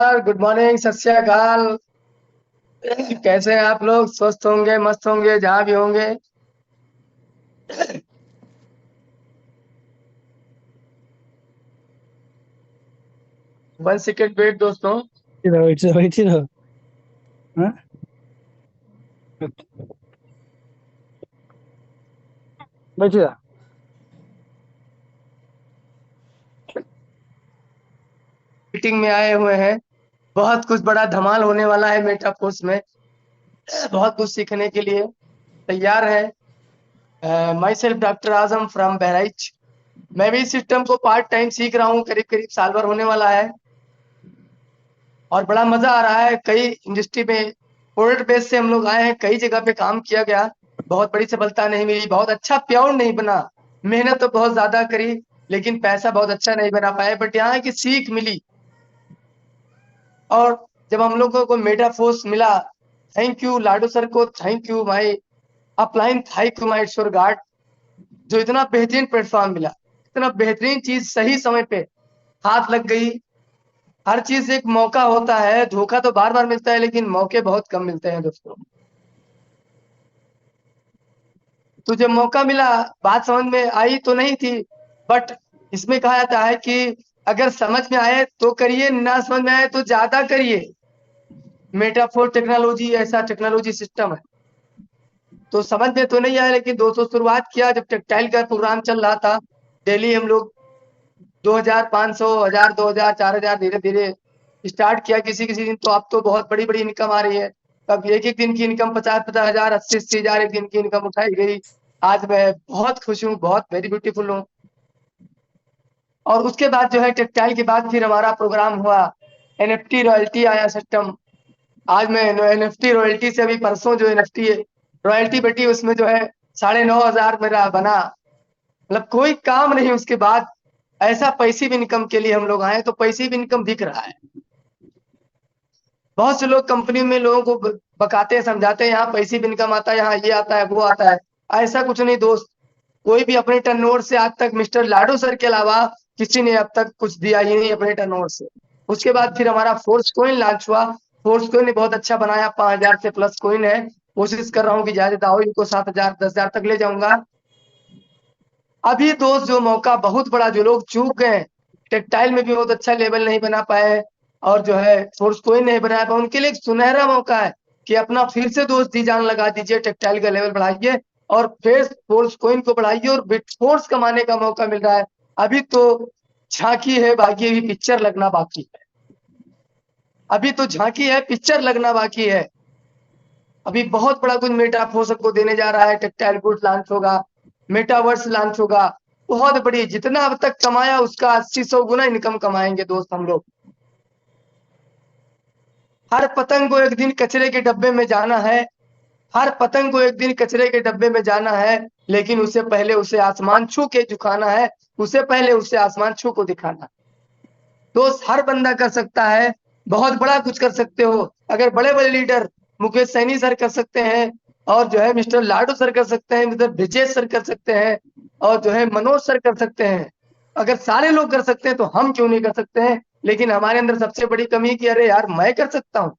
Good morning, सत श्री अकाल। कैसे हैं आप लोग? स्वस्थ होंगे, मस्त होंगे, जहाँ भी होंगे। वन सेकेंड वेट दोस्तों। इधर बैठ इधर। हाँ? बैठ इधर। मीटिंग में आए हुए हैं। बहुत कुछ बड़ा धमाल होने वाला है मेटाफोर्स में। बहुत कुछ सीखने के लिए तैयार है। My self doctor Azam from Bahraich. मैं भी इस सिस्टम को पार्ट टाइम सीख रहा हूँ, करीब करीब साल भर होने वाला है। और बड़ा मजा आ रहा है। कई इंडस्ट्री में प्रोडक्ट बेस से हम लोग आए हैं, कई जगह पे काम किया गया। बहुत बड़ी सफलता नहीं मिली, बहुत अच्छा प्योर नहीं बना। मेहनत तो बहुत ज्यादा करी, लेकिन पैसा बहुत अच्छा नहीं बना पाए। बट यहाँ की सीख मिली। और जब हम लोगों को मेटाफोर्स मिला, थैंक यू लाडो सर को, thank you my upline, thank you my Ishwar guard. जो इतना बेहतरीन प्लेटफॉर्म मिला, इतना बेहतरीन चीज सही समय पे हाथ लग गई। हर चीज एक मौका होता है, धोखा तो बार बार मिलता है, लेकिन मौके बहुत कम मिलते हैं दोस्तों। तो जब मौका मिला, बात समझ में आई तो नहीं थी। बट इसमें कहा जाता है कि अगर समझ में आए तो करिए, ना समझ में आए तो ज्यादा करिए। मेटाफोर टेक्नोलॉजी ऐसा टेक्नोलॉजी सिस्टम है। तो समझ में तो नहीं आया, लेकिन दोस्तों शुरुआत किया जब टेक्सटाइल का प्रोग्राम चल रहा था। डेली हम लोग 2000, 500, 1000, 2000, 4000 धीरे धीरे स्टार्ट किया। किसी किसी दिन तो अब तो बहुत बड़ी बड़ी इनकम आ रही है। तब एक एक दिन की इनकम 50-50 हजार, 80-80 हजार एक दिन की इनकम उठाई गई। आज मैं बहुत खुश हूँ, बहुत वेरी ब्यूटीफुल हूँ। और उसके बाद जो है टेक्सटाइल के बाद फिर हमारा प्रोग्राम हुआ, एनएफटी रॉयल्टी आया सिस्टम। आज मैं एनएफटी रॉयल्टी से अभी परसों जो एनएफटी रॉयल्टी बटी, उसमें जो है 9,500 मेरा बना। मतलब कोई काम नहीं उसके बाद। ऐसा पैसिव इनकम के लिए हम लोग आए, तो पैसिव इनकम दिख रहा है। बहुत से लोग कंपनी में लोगों को बकाते हैं, समझाते हैं यहाँ पैसिव इनकम आता है, यहाँ ये आता है, वो आता है। ऐसा कुछ नहीं दोस्त। कोई भी अपने टर्नओवर से आज तक मिस्टर लाडो सर के अलावा किसी ने अब तक कुछ दिया ही नहीं अपने टर्नओवर से। उसके बाद फिर हमारा फोर्स कोइन लॉन्च हुआ। फोर्स कोइन ने बहुत अच्छा बनाया, 5,000 से प्लस कोइन है। कोशिश कर रहा हूँ कि ज्यादा हो, इनको 7,000, 10,000 तक ले जाऊंगा। अभी दोस्त जो मौका बहुत बड़ा, जो लोग चूक गए, टेक्सटाइल में भी बहुत अच्छा लेवल नहीं बना पाए, और जो है फोर्स कोई नहीं बना पाए, उनके लिए एक सुनहरा मौका है कि अपना फिर से दोस्त जी जान लगा दीजिए, टेक्सटाइल का लेवल बढ़ाइए और फिर फोर्स कोइन को बढ़ाइए और बिट फोर्स कमाने का मौका मिल रहा है। अभी तो झांकी है, बाकी अभी पिक्चर लगना बाकी है। अभी तो झांकी है, पिक्चर लगना बाकी है। अभी बहुत बड़ा कुछ मेटाफोर्स सबको देने जा रहा है। टेक्सटाइल गुड्स लॉन्च होगा, मेटावर्स लॉन्च होगा। बहुत बड़ी, जितना अब तक कमाया उसका 80-100 गुना इनकम कमाएंगे दोस्त हम लोग। हर पतंग को एक दिन कचरे के डब्बे में जाना है। हर पतंग को एक दिन कचरे के डब्बे में जाना है। लेकिन उससे पहले उसे आसमान छू के झुकाना है। उससे पहले उसे आसमान छू को दिखाना। दोस्त हर बंदा कर सकता है, बहुत बड़ा कुछ कर सकते हो। अगर बड़े बड़े लीडर मुकेश सैनी सर कर सकते हैं, और जो है मिस्टर लाडो सर कर सकते हैं, मिस्टर विजय सर कर सकते हैं, और जो है मनोज सर कर सकते हैं। अगर सारे लोग कर सकते हैं तो हम क्यों नहीं कर सकते हैं? लेकिन हमारे अंदर सबसे बड़ी कमी कि अरे यार मैं कर सकता हूँ।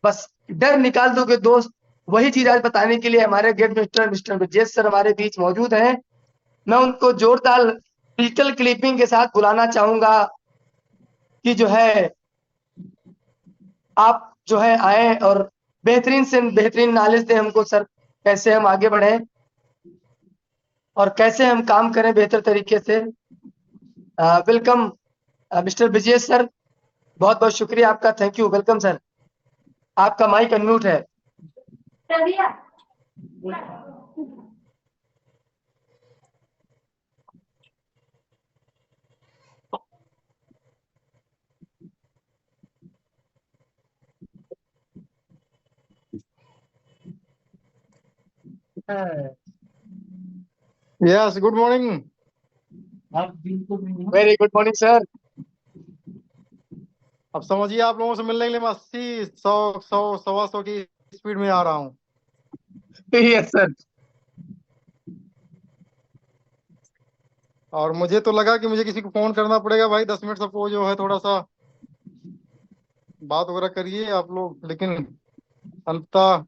बस डर निकाल दोगे दोस्त। वही चीज आज बताने के लिए हमारे गेट मिस्टर मिस्टर विजय सर हमारे बीच मौजूद हैं। मैं उनको जोरदार डिजिटल क्लिपिंग के साथ बुलाना चाहूंगा कि जो है आप जो है आए और बेहतरीन से बेहतरीन नॉलेज दें हमको सर, कैसे हम आगे बढ़े और कैसे हम काम करें बेहतर तरीके से। वेलकम मिस्टर विजय सर, बहुत बहुत शुक्रिया आपका, थैंक यू, वेलकम सर। आपका माइक अनम्यूट है। Yes, good morning. Very good morning sir. अब समझिए, आप लोगों से मिलने के लिए मैं 80, 100, 100, 125 की स्पीड में आ रहा हूँ। Yes sir. और मुझे तो लगा कि मुझे किसी को फोन करना पड़ेगा भाई, 10 मिनट सबको जो है थोड़ा सा बात वगैरह करिए आप लोग, लेकिन अंततः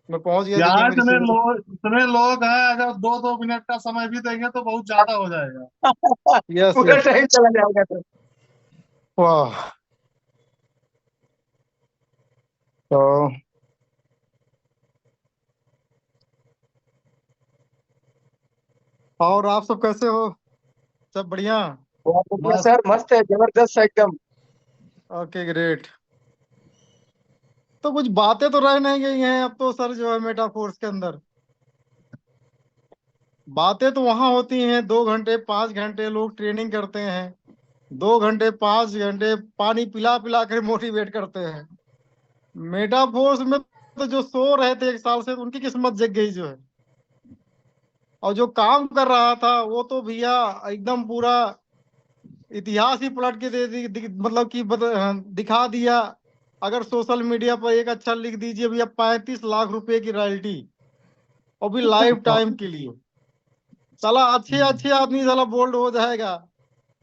मैं पहुंच गया, देखिए यहाँ मेरी सीढ़ी। इतने लोग हैं, अगर 2-2 मिनट का समय भी देंगे तो बहुत ज्यादा हो जाएगा। यस पूरा यस। टाइम चला जाएगा सर। वाह। तो और आप सब कैसे हो? सब बढ़िया? बहुत बढ़िया मस्त। सर, मस्त है, जबरदस्त है एकदम। Okay great. तो कुछ बातें तो रह नहीं गई हैं अब तो सर, जो है मेटाफोर्स के अंदर बातें तो वहां होती हैं, 2 घंटे 5 घंटे लोग ट्रेनिंग करते हैं, 2 घंटे 5 घंटे पानी पिला पिला कर मोटिवेट करते हैं। मेटाफोर्स में तो जो सो रहे थे 1 साल से, उनकी किस्मत जग गई जो है। और जो काम कर रहा था वो तो भैया एकदम पूरा इतिहास ही पलट के मतलब कि दिखा दिया। अगर सोशल मीडिया पर एक अच्छा लिख दीजिए भैया, 35 लाख रुपए की रॉयल्टी, और भी लाइफ टाइम के लिए। साला अच्छे अच्छे आदमी साला बोल्ड हो जाएगा।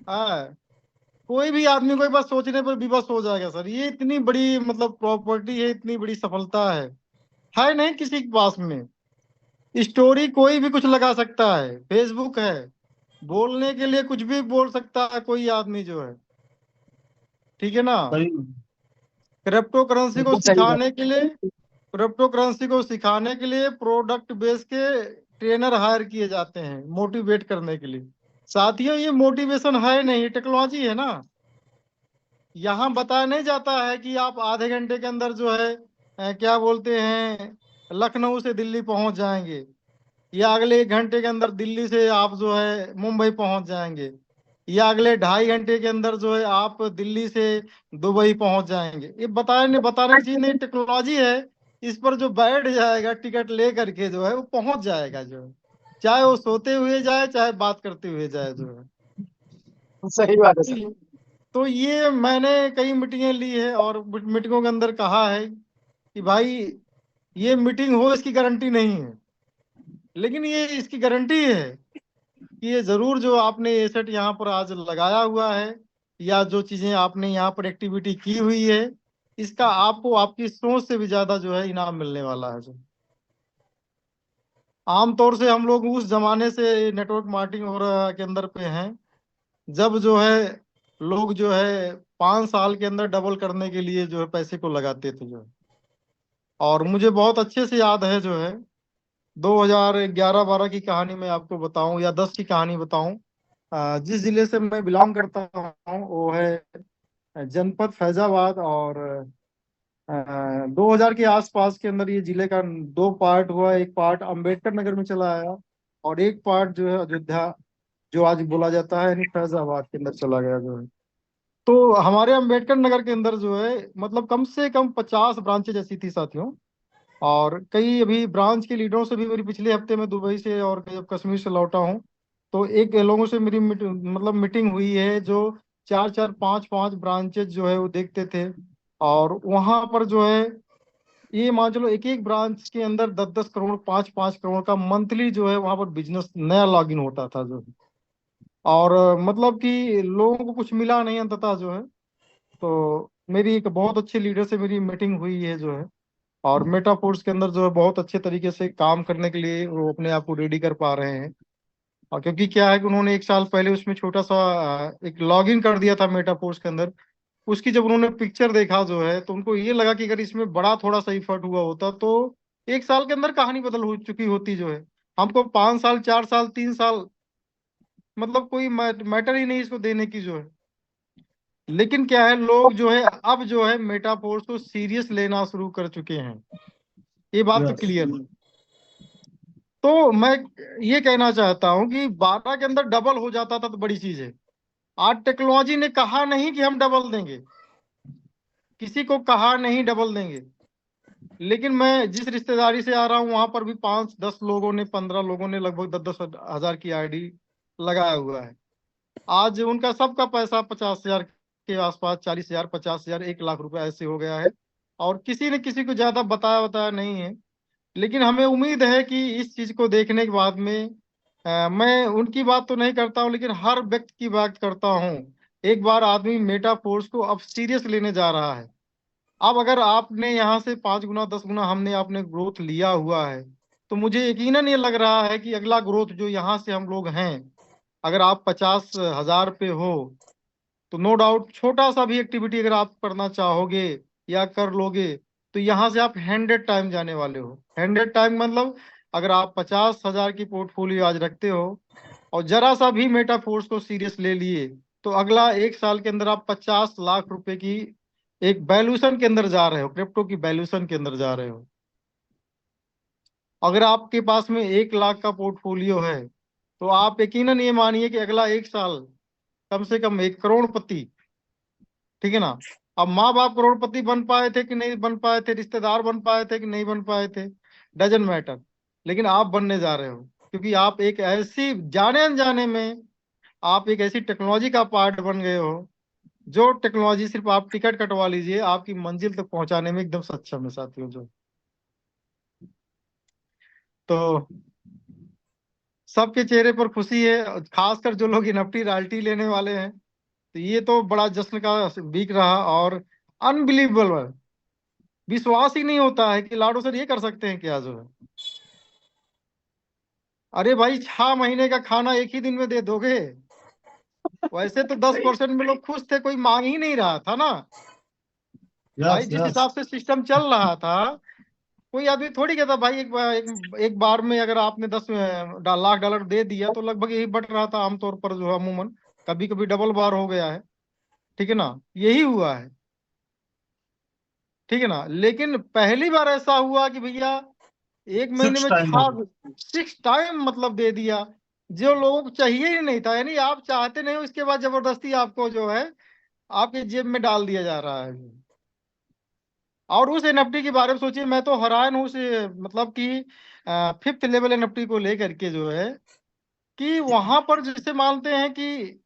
हाँ, कोई भी आदमी को एक बार सोचने पर विवश हो जाएगा सर। ये इतनी बड़ी मतलब प्रॉपर्टी है, इतनी बड़ी सफलता है नहीं किसी के पास में। स्टोरी कोई भी कुछ लगा सकता है, फेसबुक है, बोलने के लिए कुछ भी बोल सकता है कोई आदमी जो है। ठीक है ना? सही। क्रिप्टो करेंसी को बिल्कुल सही बात। सिखाने के लिए, क्रिप्टो करेंसी को सिखाने के लिए प्रोडक्ट बेस के ट्रेनर हायर किए जाते हैं मोटिवेट करने के लिए। साथियों, ये मोटिवेशन है नहीं, टेक्नोलॉजी है ना। यहाँ बताया नहीं जाता है कि आप आधे घंटे के अंदर जो है क्या बोलते हैं, लखनऊ से दिल्ली पहुंच जाएंगे, या अगले 1 घंटे के अंदर दिल्ली से आप जो है मुंबई पहुंच जाएंगे, या अगले 2.5 घंटे के अंदर जो है आप दिल्ली से दुबई पहुंच जाएंगे। ये बताने की चीज नहीं, टेक्नोलॉजी है। इस पर जो बैठ जाएगा टिकट ले करके जो है वो पहुंच जाएगा जो है, चाहे वो सोते हुए जाए चाहे बात करते हुए जाए जो है। सही बात है सर। तो ये मैंने कई मीटिंगें ली है, और मीटिंगों के अंदर कहा है कि भाई ये मीटिंग हो इसकी गारंटी नहीं है, लेकिन ये इसकी गारंटी है कि ये जरूर जो आपने एसेट यहाँ पर आज लगाया हुआ है, या जो चीजें आपने यहाँ पर एक्टिविटी की हुई है, इसका आपको आपकी सोच से भी ज्यादा जो है इनाम मिलने वाला है जो। आमतौर से हम लोग उस जमाने से नेटवर्क मार्केटिंग और के अंदर पे हैं, जब जो है लोग जो है 5 साल के अंदर डबल करने के लिए जो है पैसे को लगाते थे जो है। और मुझे बहुत अच्छे से याद है जो है 2011-12 की कहानी मैं आपको बताऊं, या 10 की कहानी बताऊं। जिस जिले से मैं बिलोंग करता हूं वो है जनपद फैजाबाद, और 2000 के आसपास के अंदर ये जिले का 2 पार्ट हुआ। एक पार्ट अंबेडकर नगर में चला आया, और एक पार्ट जो है अयोध्या, जो आज बोला जाता है, यानी फैजाबाद के अंदर चला गया जो है। तो हमारे अंबेडकर नगर के अंदर जो है मतलब कम से कम 50 ब्रांचेज ऐसी थी साथियों। और कई अभी ब्रांच के लीडरों से भी मेरी पिछले हफ्ते में दुबई से और जब कश्मीर से लौटा हूँ, तो एक लोगों से मेरी मतलब मीटिंग हुई है जो 4-4 5-5 ब्रांचेज जो है वो देखते थे। और वहां पर जो है ये मान चलो एक एक ब्रांच के अंदर 10-10 करोड़ 5-5 करोड़ का मंथली जो है वहां पर बिजनेस नया लॉगिन होता था जो। और मतलब कि लोगों को कुछ मिला नहीं अंततः जो है। तो मेरी एक बहुत अच्छे लीडर से मेरी मीटिंग हुई है जो है, और मेटाफोर्स के अंदर जो है बहुत अच्छे तरीके से काम करने के लिए वो अपने आप को रेडी कर पा रहे हैं। और क्योंकि क्या है कि उन्होंने 1 साल पहले उसमें छोटा सा एक लॉगिन कर दिया था मेटाफोर्स के अंदर। उसकी जब उन्होंने पिक्चर देखा जो है तो उनको ये लगा कि अगर इसमें बड़ा थोड़ा सा इफर्ट हुआ होता तो 1 साल के अंदर कहानी बदल हो चुकी होती जो है। हमको 5 साल 4 साल 3 साल मतलब कोई मैटर ही नहीं इसको देने की जो है। लेकिन क्या है, लोग जो है अब जो है मेटाफोर्स को सीरियस लेना शुरू कर चुके हैं, ये बात तो यस। क्लियर है। तो मैं ये कहना चाहता हूं कि 12 के अंदर डबल हो जाता था तो बड़ी चीज है। आज टेक्नोलॉजी ने कहा नहीं कि हम डबल देंगे, किसी को कहा नहीं डबल देंगे, लेकिन मैं जिस रिश्तेदारी से आ रहा हूं वहां पर भी 5-10 लोगों ने 15 लोगों ने लगभग 10-10 हजार की आईडी लगाया हुआ है। आज उनका सबका पैसा 50 हजार के आसपास, 40 हजार 50 हजार 1 लाख रुपए ऐसे हो गया है। और किसी ने किसी को ज्यादा बताया नहीं है। लेकिन हमें उम्मीद है कि इस चीज को देखने के बाद में मैं उनकी बात तो नहीं करता हूं, लेकिन हर व्यक्ति की बात करता हूं। एक बार आदमी मेटाफोर्स को अब सीरियस लेने जा रहा है, अब अगर आपने यहाँ से 5 गुना 10 गुना हमने आपने ग्रोथ लिया हुआ है, तो मुझे यकीनन ये लग रहा है कि अगला ग्रोथ जो यहाँ से हम लोग हैं, अगर आप 50,000 पे हो, तो नो डाउट छोटा सा भी एक्टिविटी अगर आप करना चाहोगे या कर लोगे, तो यहाँ से आप 100 टाइम जाने वाले हो। 100 टाइम मतलब अगर आप 50,000 की पोर्टफोलियो आज रखते हो और जरा सा भी मेटाफोर्स को सीरियस ले लिए, तो अगला 1 साल के अंदर आप 50 लाख रुपए की एक वैल्यूएशन के अंदर जा रहे हो, क्रिप्टो की वैल्यूएशन के अंदर जा रहे हो। अगर आपके पास में 1 लाख का पोर्टफोलियो है, तो आप यकीनन ये मानिए कि अगला 1 साल कम से कम 1 करोड़पति, ठीक है ना। अब माँ बाप करोड़पति बन पाए थे कि नहीं बन पाए थे, रिश्तेदार बन पाए थे कि नहीं बन पाए थे, डजन मैटर, लेकिन आप बनने जा रहे हो, क्योंकि आप एक ऐसी जाने अनजाने में आप एक ऐसी टेक्नोलॉजी का पार्ट बन गए हो, जो टेक्नोलॉजी सिर्फ आप टिकट कटवा लीजिए आपकी मंजिल तक पहुंचाने में एकदम सक्षम है साथियों। जो तो सबके चेहरे पर खुशी है, खासकर जो लोग एनएफटी रॉयल्टी लेने वाले हैं, तो ये तो बड़ा जश्न का वीक रहा। और अनबिलीवेबल, विश्वास ही नहीं होता है कि लाडो सर ये कर सकते हैं क्या जो है। अरे भाई 6 महीने का खाना एक ही दिन में दे दोगे? वैसे तो 10% में लोग खुश थे, कोई मांग ही नहीं रहा था ना भाई। यस जिस यस। हिसाब से सिस्टम चल रहा था, कोई आदमी थोड़ी कहता भाई एक बार में अगर आपने 10 लाख डॉलर दे दिया, तो लगभग यही बट रहा था आमतौर पर जो है, अमूमन कभी कभी डबल बार हो गया है, ठीक है ना, यही हुआ है, ठीक है ना। लेकिन पहली बार ऐसा हुआ कि भैया 1 महीने सिक्स में टाइम हो 6 टाइम मतलब दे दिया, जो लोगों को चाहिए ही नहीं था। यानी आप चाहते नहीं हो, इसके बाद जबरदस्ती आपको जो है आपके जेब में डाल दिया जा रहा है। और उस एनएफटी के बारे में सोचिए, मैं तो हैरान हूँ से मतलब कि 5th लेवल एनएफटी को लेकर के जो है, कि वहां पर जैसे मानते हैं कि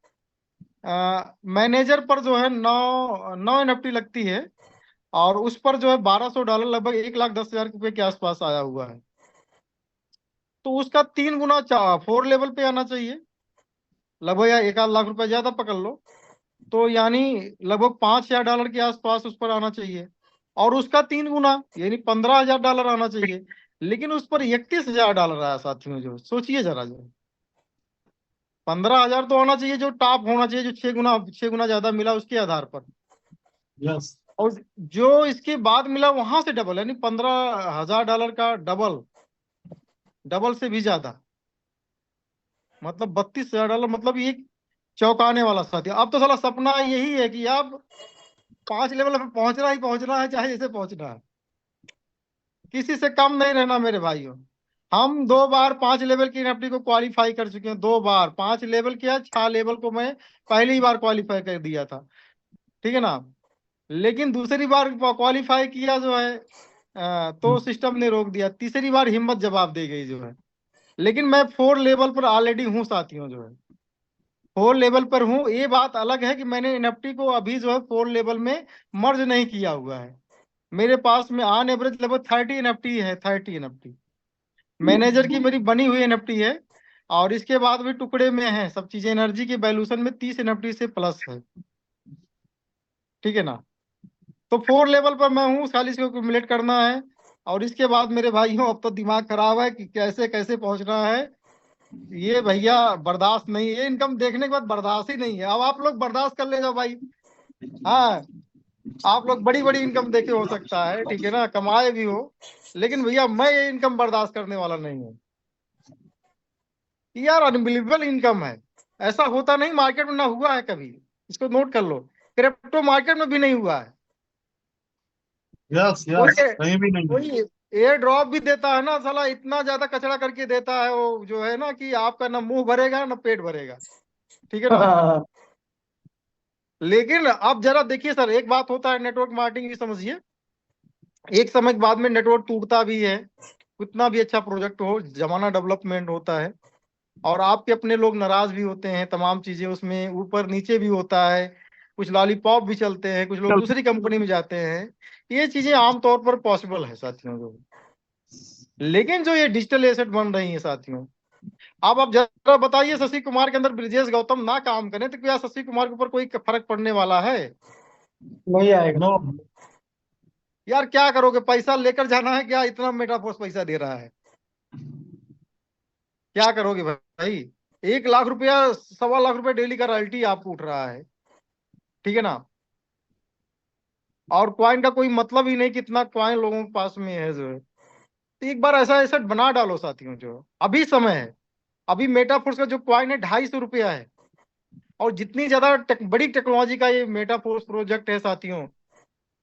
मैनेजर पर जो है 9 एनएफटी लगती है, और उस पर जो है $1200 लगभग 1,10,000 रुपये के आसपास आया हुआ है। तो उसका 3 गुना 4 लेवल पे आना चाहिए लगभग, या 1,00,000 रुपये ज्यादा पकड़ लो, तो यानी लगभग $5,000 के आसपास उस पर आना चाहिए। और उसका 3 गुना यानी $15,000 आना चाहिए, लेकिन उस पर $31,000 आया साथियों। जो सोचिए जरा, जो 15,000 तो होना चाहिए, जो टॉप होना चाहिए, जो 6 गुना ज्यादा मिला उसके आधार पर। यस। और जो इसके बाद मिला वहां से डबल, यानी $15,000 का डबल, डबल से भी ज्यादा, मतलब $32,000। मतलब ये चौंकाने वाला साथी। अब तो साला सपना यही है कि अब 5 लेवल पे पहुंचना ही पहुंचना है, चाहे जैसे पहुंचना है, किसी से कम नहीं रहना मेरे भाइयों। हम 2 बार 5 लेवल की एनएफटी को क्वालिफाई कर चुके हैं, 2 बार 5 लेवल किया, 6 लेवल को मैं पहली बार क्वालिफाई कर दिया था, ठीक है ना। लेकिन दूसरी बार क्वालिफाई किया जो है, तो सिस्टम ने रोक दिया। तीसरी बार हिम्मत जवाब दे गई जो है। लेकिन मैं 4 लेवल पर ऑलरेडी हूँ साथियों, जो है 4 लेवल पर हूँ। ये बात अलग है कि मैंने एनएफटी को अभी जो है 4 लेवल में मर्ज नहीं किया हुआ है। मेरे पास में ऑन एवरेज लगभग 30 एनएफटी है, 30 एनएफटी मैनेजर की मेरी बनी हुई एनएफटी है। और इसके बाद भी टुकड़े में है सब चीजें, एनर्जी की वैल्यूएशन में 30 एनएफटी से प्लस है, ठीक है ना। तो 4 लेवल पर मैं हूँ, खाली इसको एक्यूमुलेट करना है। और इसके बाद मेरे भाइयों अब तो दिमाग खराब है कि कैसे कैसे पहुंचना है। ये भैया बर्दाश्त नहीं है, इनकम देखने के बाद बर्दाश्त ही नहीं है। अब आप लोग बर्दाश्त कर ले जाओ भाई। हाँ, आप लोग बड़ी बड़ी इनकम देखे हो सकता है, ठीक है ना, कमाए भी हो, लेकिन भैया मैं ये इनकम बर्दाश्त करने वाला नहीं हूँ। यार अनबिलीवेबल इनकम है, ऐसा होता नहीं मार्केट में, ना हुआ है कभी। इसको नोट कर लो, क्रिप्टो मार्केट में भी नहीं हुआ है। यस कोई यस, कहीं भी नहीं है। कोई एयर ड्रॉप भी देता है ना साला, इतना ज्यादा कचरा करके देता है वो, जो है ना कि आपका ना मुंह भरेगा ना पेट भरेगा, ठीक है ना। हाँ, लेकिन अब जरा देखिए सर, एक बात होता है नेटवर्क मार्केटिंग भी समझिए, एक समय के बाद में नेटवर्क टूटता भी है। कितना भी अच्छा प्रोजेक्ट हो, जमाना डेवलपमेंट होता है, और आपके अपने लोग नाराज भी होते हैं, तमाम चीजें उसमें ऊपर नीचे भी होता है, कुछ लॉलीपॉप भी चलते हैं, कुछ लोग दूसरी कंपनी में जाते हैं। ये चीजें आमतौर पर पॉसिबल है साथियों जो। लेकिन जो ये डिजिटल एसेट बन रही है साथियों, अब आप जरा बताइए, शशि कुमार के अंदर ब्रिजेश गौतम ना काम करें तो क्या शशि कुमार के ऊपर कोई फर्क पड़ने वाला है? नहीं आएगा। नो। यार क्या करोगे, पैसा लेकर जाना है क्या, इतना मेटाफोर्स पैसा दे रहा है, क्या करोगे भाई। 1 लाख रुपया, 1.25 लाख रुपया डेली का रॉयल्टी आपको उठ रहा है, ठीक है ना। और क्वाइन का कोई मतलब ही नहीं, कितना क्वाइन लोगों के पास में है जो है। तो एक बार ऐसा ऐसा बना डालो साथियों, जो अभी समय है, अभी मेटाफोर्स का जो क्वाइन है 250 रुपया है। और जितनी ज्यादा बड़ी टेक्नोलॉजी का ये मेटाफोर्स प्रोजेक्ट है साथियों,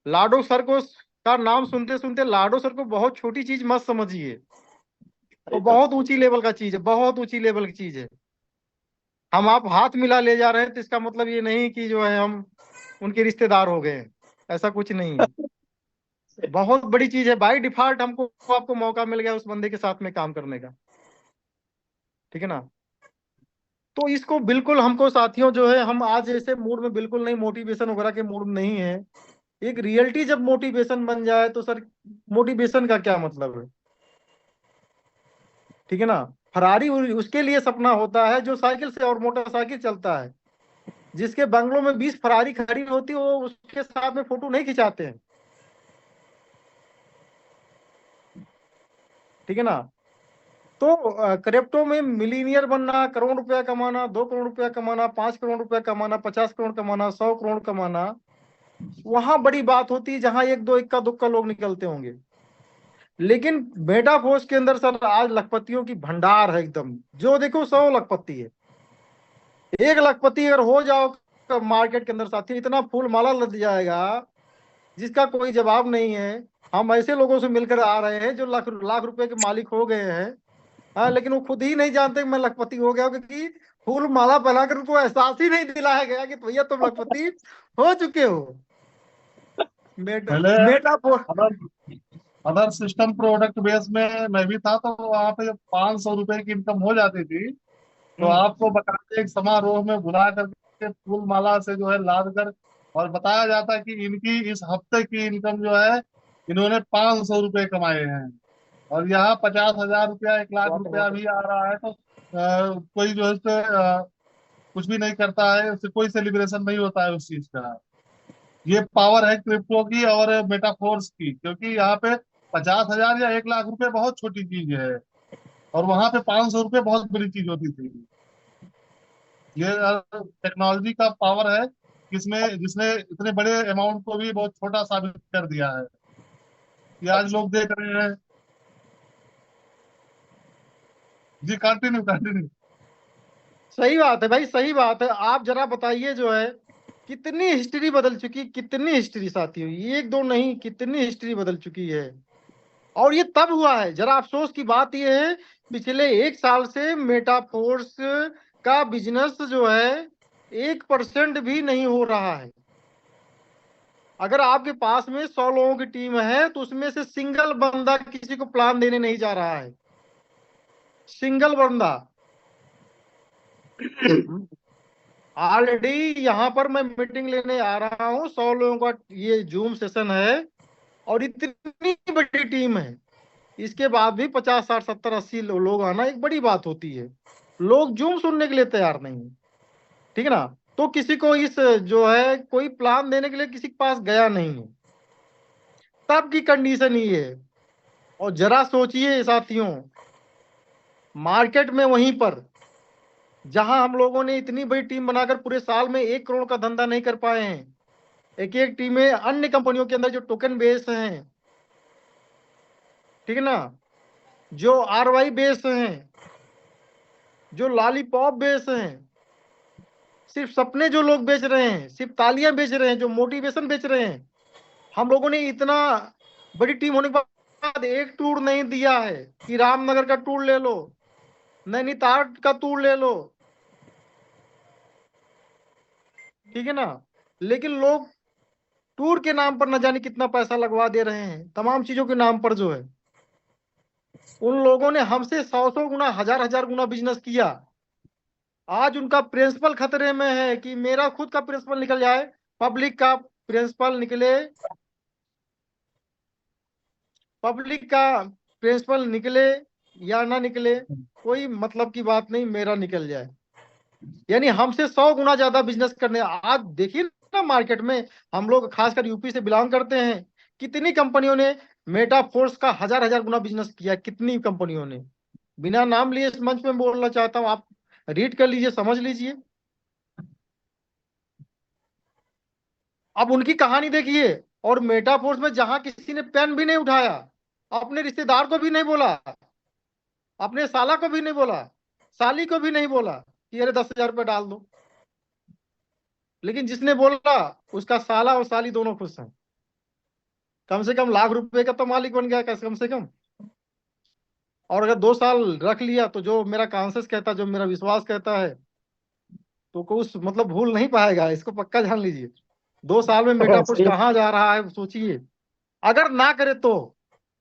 लाडो सर को का नाम सुनते सुनते लाडो सर को बहुत छोटी चीज मत समझिए, वो बहुत ऊंची लेवल का चीज है, बहुत ऊंची लेवल की चीज है। हम आप हाथ मिला ले जा रहे हैं तो इसका मतलब ये नहीं कि जो है हम उनके रिश्तेदार हो गए हैं, ऐसा कुछ नहीं है। बहुत बड़ी चीज है, बाय डिफॉल्ट हमको आपको मौका मिल गया उस बंदे के साथ में काम करने का, ठीक है ना। तो इसको बिल्कुल हमको साथियों जो है, हम आज ऐसे मूड में बिल्कुल नहीं, मोटिवेशन वगैरह के मूड में नहीं है। एक रियलिटी जब मोटिवेशन बन जाए तो सर, मोटिवेशन का क्या मतलब है, ठीक है ना। फरारी उसके लिए सपना होता है जो साइकिल से और मोटरसाइकिल चलता है, जिसके बंगलों में 20 फरारी खड़ी होती है, वो उसके साथ में फोटो नहीं खिंचाते हैं, ठीक है ना। तो क्रिप्टो में मिलीनियर बनना, करोड़ रुपया कमाना, 2 करोड़ रुपया कमाना, 5 करोड़ रुपया कमाना, 50 करोड़ कमाना, 100 करोड़ कमाना, वहां बड़ी बात होती है जहां एक दो इक्का दुक्का लोग निकलते होंगे। लेकिन मेटाफोर्स के अंदर सर आज लखपतियों की भंडार है एकदम, जो देखो 100 लखपति है। 1 लखपति अगर हो जाओ मार्केट के अंदर साथी, इतना फूल माला लग जाएगा जिसका कोई जवाब नहीं है। हम ऐसे लोगों से मिलकर आ रहे हैं जो लाख लाख रुपए के मालिक हो गए हैं, हाँ, लेकिन वो खुद ही नहीं जानते कि मैं लखपति हो गया हूं, क्योंकि फूल माला पहनाकर उनको एहसास ही नहीं दिलाया गया कि भैया तुम लखपति हो चुके हो। पहले metaphor other other system product base में मैं भी था, तो वहां पे जब 500 रुपए की इनकम हो जाती थी तो आपको बकायदे एक समारोह में बुला करके फूल माला से जो है लाद कर और बताया जाता कि इनकी इस हफ्ते की इनकम जो है, इन्होंने 500 रुपए कमाए हैं। और यहाँ 50,000 रुपया, 1 लाख रुपया भी आ रहा है तो कोई जो है उस पे कुछ भी नहीं करता है, उससे कोई सेलिब्रेशन नहीं होता है उस चीज का। ये पावर है क्रिप्टो की और मेटाफोर्स की, क्योंकि यहाँ पे 50,000 या 1 लाख रुपए बहुत छोटी चीज है, और वहां पे 500 रुपए बहुत बड़ी चीज होती थी। ये टेक्नोलॉजी का पावर है, जिसमें जिसने इतने बड़े अमाउंट को भी बहुत छोटा साबित कर दिया है, ये आज लोग देख रहे हैं। जी, कंटिन्यू कंटिन्यू। सही बात है भाई, सही बात है। आप जरा बताइए जो है, कितनी हिस्ट्री बदल चुकी, कितनी हिस्ट्री साथियों, एक दो नहीं, कितनी हिस्ट्री बदल चुकी है। और ये तब हुआ है, जरा अफसोस की बात ये है, पिछले 1 साल से मेटाफोर्स का बिजनेस जो है 1% भी नहीं हो रहा है। अगर आपके पास में 100 लोगों की टीम है तो उसमें से सिंगल बंदा किसी को प्लान देने नहीं जा रहा है, सिंगल बंदा। ऑलरेडी यहाँ पर मैं मीटिंग लेने आ रहा हूँ, 100 लोगों का ये जूम सेशन है, और इतनी बड़ी टीम है, इसके बाद भी 50 60 70 80 लोग आना एक बड़ी बात होती है। लोग जूम सुनने के लिए तैयार नहीं है, ठीक है ना। तो किसी को इस जो है कोई प्लान देने के लिए किसी के पास गया नहीं है, तब की कंडीशन ही है। और जरा सोचिए साथियों, मार्केट में वहीं पर जहां हम लोगों ने इतनी बड़ी टीम बनाकर पूरे साल में 1 करोड़ का धंधा नहीं कर पाए हैं, एक एक टीमें अन्य कंपनियों के अंदर जो टोकन बेस हैं, ठीक है ना, जो आरवाई बेस हैं, जो लॉलीपॉप बेस हैं, सिर्फ सपने जो लोग बेच रहे हैं, सिर्फ तालियां बेच रहे हैं, जो मोटिवेशन बेच रहे हैं, हम लोगों ने इतना बड़ी टीम होने के बाद एक टूर नहीं दिया है कि रामनगर का टूर ले लो, नैनीताल का टूर ले लो, ठीक है ना। लेकिन लोग टूर के नाम पर न जाने कितना पैसा लगवा दे रहे हैं, तमाम चीजों के नाम पर जो है। उन लोगों ने हमसे 100 गुना, हजार हजार गुना बिजनेस किया। आज उनका प्रिंसिपल खतरे में है कि मेरा खुद का प्रिंसिपल निकल जाए, पब्लिक का प्रिंसिपल निकले, पब्लिक का प्रिंसिपल निकले या ना निकले, कोई मतलब की बात नहीं, मेरा निकल जाए। यानी हमसे 100 गुना ज्यादा बिजनेस करने। आज देखिए ना मार्केट में, हम लोग खासकर यूपी से बिलोंग करते हैं, कितनी कंपनियों ने मेटाफोर्स का हजार हजार गुना बिजनेस किया, कितनी कंपनियों ने। बिना नाम लिए इस मंच पे बोलना चाहता हूं, आप रीड कर लीजिए, समझ लीजिए। अब उनकी कहानी देखिए। और मेटाफोर्स में जहां किसी ने पेन भी नहीं उठाया, अपने रिश्तेदार को भी नहीं बोला, अपने साला को भी नहीं बोला, साली को भी नहीं बोला कि अरे 10,000 रुपये डाल दो, लेकिन जिसने बोला उसका साला और साली दोनों खुश हैं। कम से कम लाख रुपए का तो मालिक बन गया, कम से कम। और अगर 2 साल रख लिया तो जो मेरा कॉन्शियस कहता है, जो मेरा विश्वास कहता है, तो कुछ मतलब भूल नहीं पाएगा, इसको पक्का जान लीजिए। 2 साल में मेटाफोर्स सही कहाँ जा रहा है सोचिए, अगर ना करे तो।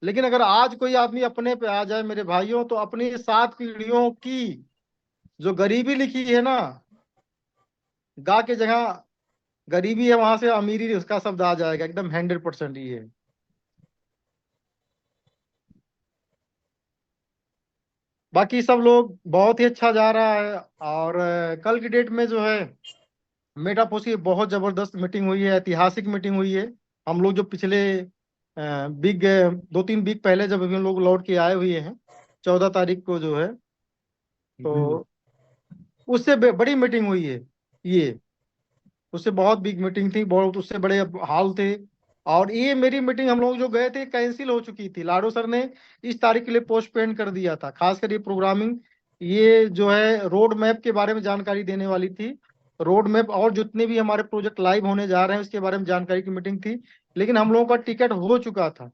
लेकिन अगर आज कोई आदमी अपने पे आ जाए मेरे भाइयों, तो अपनी 7 पीढ़ियों की जो गरीबी लिखी है ना, गा के जगह गरीबी है वहां से अमीरी, उसका शब्द आ जाएगा एकदम 100% ये है। बाकी सब लोग बहुत ही अच्छा जा रहा है। और कल की डेट में जो है मेटाफोर्स की बहुत जबरदस्त मीटिंग हुई है, ऐतिहासिक मीटिंग हुई है। हम लोग जो पिछले बिग 2-3 वीक पहले जब हम लोग लौट के आए हुए हैं, 14 तारीख को जो है, तो उससे बड़ी मीटिंग हुई है ये। उससे बहुत बिग मीटिंग थी, बहुत उससे बड़े हाल थे। और ये मेरी मीटिंग हम लोग जो गए थे कैंसिल हो चुकी थी, लाडो सर ने इस तारीख के लिए पोस्टपोन कर दिया था। खासकर ये प्रोग्रामिंग, ये जो है रोड मैप के बारे में जानकारी देने वाली थी, रोड मैप और जितने भी हमारे प्रोजेक्ट लाइव होने जा रहे हैं उसके बारे में जानकारी की मीटिंग थी। लेकिन हम लोगों का टिकट हो चुका था।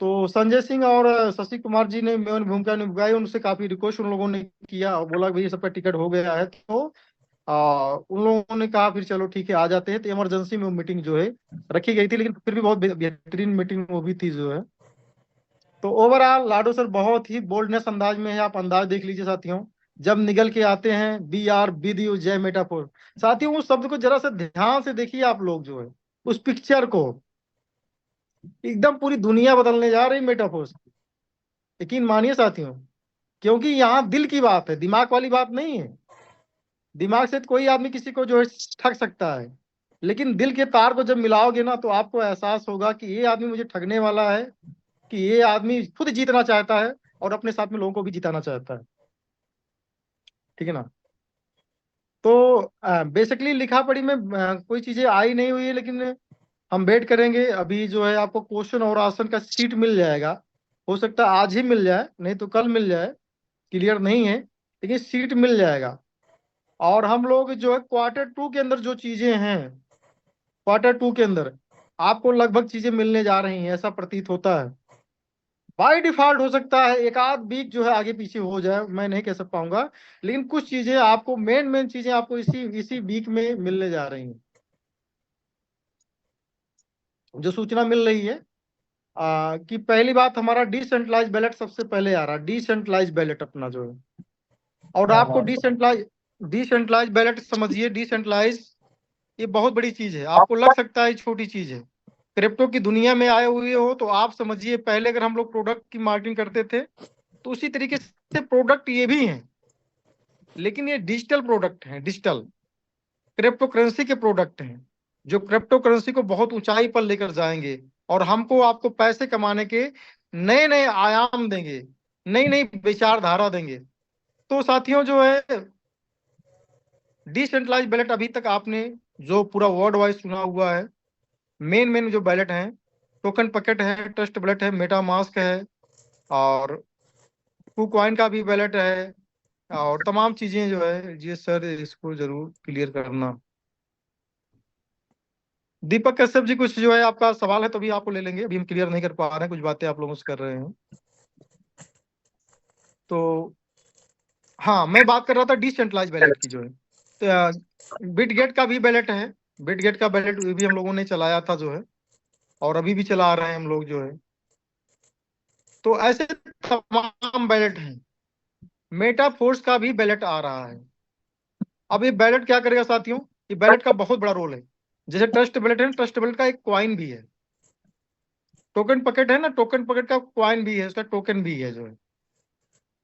तो संजय सिंह और शशि कुमार जी ने मेन भूमिका निभाई, उनसे काफी रिक्वेस्ट उन लोगों ने किया और बोला भाई सबका टिकट हो गया है। तो उन लोगों ने कहा फिर चलो ठीक है आ जाते हैं। तो इमरजेंसी में वो मीटिंग जो है रखी गई थी, लेकिन फिर भी बहुत बेहतरीन मीटिंग वो भी थी जो है। तो ओवरऑल लाडो सर बहुत ही बोल्डनेस अंदाज में है, आप अंदाज देख लीजिए साथियों। जब निकल के आते हैं बी आर विद यू जय मेटाफोर, साथियों उस शब्द को जरा सा ध्यान से देखिए आप लोग जो है, उस पिक्चर को। एकदम पूरी दुनिया बदलने जा रही मेटाफोर से, यकीन मानिए साथियों। क्योंकि यहाँ दिल की बात है, दिमाग वाली बात नहीं है। दिमाग से तो कोई आदमी किसी को जो है ठग सकता है, लेकिन दिल के तार को जब मिलाओगे ना, तो आपको एहसास होगा कि ये आदमी मुझे ठगने वाला है, कि ये आदमी खुद जीतना चाहता है और अपने साथ में लोगों को भी जिताना चाहता है। ठीक है ना। तो बेसिकली लिखा पढ़ी में कोई चीजें आई नहीं हुई है, लेकिन हम वेट करेंगे। अभी जो है आपको क्वेश्चन और आंसर का सीट मिल जाएगा। हो सकता है आज ही मिल जाए, नहीं तो कल मिल जाए, क्लियर नहीं है, लेकिन सीट मिल जाएगा। और हम लोग जो है Q2 के अंदर जो चीजें हैं, Q2 के अंदर आपको लगभग चीजें मिलने जा रही हैं, ऐसा प्रतीत होता है। बाय डिफॉल्ट हो सकता है एक आध वीक जो है आगे पीछे हो जाए, मैं नहीं कह सक पाऊंगा, लेकिन कुछ चीजें आपको मेन चीजें आपको इसी वीक में मिलने जा रही हैं। जो सूचना मिल रही है कि पहली बात हमारा डिसेंट्रलाइज बैलेट सबसे पहले आ रहा है, डिसेंट्रलाइज बैलेट अपना जो है। और आपको डिसेंट्रलाइज बैलेट समझिए, डिसेंट्रलाइज ये बहुत बड़ी चीज है। आपको लग सकता है छोटी चीज है, क्रिप्टो की दुनिया में आए हुए हो तो आप समझिए। पहले अगर हम लोग प्रोडक्ट की मार्केटिंग करते थे तो उसी तरीके से प्रोडक्ट ये भी हैं, लेकिन ये डिजिटल प्रोडक्ट हैं, डिजिटल क्रिप्टो करेंसी के प्रोडक्ट हैं, जो क्रिप्टो करेंसी को बहुत ऊंचाई पर लेकर जाएंगे और हमको आपको पैसे कमाने के नए नए आयाम देंगे, नई नई विचारधारा देंगे। तो साथियों जो है डिसेंट्रलाइज बैलेट अभी तक आपने जो पूरा वर्ल्ड वाइड सुना हुआ है, मेन जो बैलेट हैं, टोकन पकेट है, ट्रस्ट बैलेट है, मेटा मास्क है, और KuCoin का भी बैलेट है, और तमाम चीजें जो है। जी सर इसको जरूर क्लियर करना। दीपक कश्यप जी कुछ जो है आपका सवाल है तो भी आपको ले लेंगे, अभी हम क्लियर नहीं कर पा रहे हैं, कुछ बातें आप लोगों से कर रहे हैं। तो हाँ, मैं बात कर रहा था डिसेंट्रलाइज बैलेट की जो है। तो बिटगेट का भी बैलेट है, बिटगेट का बैलेट भी हम लोगों ने चलाया था जो है, और अभी भी चला रहे हैं हम लोग जो है। तो ऐसे तमाम बैलेट हैं। मेटाफोर्स का भी बैलेट आ रहा है। अब ये बैलेट क्या करेगा साथियों, ये बैलेट का बहुत बड़ा रोल है। जैसे ट्रस्ट बैलेट है, ट्रस्ट बैलेट का एक कॉइन भी है, टोकन पकेट है ना, टोकन पकेट का कॉइन भी है, उसका टोकन भी है जो है।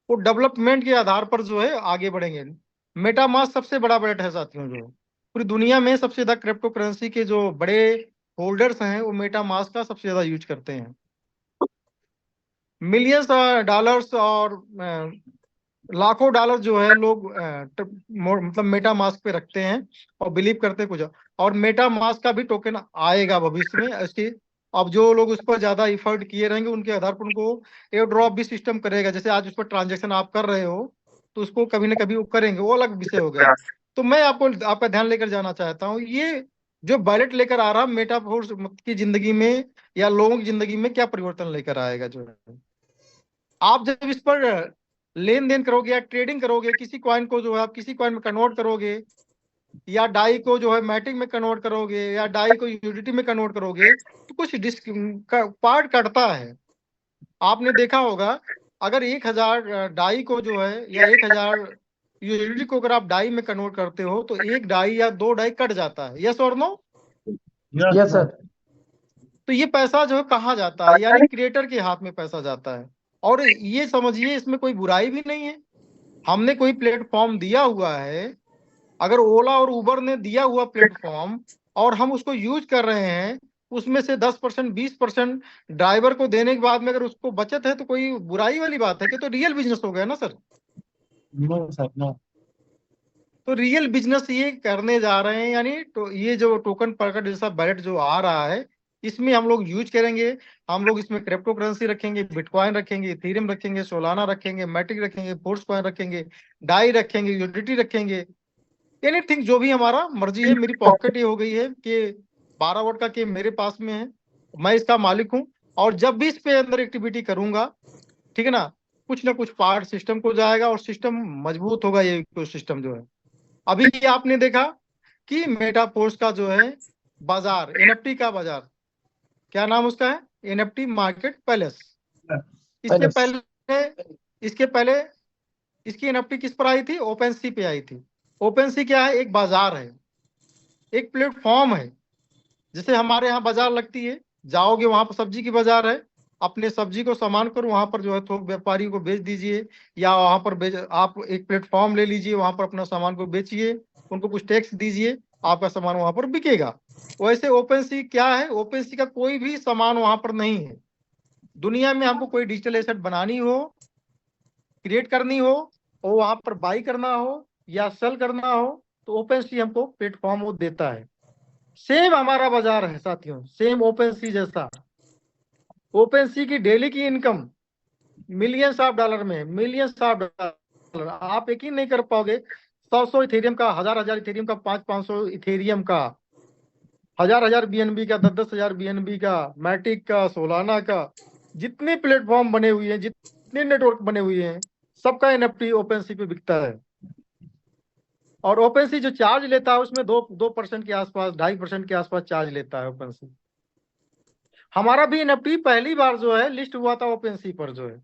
वो डेवलपमेंट के आधार पर जो है आगे बढ़ेंगे। मेटामास्क सबसे बड़ा बैलेट है साथियों, जो पूरी दुनिया में सबसे ज्यादा क्रिप्टो करेंसी के जो बड़े होल्डर्स हैं वो मेटा मास्क का सबसे ज्यादा यूज करते हैं। मिलियंस डॉलर्स और लाखों डॉलर जो है लोग मतलब मेटा मास्क पे रखते हैं और बिलीव करते हैं कुछ। और मेटा मास्क का भी टोकन आएगा भविष्य में इसकी। अब जो लोग उस पर ज्यादा इफर्ट किए रहेंगे उनके आधार पर उनको एयर ड्रॉप भी सिस्टम करेगा। जैसे आज उस पर ट्रांजेक्शन आप कर रहे हो तो उसको कभी ना कभी वो करेंगे, वो अलग विषय हो गया। तो मैं आपका ध्यान लेकर जाना चाहता हूँ, ये जो बैलेट लेकर आ रहा मेटाफोर्स की जिंदगी में या लोगों की जिंदगी में क्या परिवर्तन लेकर आएगा। जो है आप जब इस पर लेन देन करोगे या ट्रेडिंग करोगे, किसी कॉइन को जो है आप किसी कॉइन में कन्वर्ट करोगे या डाई को जो है मैटिक में कन्वर्ट करोगे या डाई को यूडिटी में कन्वर्ट करोगे तो कुछ डिस्क पार्ट कटता है। आपने देखा होगा अगर 1000 डाई को जो है या 1000 यूडिटी को अगर आप डाई में कन्वर्ट करते हो तो एक डाई या दो डाई कट जाता है। यस और नो? Yes sir. तो ये पैसा जो है कहाँ जाता है? यानी क्रिएटर के हाथ में पैसा जाता है। और ये समझिए इसमें कोई बुराई भी नहीं है। हमने कोई प्लेटफॉर्म दिया हुआ है, अगर ओला और उबर ने दिया हुआ प्लेटफॉर्म और हम उसको यूज कर रहे हैं, उसमें से 10% 20% ड्राइवर को देने के बाद में अगर उसको बचत है तो कोई बुराई वाली बात है कि? तो रियल बिजनेस हो गया ना सर। No sir no. तो रियल बिजनेस ये करने जा रहे हैं। यानी तो ये जो टोकन प्रकट जैसा बैलेट जो आ रहा है इसमें हम लोग यूज करेंगे। हम लोग इसमें क्रिप्टो करेंसी रखेंगे, बिटकॉइन रखेंगे, इथेरियम रखेंगे, सोलाना रखेंगे, मैटिक रखेंगे, फोर्स कॉइन रखेंगे, डाई रखेंगे, यूडिटी रखेंगे, एनीथिंग जो भी हमारा मर्जी है। मेरी पॉकेट ये हो गई है कि 12 वोट का के मेरे पास में है, मैं इसका मालिक हूं। और जब भी इस पे अंदर एक्टिविटी करूंगा, ठीक है ना कुछ पार्ट सिस्टम को जाएगा और सिस्टम मजबूत होगा। ये सिस्टम जो है अभी आपने देखा कि मेटाफोर्स का जो है बाजार, एनएफटी का बाजार, क्या नाम उसका है? NFT market palace. इसके पहले इसकी एनएफटी किस पर आई थी? ओपन सी पे आई थी। ओपन सी क्या है? एक बाजार है, एक प्लेटफॉर्म है। जैसे हमारे यहाँ बाजार लगती है, जाओगे वहां पर सब्जी की बाजार है, अपने सब्जी को सामान करो वहां पर जो है थोक व्यापारी को बेच दीजिए, या वहां पर आप एक प्लेटफॉर्म ले लीजिए, वहां पर अपना सामान को बेचिए, उनको कुछ टैक्स दीजिए, आपका सामान वहां पर बिकेगा। वैसे ओपन सी क्या है? ओपन सी का कोई भी सामान वहां पर नहीं है। दुनिया में हमको कोई डिजिटल एसेट बनानी हो, क्रिएट करनी हो, और वहां पर बाई करना हो या सेल करना हो तो ओपन सी हमको प्लेटफॉर्म वो देता है। सेम हमारा बाजार है साथियों, सेम ओपन सी जैसा। ओपन सी की डेली की इनकम मिलियंस ऑफ डॉलर में, मिलियंस ऑफ डॉलर। आप यकीन नहीं कर पाओगे, 100 इथेरियम का, 1000 इथेरियम का, 500 इथेरियम का, 1000 बीएनबी का, 10,000 बीएनबी का, मैटिक का, सोलाना का, जितने प्लेटफॉर्म बने हुए हैं, जितने नेटवर्क बने हुए हैं, सबका एनएफटी ओपन सी पे बिकता है। और ओपन सी जो चार्ज लेता है उसमें 2% के आसपास, 2.5% के आसपास चार्ज लेता है ओपन सी। हमारा भी एनएफटी पहली बार जो है लिस्ट हुआ था ओपन सी पर जो है,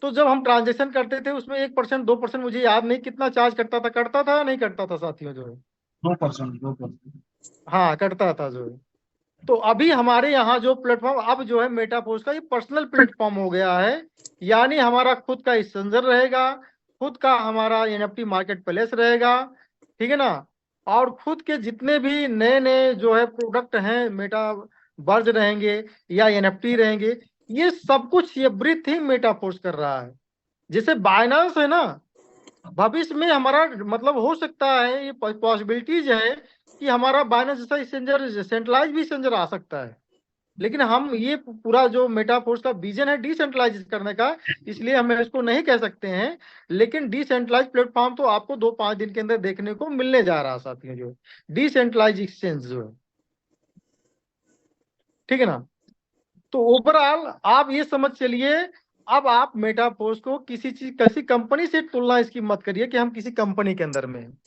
तो जब हम ट्रांजेक्शन करते थे उसमें 1% 2%, मुझे याद नहीं कितना चार्ज करता था या नहीं करता था साथियों जो है? 2%। हाँ करता था जो है। तो अभी हमारे यहाँ जो प्लेटफॉर्म अब जो है मेटाफोर्स का ये पर्सनल प्लेटफॉर्म हो गया है। यानी हमारा खुद का एक्सचेंजर रहेगा, खुद का हमारा एनएफटी मार्केट प्लेस रहेगा, ठीक है ना। और खुद के जितने भी नए नए जो है प्रोडक्ट हैं मेटा वर्ज रहेंगे या एनएफटी रहेंगे, ये सब कुछ एवरीथिंग मेटाफोर्स कर रहा है। जैसे बाइनांस है ना, भविष्य में हमारा मतलब हो सकता है, ये पॉसिबिलिटीज है कि हमारा बाइनांस जैसा एक्सचेंजर, सेंट्रलाइज भी एक्सचेंजर आ सकता है। लेकिन हम ये पूरा जो मेटाफोर्स का विजन है डिसेंट्रलाइज करने का, इसलिए हम इसको नहीं कह सकते हैं। लेकिन डिसेंट्रलाइज प्लेटफॉर्म तो आपको 2-5 दिन के अंदर देखने को मिलने जा रहा है साथियों, जो डिसेंट्रलाइज एक्सचेंज जो है, ठीक है ना। तो ओवरऑल आप ये समझ चलिए, अब आप मेटाफोर्स को किसी कंपनी से तुलना इसकी मत करिए कि हम किसी कंपनी के अंदर में हैं।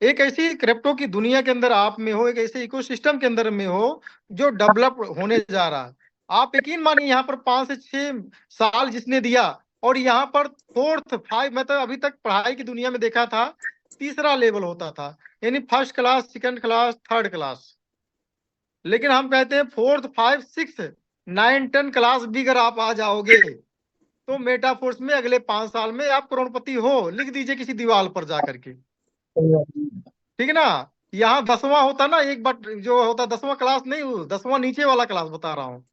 एक ऐसी क्रिप्टो की दुनिया के अंदर आप में हो, एक ऐसे इकोसिस्टम के अंदर में हो जो डेवलप होने जा रहा है। आप यकीन मानिए यहाँ पर 5 से 6 साल जिसने दिया, और यहाँ पर 4th 5, मैं तो अभी तक पढ़ाई की दुनिया में देखा था तीसरा लेवल होता था, यानी first class, second class, third class. लेकिन हम कहते हैं 4th 5 6 9 10 क्लास भी अगर आप आ जाओगे तो मेटाफोर्स में अगले 5 साल में आप करोड़पति हो, लिख दीजिए किसी दीवार पर जाकर के, ठीक है ना। यहाँ 10वां होता ना, एक बट जो होता 10वां क्लास नहीं, 10वां नीचे वाला क्लास बता रहा हूँ,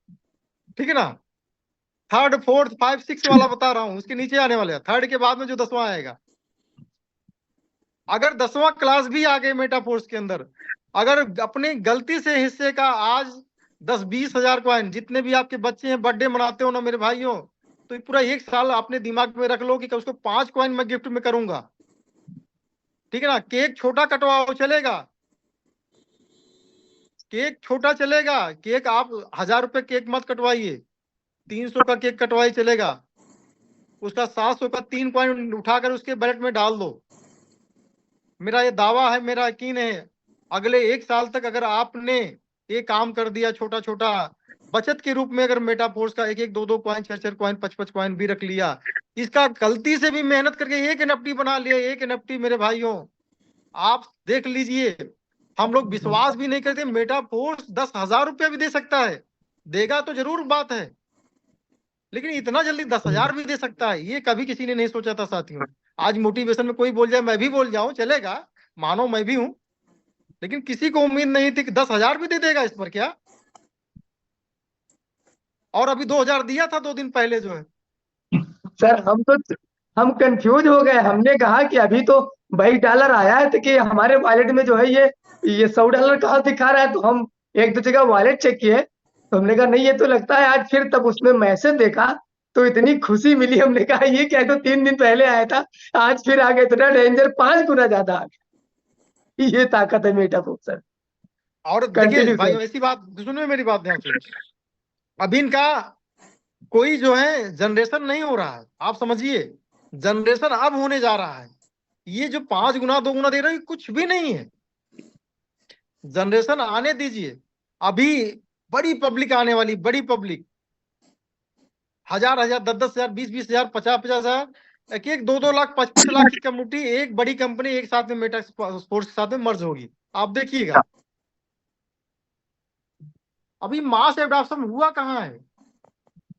ठीक है ना। थर्ड फोर्थ 5 6 वाला बता रहा हूँ, उसके नीचे आने वाले, थर्ड के बाद में जो 10वां आएगा। अगर 10वां क्लास भी आ गए मेटाफोर्स के अंदर, अगर अपने गलती से हिस्से का आज 10-20 हजार कॉइन, जितने भी आपके बच्चे हैं बर्थडे मनाते हो ना मेरे भाइयों, तो पूरा एक साल अपने दिमाग में रख लो कि उसको 5 कॉइन मैं गिफ्ट में करूंगा, ठीक है ना। केक छोटा कटवाओ चलेगा, केक छोटा चलेगा, केक आप 1000 रुपए केक मत कटवाइए, 300 का केक कटवाइए चलेगा। उसका 700 का 3 कॉइन उठाकर उसके बैलेट में डाल दो। मेरा ये दावा है, मेरा यकीन है, अगले एक साल तक अगर आपने ये काम कर दिया, छोटा छोटा बचत के रूप में, अगर मेटाफोर्स का 1-1 2-2 कॉइन 4-4 कॉइन 5-5 कॉइन भी रख लिया, इसका गलती से भी मेहनत करके एक एनएफटी बना लिया, एक एनएफटी मेरे भाइयों, आप देख लीजिए। हम लोग विश्वास भी नहीं करते, मेटाफोर्स 10,000 रुपया भी दे सकता है, देगा तो जरूर बात है, लेकिन इतना जल्दी 10,000 भी दे सकता है, ये कभी किसी ने नहीं सोचा था साथियों। आज मोटिवेशन में कोई बोल जाए, मैं भी बोल जाऊं चलेगा, मानो मैं भी हूं, लेकिन किसी को उम्मीद नहीं थी कि 10,000 भी दे देगा इस पर क्या। और अभी 2,000 दिया था 2 दिन पहले जो है। सर हम कंफ्यूज हो गए। हमने कहा कि अभी तो $22 आया है, तो कि हमारे वॉलेट में जो है ये $100 कहाँ दिखा रहा है। तो हम एक दो जगह वॉलेट चेक किए, तो हमने कहा नहीं ये तो लगता है आज। फिर तब उसमें मैसेज देखा तो इतनी खुशी मिली, हमने कहा ये क्या है, तो 3 दिन पहले आया था, आज फिर आ गया। इतना डेंजर 5 गुना ज्यादा आ गया। ये ताकत है मेटाफोर्स सर। और देखिए कंटिन्यू भाई, सर। ऐसी बात सुनिए, मेरी बात ध्यान से, अभी इनका कोई जो है जनरेशन नहीं हो रहा है, आप समझिए, जनरेशन अब होने जा रहा है। ये जो 5 गुना 2 गुना दे रहे हैं कुछ भी नहीं है, जनरेशन आने दीजिए। अभी बड़ी पब्लिक आने वाली, बड़ी पब्लिक, 1,000 10,000 20,000 हजार 50,000 एक 2-2 लाख 5-5 लाख की कम्युनिटी, एक बड़ी कंपनी एक साथ में मेटा स्पोर्ट्स के साथ में मर्ज होगी, आप देखिएगा। अभी मास एडॉप्शन हुआ कहाँ है।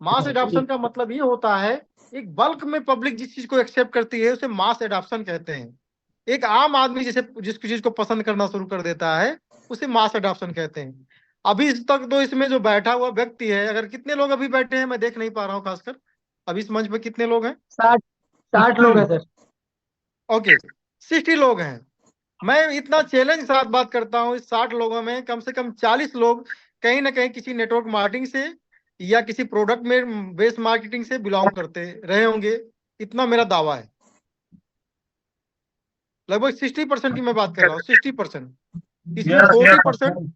मास एडॉप्शन का मतलब ये होता है, एक बल्क में पब्लिक जिस चीज को एक्सेप्ट करती है उसे मास एडॉप्शन कहते हैं। एक आम आदमी जिसे जिस चीज को पसंद करना शुरू कर देता है उसे मास एडॉप्शन कहते हैं। अभी तक तो इसमें जो बैठा हुआ व्यक्ति है, अगर कितने लोग अभी बैठे हैं मैं देख नहीं पा रहा हूँ खासकर, अभी इस मंच पे कितने लोग हैं। 60 लोग हैं सर। ओके, 60 लोग हैं। मैं इतना चैलेंज के साथ बात करता हूँ, इस 60 लोगों में कम से कम 40 लोग कहीं ना कहीं किसी नेटवर्क मार्केटिंग से या किसी प्रोडक्ट में बेस्ड मार्केटिंग से बिलोंग करते रहे होंगे, इतना मेरा दावा है। लगभग 60% की मैं बात कर रहा हूँ, 60%। इसमें 40%,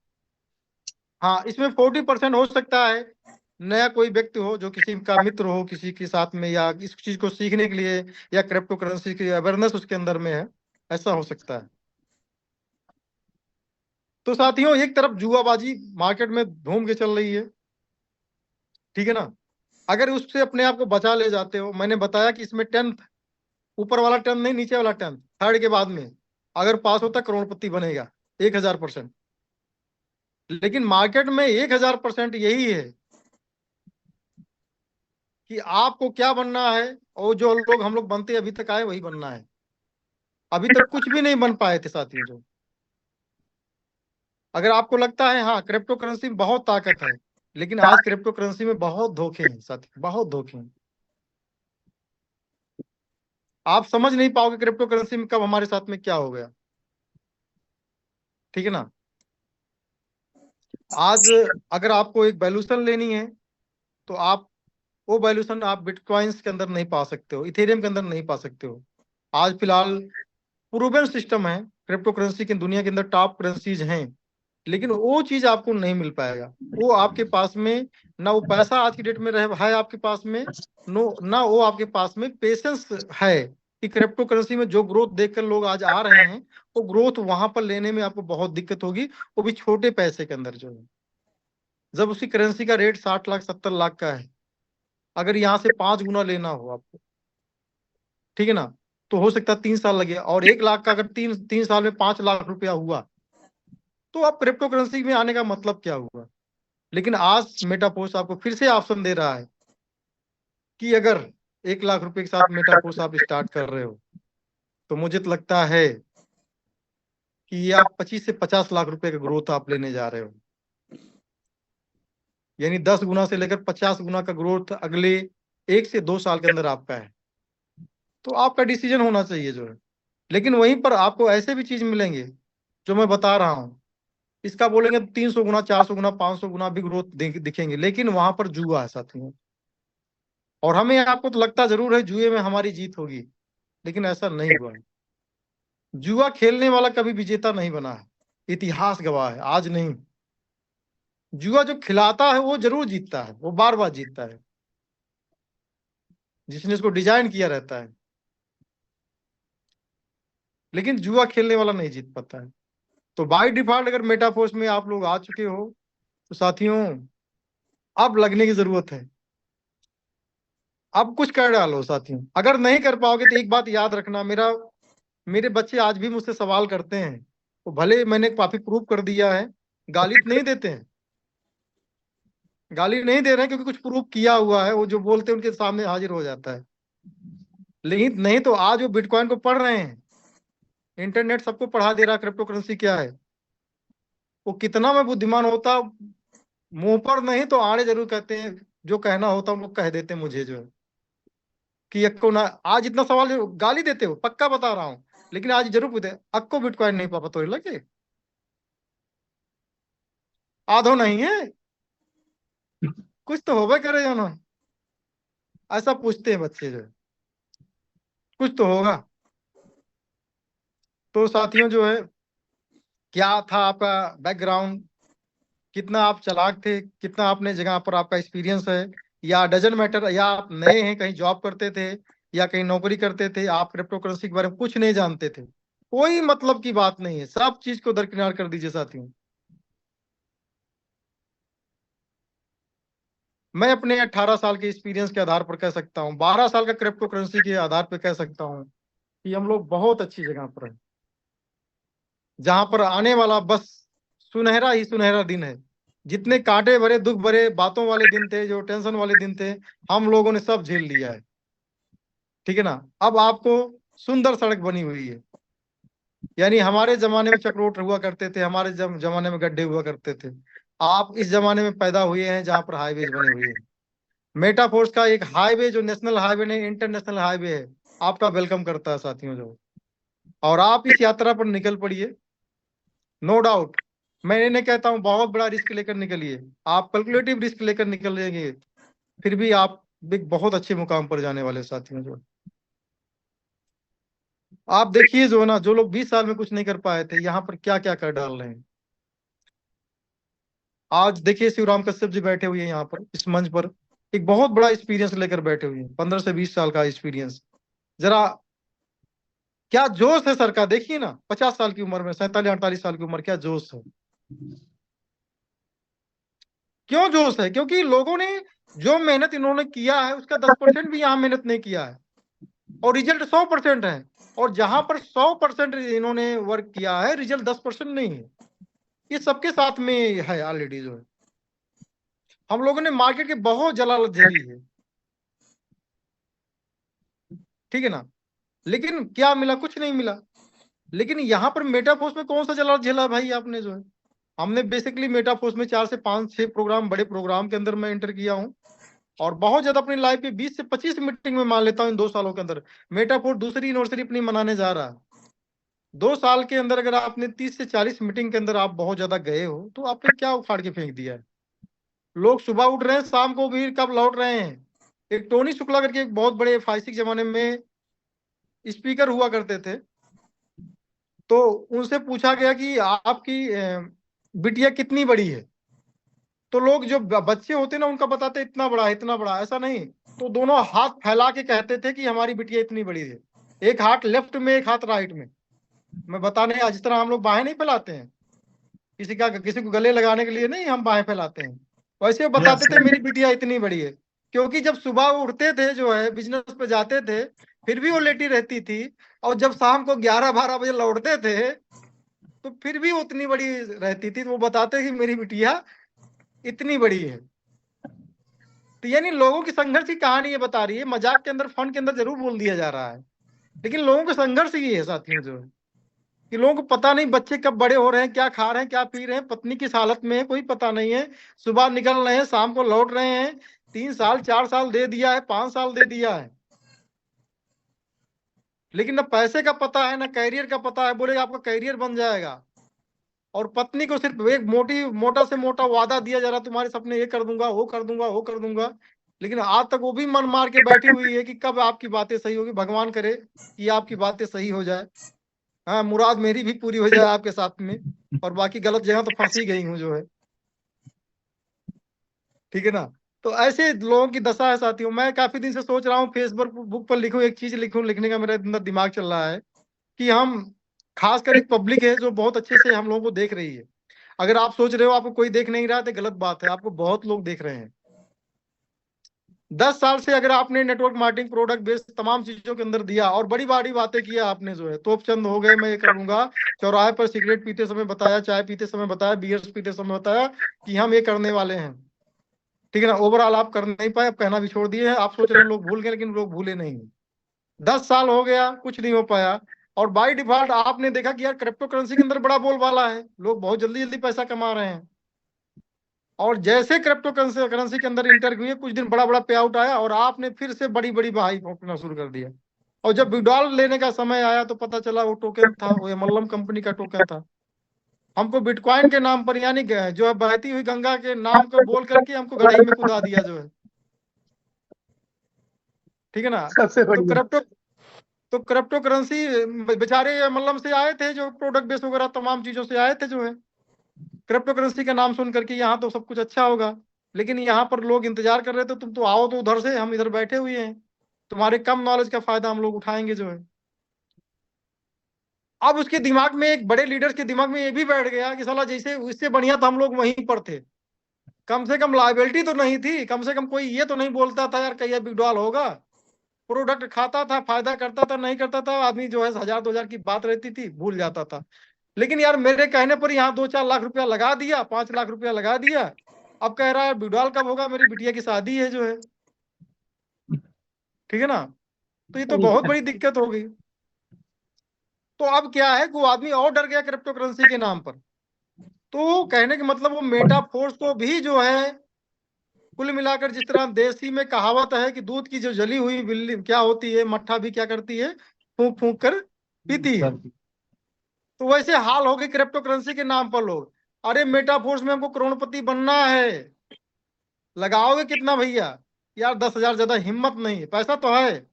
हाँ इसमें 40% हो सकता है नया कोई व्यक्ति हो, जो किसी का मित्र हो किसी के साथ में, या इस चीज को सीखने के लिए, या क्रिप्टो करेंसी की अवेयरनेस उसके अंदर में है, ऐसा हो सकता है। तो साथियों, एक तरफ जुआबाजी मार्केट में घूम के चल रही है, ठीक है ना। अगर उससे अपने आप को बचा ले जाते हो, मैंने बताया कि इसमें 10th, ऊपर वाला 10th नहीं, नीचे वाला 10th, थर्ड के बाद में अगर पास होता करोड़पति बनेगा 1,000%। लेकिन मार्केट में 1,000% यही है कि आपको क्या बनना है, और जो लोग हम लोग बनते अभी तक आए वही बनना है। अभी तक कुछ भी नहीं बन पाए थे साथियों जो। अगर आपको लगता है हाँ क्रिप्टो करेंसी में बहुत ताकत है, लेकिन आज क्रिप्टो करेंसी में बहुत धोखे हैं साथियों, बहुत धोखे हैं। आप समझ नहीं पाओगे क्रिप्टो करेंसी में कब हमारे साथ में क्या हो गया, ठीक है ना। आज अगर आपको एक वैल्यूशन लेनी है, तो आप वो वैल्यूशन आप बिटकॉइंस के अंदर नहीं पा सकते हो, इथेरियम के अंदर नहीं पा सकते हो। आज फिलहाल प्रूवन सिस्टम है क्रिप्टो करेंसी की, दुनिया के अंदर टॉप करेंसीज हैं, लेकिन वो चीज आपको नहीं मिल पाएगा। वो आपके पास में ना वो पैसा आज की डेट में रहे है आपके पास में, नो ना वो आपके पास में पेशेंस है कि क्रिप्टो करेंसी में जो ग्रोथ देखकर लोग आज आ रहे हैं, वो ग्रोथ वहां पर लेने में आपको बहुत दिक्कत होगी, वो भी छोटे पैसे के अंदर जो है। जब उसकी करेंसी का रेट 60 लाख 70 लाख का है, अगर यहाँ से 5 गुना लेना हो आपको, ठीक है ना, तो हो सकता है 3 साल लगे। और 1 लाख का अगर तीन तीन साल में 5 लाख रुपया हुआ, तो आप क्रिप्टो करेंसी में आने का मतलब क्या हुआ। लेकिन आज मेटापोस्ट आपको फिर से ऑप्शन दे रहा है कि अगर 1 लाख रुपए के साथ मेटापोस्ट आप स्टार्ट कर रहे हो, तो मुझे तो लगता है कि ये आप 25 से 50 लाख रुपए का ग्रोथ आप लेने जा रहे हो, यानी 10 गुना से लेकर 50 गुना का ग्रोथ अगले 1 से 2 साल के अंदर आपका है। तो आपका डिसीजन होना चाहिए जो है। लेकिन वहीं पर आपको ऐसे भी चीज मिलेंगे जो मैं बता रहा हूं, इसका बोलेंगे 300 गुना, 400 गुना, 500 गुना भी ग्रोथ दिखेंगे, लेकिन वहां पर जुआ है साथियों। और हमें आपको तो लगता जरूर है जुए में हमारी जीत होगी, लेकिन ऐसा नहीं हुआ है। जुआ खेलने वाला कभी विजेता नहीं बना है, इतिहास गवाह है, आज नहीं। जुआ जो खिलाता है वो जरूर जीतता है, वो बार बार जीतता है, जिसने इसको डिजाइन किया रहता है। लेकिन जुआ खेलने वाला नहीं जीत पाता है। तो बाय डिफॉल्ट अगर मेटाफोर्स में आप लोग आ चुके हो तो साथियों अब लगने की जरूरत है, अब कुछ कर डालो साथियों। अगर नहीं कर पाओगे तो एक बात याद रखना, मेरे बच्चे आज भी मुझसे सवाल करते हैं, तो भले मैंने काफी प्रूफ कर दिया है, गाली तो नहीं देते हैं, गाली नहीं दे रहे हैं क्योंकि कुछ प्रूफ किया हुआ है, वो जो बोलते हैं उनके सामने हाजिर हो जाता है। लेकिन नहीं तो आज वो बिटकॉइन को पढ़ रहे हैं, इंटरनेट सबको पढ़ा दे रहा है क्रिप्टो करेंसी क्या है। वो कितना मैं बुद्धिमान होता, मुंह पर नहीं तो आड़े जरूर कहते हैं, जो कहना होता उनको कह देते हैं मुझे जो है कि अक्को ना, आज इतना सवाल गाली देते हो पक्का बता रहा हूं, लेकिन आज जरूर पूछते अक्को बिटकॉइन नहीं पापा तो लगे आधो नहीं है, कुछ तो होगा करे जानो, ऐसा पूछते हैं बच्चे जो है, कुछ तो होगा। तो साथियों जो है, क्या था आपका बैकग्राउंड, कितना आप चालाक थे, कितना आपने जगह पर आपका एक्सपीरियंस है, या डजन मैटर, या आप नए हैं, कहीं जॉब करते थे या कहीं नौकरी करते थे, आप क्रिप्टो करेंसी के बारे में कुछ नहीं जानते थे, कोई मतलब की बात नहीं है, सब चीज को दरकिनार कर दीजिए साथियों। मैं अपने 18 साल के एक्सपीरियंस के आधार पर कह सकता हूँ, 12 साल का क्रिप्टो करेंसी के आधार पर कह सकता हूँ कि हम लोग बहुत अच्छी जगह पर हैं, जहां पर आने वाला बस सुनहरा ही सुनहरा दिन है। जितने कांटे भरे दुख भरे बातों वाले दिन थे, जो टेंशन वाले दिन थे, हम लोगों ने सब झेल लिया है, ठीक है ना। अब आपको सुंदर सड़क बनी हुई है, यानी हमारे जमाने में चक्रोट हुआ करते थे, हमारे जमाने में गड्ढे हुआ करते थे, आप इस जमाने में पैदा हुए हैं जहां पर हाईवेज बने हुए हैं। मेटाफोर्स का एक हाईवे जो नेशनल हाईवे नहीं इंटरनेशनल हाईवे है, आपका वेलकम करता है साथियों जो। और आप इस यात्रा पर निकल पड़िए, नो डाउट। मैं नहीं कहता हूं बहुत बड़ा रिस्क लेकर निकलिए, आप कैलकुलेटिव रिस्क लेकर निकलेंगे, फिर भी आप एक बहुत अच्छे मुकाम पर जाने वाले साथियों जो। आप देखिए जो ना, जो लोग 20 साल में कुछ नहीं कर पाए थे, यहाँ पर क्या क्या कर डाल रहे हैं। आज देखिए शिवराम कश्यप जी बैठे हुए हैं यहाँ पर इस मंच पर, एक बहुत बड़ा एक्सपीरियंस लेकर बैठे हुए हैं, 15 से 20 साल का एक्सपीरियंस। जरा क्या जोश है सर का, देखिए ना, 50 साल की उम्र में, 47-48 साल की उम्र, क्या जोश है। क्यों जोश है? क्योंकि लोगों ने जो मेहनत इन्होंने किया है उसका 10% भी यहाँ मेहनत नहीं किया है, और रिजल्ट 100% है। और जहां पर 100% इन्होंने वर्क किया है, रिजल्ट 10% नहीं है, ये सबके साथ में है ऑलरेडी जो है। हम लोगों ने मार्केट के बहुत जलालत झेली है, ठीक है ना, लेकिन क्या मिला? कुछ नहीं मिला। लेकिन यहाँ पर मेटाफोर्स में कौन सा जलालत झेला भाई आपने जो है? हमने बेसिकली मेटाफोर्स में 4 से 5 6 प्रोग्राम, बड़े प्रोग्राम के अंदर मैं एंटर किया हूँ, और बहुत ज्यादा अपनी लाइफ में 20 से 25 मीटिंग में मान लेता हूँ इन 2 सालों के अंदर। मेटाफोर्स दूसरी यूनिवर्सिटी अपनी मनाने जा रहा है, 2 साल के अंदर अगर आपने 30 से 40 मीटिंग के अंदर आप बहुत ज्यादा गए हो, तो आपने क्या उखाड़ के फेंक दिया है? लोग सुबह उठ रहे हैं, शाम को भी कब लौट रहे हैं। एक टोनी शुक्ला करके एक बहुत बड़े फाइसिक जमाने में स्पीकर हुआ करते थे, तो उनसे पूछा गया कि आपकी बिटिया कितनी बड़ी है, तो लोग जो बच्चे होते ना उनका बताते इतना बड़ा है, इतना बड़ा, ऐसा नहीं, तो दोनों हाथ फैला के कहते थे कि हमारी बिटिया इतनी बड़ी है, एक हाथ लेफ्ट में एक हाथ राइट में। मैं बताने, जिस तरह हम लोग बाहें नहीं फैलाते हैं, किसी को गले लगाने के लिए नहीं हम बाहें फैलाते हैं, वैसे बताते थे मेरी बिटिया इतनी बड़ी है। क्योंकि जब सुबह उठते थे जो है, बिजनेस पे जाते थे, फिर भी वो लेटी रहती थी, और जब शाम को 11-12 बजे लौटते थे तो फिर भी उतनी बड़ी रहती थी, तो वो बताते कि मेरी बिटिया इतनी बड़ी है। तो यानी लोगों की संघर्ष की कहानी ये बता रही है, मजाक के अंदर, फन के अंदर जरूर बोल दिया जा रहा है, लेकिन लोगों का संघर्ष ही है साथियों जो है। कि लोगों को पता नहीं बच्चे कब बड़े हो रहे हैं, क्या खा रहे हैं, क्या पी रहे हैं, पत्नी किस हालत में है, कोई पता नहीं है। सुबह निकल रहे हैं, शाम को लौट रहे हैं। 3 साल 4 साल दे दिया है, 5 साल दे दिया है, लेकिन ना पैसे का पता है ना कैरियर का पता है। बोले आपका कैरियर बन जाएगा, और पत्नी को सिर्फ एक मोटा से मोटा वादा दिया जा रहा, तुम्हारे सपने ये कर दूंगा, वो कर दूंगा, वो कर दूंगा। लेकिन आज तक वो भी मन मार के बैठी हुई है कि कब आपकी बातें सही होगी। भगवान करे कि आपकी बातें सही हो जाए, हाँ, मुराद मेरी भी पूरी हो जाए आपके साथ में, और बाकी गलत जगह तो फंसी गई हूँ जो है। ठीक है ना। तो ऐसे लोगों की दशा है साथियों। मैं काफी दिन से सोच रहा हूँ फेसबुक बुक पर लिखूं, एक चीज लिखूं, लिखने का मेरे अंदर दिमाग चल रहा है कि हम, खासकर एक पब्लिक है जो बहुत अच्छे से हम लोगों को देख रही है। अगर आप सोच रहे हो आपको कोई देख नहीं रहा तो गलत बात है, आपको बहुत लोग देख रहे हैं। 10 साल से अगर आपने नेटवर्क मार्केटिंग, प्रोडक्ट बेस तमाम चीजों के अंदर दिया और बड़ी बड़ी बातें किया आपने जो है, तोप चंद हो गए, मैं ये करूंगा, चौराहे पर सिगरेट पीते समय बताया, चाय पीते समय बताया, बियर्स पीते समय बताया कि हम ये करने वाले हैं। ठीक है ना। ओवरऑल आप कर नहीं पाए, अब कहना भी छोड़ दिए हैं। आप सोच रहे हैं लोग भूल गए, लेकिन लोग भूले नहीं। 10 साल हो गया, कुछ नहीं हो पाया। और बाय डिफॉल्ट आपने देखा कि यार क्रिप्टो करेंसी के अंदर बड़ा बोलबाला है, लोग बहुत जल्दी जल्दी पैसा कमा रहे हैं। और जैसे क्रिप्टो करेंसी के अंदर इंटर हुए, कुछ दिन बड़ा बड़ा पे आउट आया और आपने फिर से बड़ी बड़ी बहाई फोड़ना शुरू कर दिया। और जब विड्रॉल लेने का समय आया तो पता चला वो टोकन था, वो एमएलएम कंपनी का टोकन था। हमको बिटकॉइन के नाम पर, यानी जो है बहती हुई गंगा के नाम को बोल करके हमको गड़ाई में कूदा दिया जो है। ठीक है ना। सबसे तो बढ़िया। क्रिप्टो करेंसी बेचारे एमएलएम से आए थे, जो प्रोडक्ट बेस वगैरह तमाम चीजों से आए थे जो है, क्रिप्टो करेंसी का नाम सुन करके यहाँ तो सब कुछ अच्छा होगा। लेकिन यहाँ पर लोग इंतजार कर रहे थे, तुम तो आओ तो उधर से, हम इधर बैठे हुए हैं, तुम्हारे कम नॉलेज का फायदा हम लोग उठाएंगे जो है। अब उसके दिमाग में, एक बड़े लीडर्स के दिमाग में ये भी बैठ गया कि साला जैसे इससे बढ़िया तो हम लोग वहीं पर थे, कम से कम लाइबिलिटी तो नहीं थी, कम से कम कोई ये तो नहीं बोलता था यार कहीं विड्रॉल होगा। प्रोडक्ट खाता था, फायदा करता था, नहीं करता था, आदमी जो है 1000 2000 की बात रहती थी, भूल जाता था। लेकिन यार मेरे कहने पर यहाँ 2 4 लाख रुपया लगा दिया, 5 लाख रुपया लगा दिया, अब कह रहा है विड्रॉल कब होगा, मेरी बिटिया की शादी है जो है। ठीक है ना। तो ये तो बहुत बड़ी दिक्कत हो गई। तो अब क्या है, वो आदमी और डर गया क्रिप्टो करेंसी के नाम पर। तो कहने का मतलब वो मेटा फोर्स को भी जो है, कुल मिलाकर जिस तरह देसी में कहावत है कि दूध की जो जली हुई बिल्ली क्या होती है, मट्ठा भी क्या करती है, फूंक फूंक कर पीती है। तो वैसे हाल हो गए क्रिप्टो करेंसी के नाम पर लोग, अरे मेटा फोर्स में हमको करोड़पति बनना है, लगाओगे कितना भैया। यार 10,000, ज्यादा हिम्मत नहीं है, पैसा तो है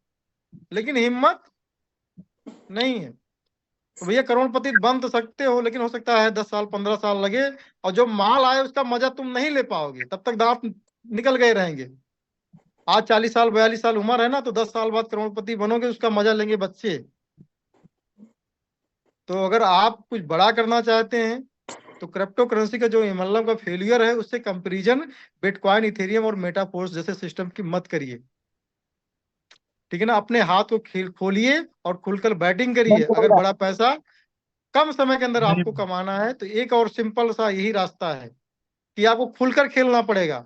लेकिन हिम्मत नहीं है। तो भैया करोड़पति बन तो सकते हो, लेकिन हो सकता है 10 साल 15 साल लगे, और जो माल आए उसका मजा तुम नहीं ले पाओगे, तब तक दांत निकल गए रहेंगे। आज 40 साल 42 साल उम्र है ना, तो 10 साल बाद करोड़पति बनोगे, उसका मजा लेंगे बच्चे। तो अगर आप कुछ बड़ा करना चाहते हैं तो क्रिप्टो करेंसी का जो एमएलएम का फेलियर है, उससे कंपैरिजन बिटकॉइन, इथेरियम और मेटाफोर्स जैसे सिस्टम की मत करिए। ठीक है ना। अपने हाथ को खोलिए और खुलकर बैटिंग करिए। अगर बड़ा पैसा कम समय के अंदर आपको कमाना है तो एक और सिंपल सा यही रास्ता है कि आपको खुलकर खेलना पड़ेगा,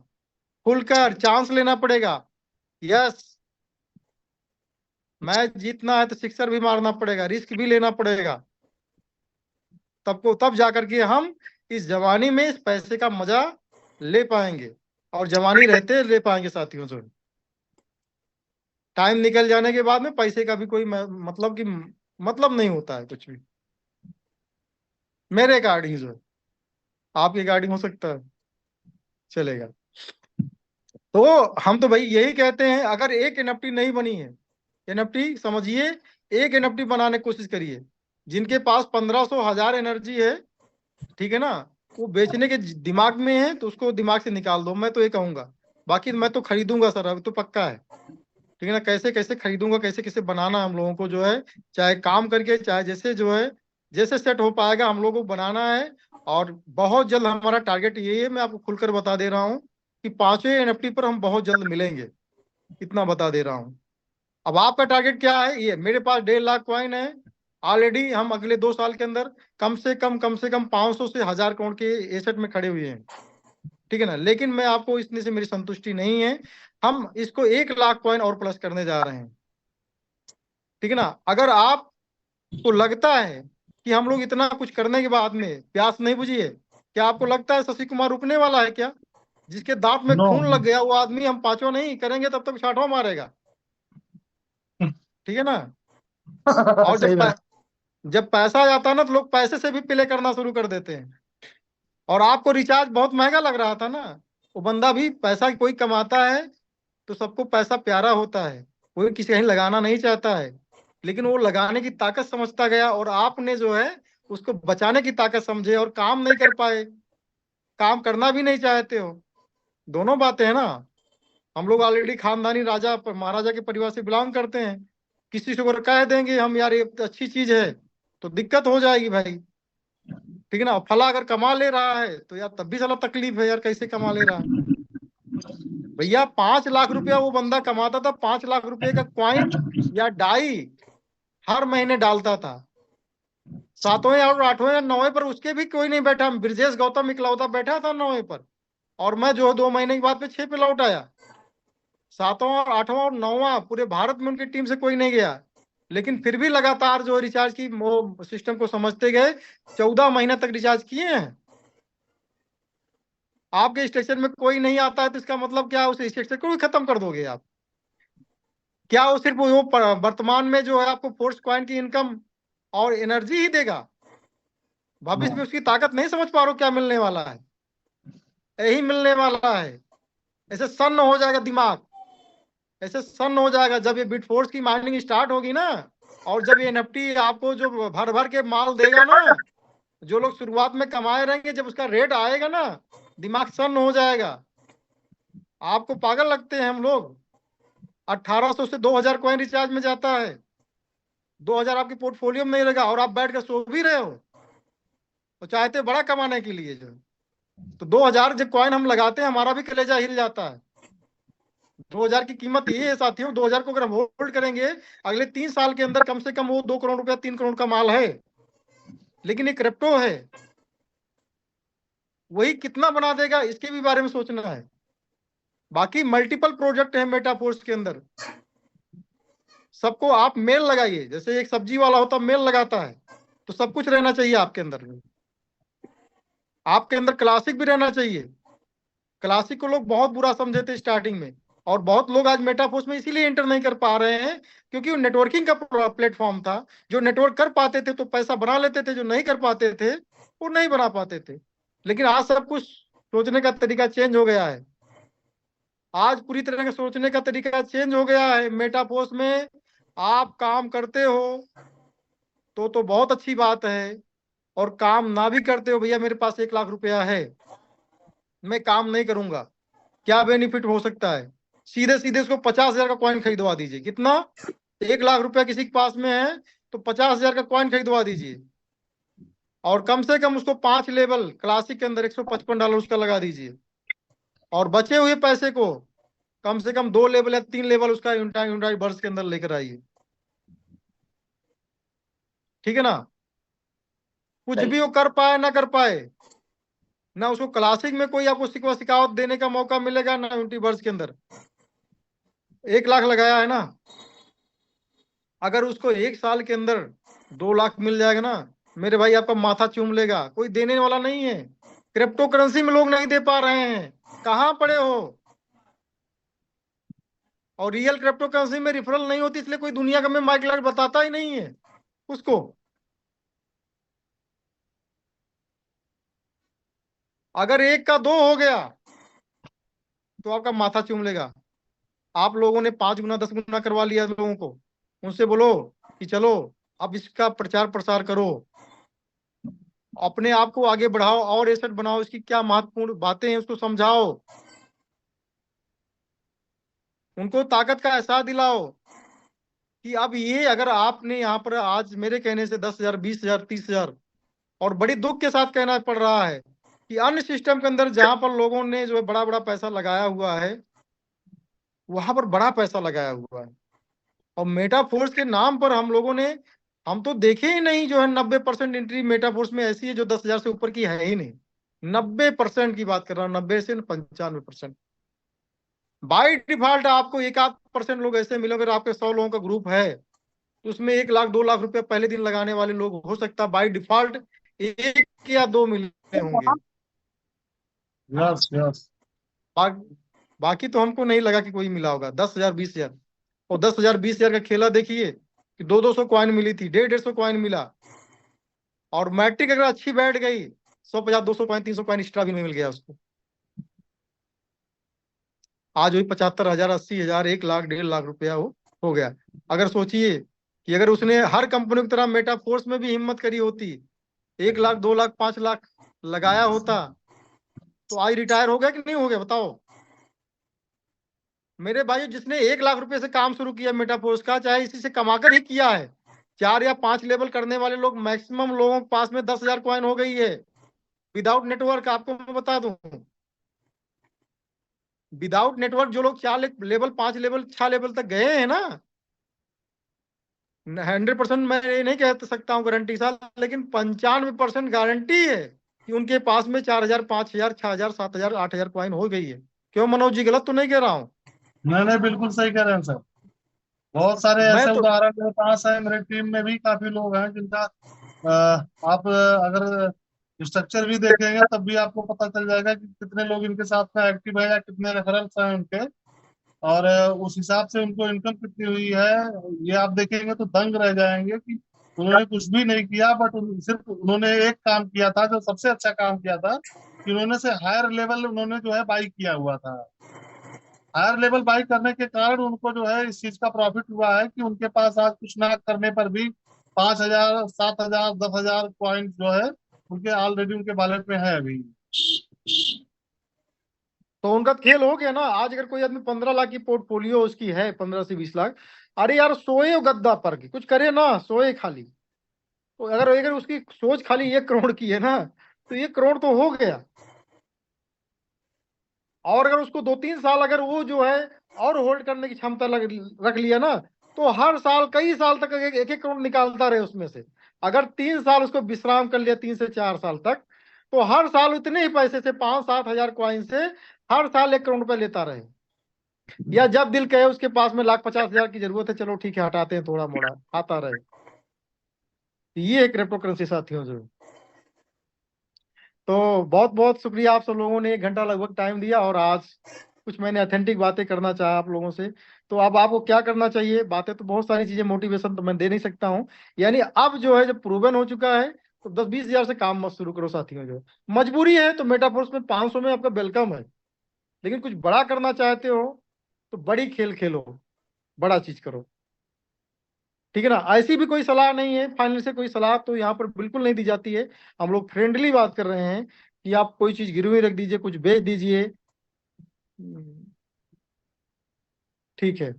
खुलकर चांस लेना पड़ेगा। यस, मैच जीतना है तो सिक्सर भी मारना पड़ेगा, रिस्क भी लेना पड़ेगा। तब जाकर के हम इस जवानी में इस पैसे का मजा ले पाएंगे, और जवानी रहते ले पाएंगे साथियों से। टाइम निकल जाने के बाद में पैसे का भी कोई मतलब नहीं होता है कुछ भी। मेरे अकॉर्डिंग जो है, आपके अकॉर्डिंग हो सकता है, चलेगा। तो हम तो भाई यही कहते हैं, अगर एक एनएफटी नहीं बनी है, एनएफटी समझिए, एक एनएफटी बनाने की कोशिश करिए। जिनके पास 1500 1000 एनर्जी है, ठीक है ना, वो बेचने के दिमाग में है तो उसको दिमाग से निकाल दो, मैं तो ये कहूंगा। बाकी मैं तो खरीदूंगा सर, अभी तो पक्का है। ठीक है ना। कैसे कैसे खरीदूंगा, कैसे कैसे बनाना हम लोगों को जो है, चाहे काम करके, चाहे जैसे जो है, जैसे सेट हो पाएगा हम लोगों को बनाना है। और बहुत जल्द हमारा टारगेट यही है, मैं आपको खुलकर बता दे रहा हूँ कि 5वें एनएफटी पर हम बहुत जल्द मिलेंगे, इतना बता दे रहा हूँ। अब आपका टारगेट क्या है, ये मेरे पास 1.5 लाख कॉइन है ऑलरेडी। हम अगले 2 साल के अंदर कम से कम 500 से 1000 करोड़ के एसेट में खड़े हुए हैं। ठीक है ना। लेकिन मैं आपको इसमें से मेरी संतुष्टि नहीं है, हम इसको 1 लाख कॉइन और प्लस करने जा रहे हैं। ठीक है ना। अगर आपको लगता है कि हम लोग इतना कुछ करने के बाद में प्यास नहीं बुझी है? क्या आपको लगता है शशि कुमार रुकने वाला है क्या? जिसके दांत में नो। खून लग गया वो आदमी हम पांचों नहीं करेंगे तब तक छठवां मारेगा। ठीक है ना? और सही बात। जब पैसा आ जाता है ना तो लोग पैसे से भी प्ले करना शुरू कर देते हैं। और आपको रिचार्ज बहुत महंगा लग रहा था ना, वो बंदा भी पैसा कोई कमाता है तो सबको पैसा प्यारा होता है, कोई किसी कहीं लगाना नहीं चाहता है, लेकिन वो लगाने की ताकत समझता गया और आपने जो है उसको बचाने की ताकत समझे और काम नहीं कर पाए, काम करना भी नहीं चाहते हो। दोनों बातें हैं ना। हम लोग ऑलरेडी खानदानी राजा महाराजा के परिवार से बिलोंग करते हैं, किसी से अगर कह देंगे हम यार ये अच्छी चीज है तो दिक्कत हो जाएगी भाई। ठीक है ना? फला अगर कमा ले रहा है तो यार तब भी साला तकलीफ है यार, कैसे कमा ले रहा है भैया? 5 लाख रुपया वो बंदा कमाता था, 5 लाख रुपए का क्वाइन या डाई हर महीने डालता था। 7वें और 8वें या 9वें पर उसके भी कोई नहीं बैठा, ब्रजेश गौतम इकलौता बैठा था 9वें पर, और मैं जो 2 महीने के बाद में 6 पे लौट आया। 7वां और 8वां और 9वां पूरे भारत में उनकी टीम से कोई नहीं गया, लेकिन फिर भी लगातार जो रिचार्ज की वो सिस्टम को समझते गए, 14 महीने तक रिचार्ज किए हैं। आपके स्टेशन में कोई नहीं आता है तो इसका मतलब क्या, उस स्टेशन को भी खत्म कर दोगे आप? क्या वो सिर्फ वो वर्तमान में जो है आपको फोर्स कॉइन की इनकम और एनर्जी ही देगा? भविष्य में उसकी ताकत नहीं समझ पा रहे हो क्या मिलने वाला है? यही मिलने वाला है। ऐसे सन्न हो जाएगा दिमाग, ऐसे सन्न हो जाएगा जब ये बिटफोर्स की माइनिंग स्टार्ट होगी ना, और जब ये एनएफटी आपको जो भर भर के माल देगा ना, जो लोग शुरुआत में कमाए रहेंगे, जब उसका रेट आएगा ना दिमाग सन्न हो जाएगा। आपको पागल लगते हैं हम लोग? 1800 से 2000 कॉइन रिचार्ज में जाता है, 2000 आपके पोर्टफोलियो में नहीं रहेगा और आप बैठ कर सो भी रहे हो, तो चाहते बड़ा कमाने के लिए जो, तो 2000 जब कॉइन हम लगाते हैं हमारा भी कलेजा हिल जाता है। 2000 की कीमत ये है साथियों, 2000 को अगर हम होल्ड करेंगे अगले 3 साल के अंदर कम से कम वो 2 करोड़ रुपया 3 करोड़ का माल है, लेकिन ये क्रिप्टो है, वही कितना बना देगा इसके भी बारे में सोचना है। बाकी मल्टीपल प्रोजेक्ट है मेटाफोर्स के अंदर, सबको आप मेल लगाइए, जैसे एक सब्जी वाला होता मेल लगाता है, तो सब कुछ रहना चाहिए आपके अंदर। आपके अंदर क्लासिक भी रहना चाहिए। क्लासिक को लोग बहुत बुरा समझे थे स्टार्टिंग में, और बहुत लोग आज मेटाफोर्स में इसीलिए एंटर नहीं कर पा रहे हैं क्योंकि वो नेटवर्किंग का प्लेटफॉर्म था। जो नेटवर्क कर पाते थे तो पैसा बना लेते थे, जो नहीं कर पाते थे वो नहीं बना पाते थे। लेकिन आज सब कुछ सोचने का तरीका चेंज हो गया है, आज पूरी तरह का सोचने का तरीका चेंज हो गया है। मेटाफोर्स में आप काम करते हो तो बहुत अच्छी बात है, और काम ना भी करते हो, भैया मेरे पास 1 लाख रुपया है मैं काम नहीं करूंगा, क्या बेनिफिट हो सकता है? सीधे सीधे उसको 50,000 का कॉइन खरीदवा दीजिए। कितना? 1 लाख रुपया किसी के पास में है तो 50,000 का कॉइन खरीदवा दीजिए, और कम से कम उसको 5 लेवल क्लासिक के अंदर $155 उसका लगा दीजिए, और बचे हुए पैसे को कम से कम 2 लेवल या 3 लेवल उसका यूनिटाई बर्स के अंदर लेकर आइए। ठीक है ना? कुछ भी वो कर पाए ना कर पाए, ना उसको क्लासिक में कोई आपको सिकवा सिकावत देने का मौका मिलेगा, ना यूनिवर्स के अंदर। 1 लाख लगाया है ना, अगर उसको 1 साल के अंदर 2 लाख मिल जाएगा ना मेरे भाई, आपका माथा चूम लेगा, कोई देने वाला नहीं है। क्रिप्टो करेंसी में लोग नहीं दे पा रहे हैं, कहां पड़े हो? और रियल क्रिप्टो करेंसी में रिफरल नहीं होती, इसलिए कोई दुनिया का में माइक लाइट बताता ही नहीं है उसको। अगर 1 का 2 हो गया तो आपका माथा चूम लेगा। आप लोगों ने 5 गुना 10 गुना करवा लिया लोगों को, उनसे बोलो कि चलो अब इसका प्रचार प्रसार करो, अपने आप को आगे बढ़ाओ और एसेट बनाओ, इसकी क्या महत्वपूर्ण बातें हैं उसको समझाओ, उनको ताकत का एहसास दिलाओ कि अब ये अगर आपने यहाँ पर आज मेरे कहने से 10,000 20,000 30,000, और बड़ी दुख के साथ कहना पड़ रहा है कि अन्य सिस्टम के अंदर जहां पर लोगों ने जो है बड़ा बड़ा पैसा लगाया हुआ है, वहां पर बड़ा पैसा लगाया हुआ है, और मेटाफोर्स के नाम पर हम लोगों ने, हम तो देखे ही नहीं जो है 90% एंट्री मेटाफोर्स में ऐसी है जो 10,000 से ऊपर की है ही नहीं। 90% की बात कर रहा हूँ, 90 से 95%। बाई डिफॉल्ट आपको 1-8% लोग ऐसे मिलोगे, अगर आपके 100 लोगों का ग्रुप है तो उसमें 1 लाख 2 लाख रुपया पहले दिन लगाने वाले लोग हो सकता है बाई डिफॉल्ट 1 या 2 मिले होंगे। Yes yes. बाकी तो हमको नहीं लगा कि कोई मिला होगा। 10,000 20,000, और 10,000 20,000 का खेला देखिए कि 200 कॉइन मिली थी, 150 कॉइन मिला। और मैट्रिक अगर अच्छी बैठ गई 150 200 कॉइन 300 कॉइन एक्स्ट्रा भी मिल गया उसको। आज वही 75,000 80,000 1 लाख 1.5 लाख रुपया हो गया। अगर सोचिए कि अगर उसने हर कंपनी की तरह मेटाफोर्स में भी हिम्मत करी होती, 1 लाख 2 लाख 5 लाख लगाया होता, तो आज रिटायर हो गया कि नहीं हो गया बताओ। मेरे भाई, जिसने 1 लाख रुपए से काम शुरू किया मेटाफोर्स का, चाहे इसी से कमाकर ही किया है, 4 या 5 लेवल करने वाले लोग मैक्सिमम लोगों के पास में 10,000 कॉइन हो गई है विदाउट नेटवर्क। आपको मैं बता दूं, विदाउट नेटवर्क जो लोग 4 लेवल 5 लेवल 6 लेवल तक गए हैं ना, 100% मैं ये नहीं कह सकता हूँ गारंटी साथ, लेकिन 95% गारंटी है कि उनके पास में 4,000 5,000 6,000 7,000 8,000 कॉइन हो गई है। क्यों मनोज जी, गलत तो नहीं कह रहा हूँ? नहीं बिल्कुल सही कह रहे हैं सर। बहुत सारे मैं ऐसे तो उदाहरण मेरे पास है, मेरे टीम में भी काफी लोग हैं जिनका आप अगर स्ट्रक्चर भी देखेंगे तब भी आपको पता चल जाएगा कि कितने लोग इनके साथ में एक्टिव है या कितने रेफरल्स हैं उनके, और उस हिसाब से उनको इनकम कितनी हुई है। ये आप देखेंगे तो दंग रह जाएंगे कि उन्होंने कुछ भी नहीं किया, बट सिर्फ उन्होंने एक काम किया था जो सबसे अच्छा काम किया था, कि उन्होंने से हायर लेवल उन्होंने जो है बाई किया हुआ था। हायर लेवल बाई करने के कारण उनको जो है इस चीज का प्रॉफिट हुआ है कि उनके पास आज कुछ ना करने पर भी 5,000 7,000 10,000 पॉइंट जो है उनके ऑलरेडी उनके वॉलेट में है अभी। तो उनका खेल हो गया ना। आज अगर कोई आदमी 15 लाख की पोर्टफोलियो उसकी है, 15 से 20 लाख, अरे यार सोए गद्दा पर के कुछ करे ना, सोए खाली। तो अगर अगर उसकी सोच खाली 1 करोड़ की है ना, तो 1 करोड़ तो हो गया। और अगर उसको 2-3 साल अगर वो जो है और होल्ड करने की क्षमता रख लिया ना, तो हर साल कई साल तक 1-1 करोड़ निकालता रहे उसमें से। अगर 3 साल उसको विश्राम कर लिया, 3 से 4 साल तक, तो हर साल उतने ही पैसे से 5-7 हजार कॉइन से हर साल 1 करोड़ रुपए लेता रहे। या जब दिल कहे उसके पास में 1,50,000 की जरूरत है, चलो ठीक है हटाते हैं थोड़ा मोड़ा, आता रहे। ये है क्रिप्टो करेंसी साथियों जो। तो बहुत बहुत शुक्रिया आप सब लोगों ने 1 घंटा लगभग टाइम दिया, और आज कुछ मैंने ऑथेंटिक बातें करना चाहा आप लोगों से। तो अब आपको क्या करना चाहिए? बातें तो बहुत सारी चीजें, मोटिवेशन तो मैं दे नहीं सकता हूँ। यानी अब जो है जब प्रूवन हो चुका है, तो 10-20 हजार से काम मत शुरू करो साथियों जो। मजबूरी है तो मेटाफोर्स में 500 में आपका वेलकम है, लेकिन कुछ बड़ा करना चाहते हो तो बड़ी खेल खेलो, बड़ा चीज करो। ठीक है ना? ऐसी भी कोई सलाह नहीं है, फाइनल से कोई सलाह तो यहाँ पर बिल्कुल नहीं दी जाती है। हम लोग फ्रेंडली बात कर रहे हैं कि आप कोई चीज गिरवी रख दीजिए, कुछ बेच दीजिए। ठीक है।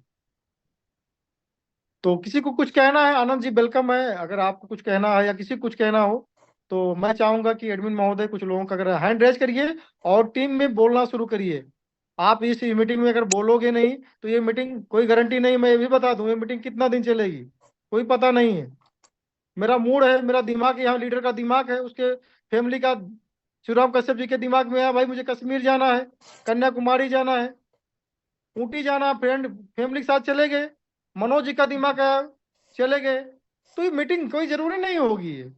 तो किसी को कुछ कहना है? आनंद जी वेलकम है, अगर आपको कुछ कहना है या किसी को कुछ कहना हो, तो मैं चाहूंगा कि एडमिन महोदय कुछ लोगों का अगर हैंड रेज करिए और टीम में बोलना शुरू करिए। आप इस मीटिंग में अगर बोलोगे नहीं तो ये मीटिंग कोई गारंटी नहीं, मैं ये भी बता दूं, ये मीटिंग कितना दिन चलेगी कोई पता नहीं है। मेरा मूड है, मेरा दिमाग यहाँ लीडर का दिमाग है, उसके फैमिली का, शिवराम कश्यप जी के दिमाग में है भाई मुझे कश्मीर जाना है, कन्याकुमारी जाना है, ऊटी जाना, फ्रेंड फैमिली के साथ चले गए। मनोज जी का दिमाग है, चले गए। तो ये मीटिंग कोई जरूरी नहीं होगी है।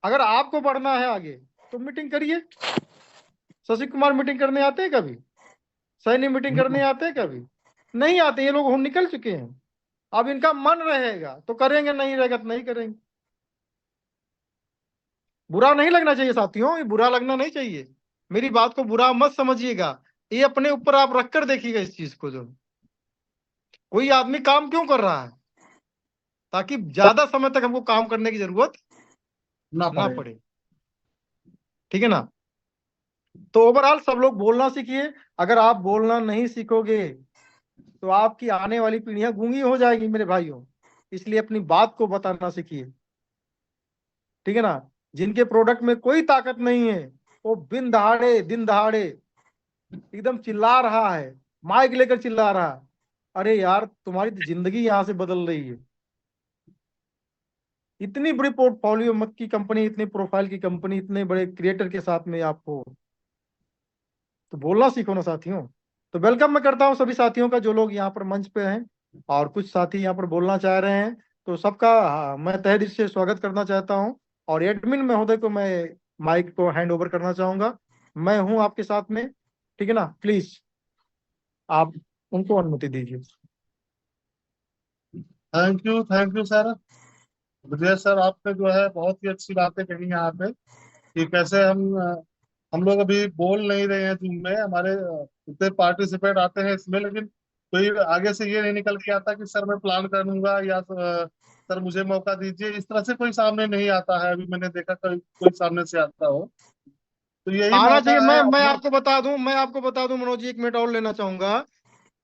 अगर आपको बढ़ना है आगे तो मीटिंग करिए। शशि कुमार मीटिंग करने आते हैं कभी? सैनी मीटिंग करने आते हैं कभी? नहीं आते। ये लोग निकल चुके हैं। अब इनका मन रहेगा तो करेंगे, नहीं रहेगा तो नहीं करेंगे। बुरा नहीं लगना चाहिए साथियों, ये बुरा लगना नहीं चाहिए। मेरी बात को बुरा मत समझिएगा, ये अपने ऊपर आप रखकर देखिएगा इस चीज को। जो कोई आदमी काम क्यों कर रहा है? ताकि ज्यादा समय तक हमको काम करने की जरूरत ना ना पड़े। पड़े। ठीक है ना? तो ओवरऑल सब लोग बोलना सीखिए। अगर आप बोलना नहीं सीखोगे तो आपकी आने वाली पीढ़ियां गूंगी हो जाएगी मेरे भाइयों। इसलिए अपनी बात को बताना सीखिए। ठीक है ना? जिनके प्रोडक्ट में कोई ताकत नहीं है, वो बिन दहाड़े दिन दहाड़े एकदम चिल्ला रहा है, माइक लेकर चिल्ला रहा है। अरे यार तुम्हारी तो जिंदगी यहां से बदल रही है। इतनी बड़ी पोर्टफोलियो मत की कंपनी, इतनी प्रोफाइल की कंपनी, इतने बड़े क्रिएटर के साथ में आपको, तो बोलना सीखो ना साथियों। तो वेलकम मैं करता हूं सभी साथियों का जो लोग यहाँ पर मंच पे हैं, और कुछ साथी यहाँ पर बोलना चाह रहे हैं तो सबका मैं तहे दिल से स्वागत करना चाहता हूं, और एडमिन महोदय को मैं माइक को हैंड ओवर करना चाहूंगा। मैं हूं आपके साथ में, ठीक है ना? प्लीज आप उनको अनुमति दीजिए। Thank you sir. Vijay sir, आपने जो है बहुत ही अच्छी बातें कही यहाँ पे कि कैसे हम लोग अभी बोल नहीं रहे हैं जूम में, हमारे इतने पार्टिसिपेट आते हैं इसमें, लेकिन कोई आगे से ये नहीं निकल के आता कि सर मैं प्लान करूंगा या सर मुझे मौका दीजिए, इस तरह से कोई सामने नहीं आता है। अभी मैंने देखा कोई सामने से आता हो, तो यही आना मौका चाहिए। है मैं अपना। आपको बता दूं मनोज जी, एक मिनट और लेना चाहूंगा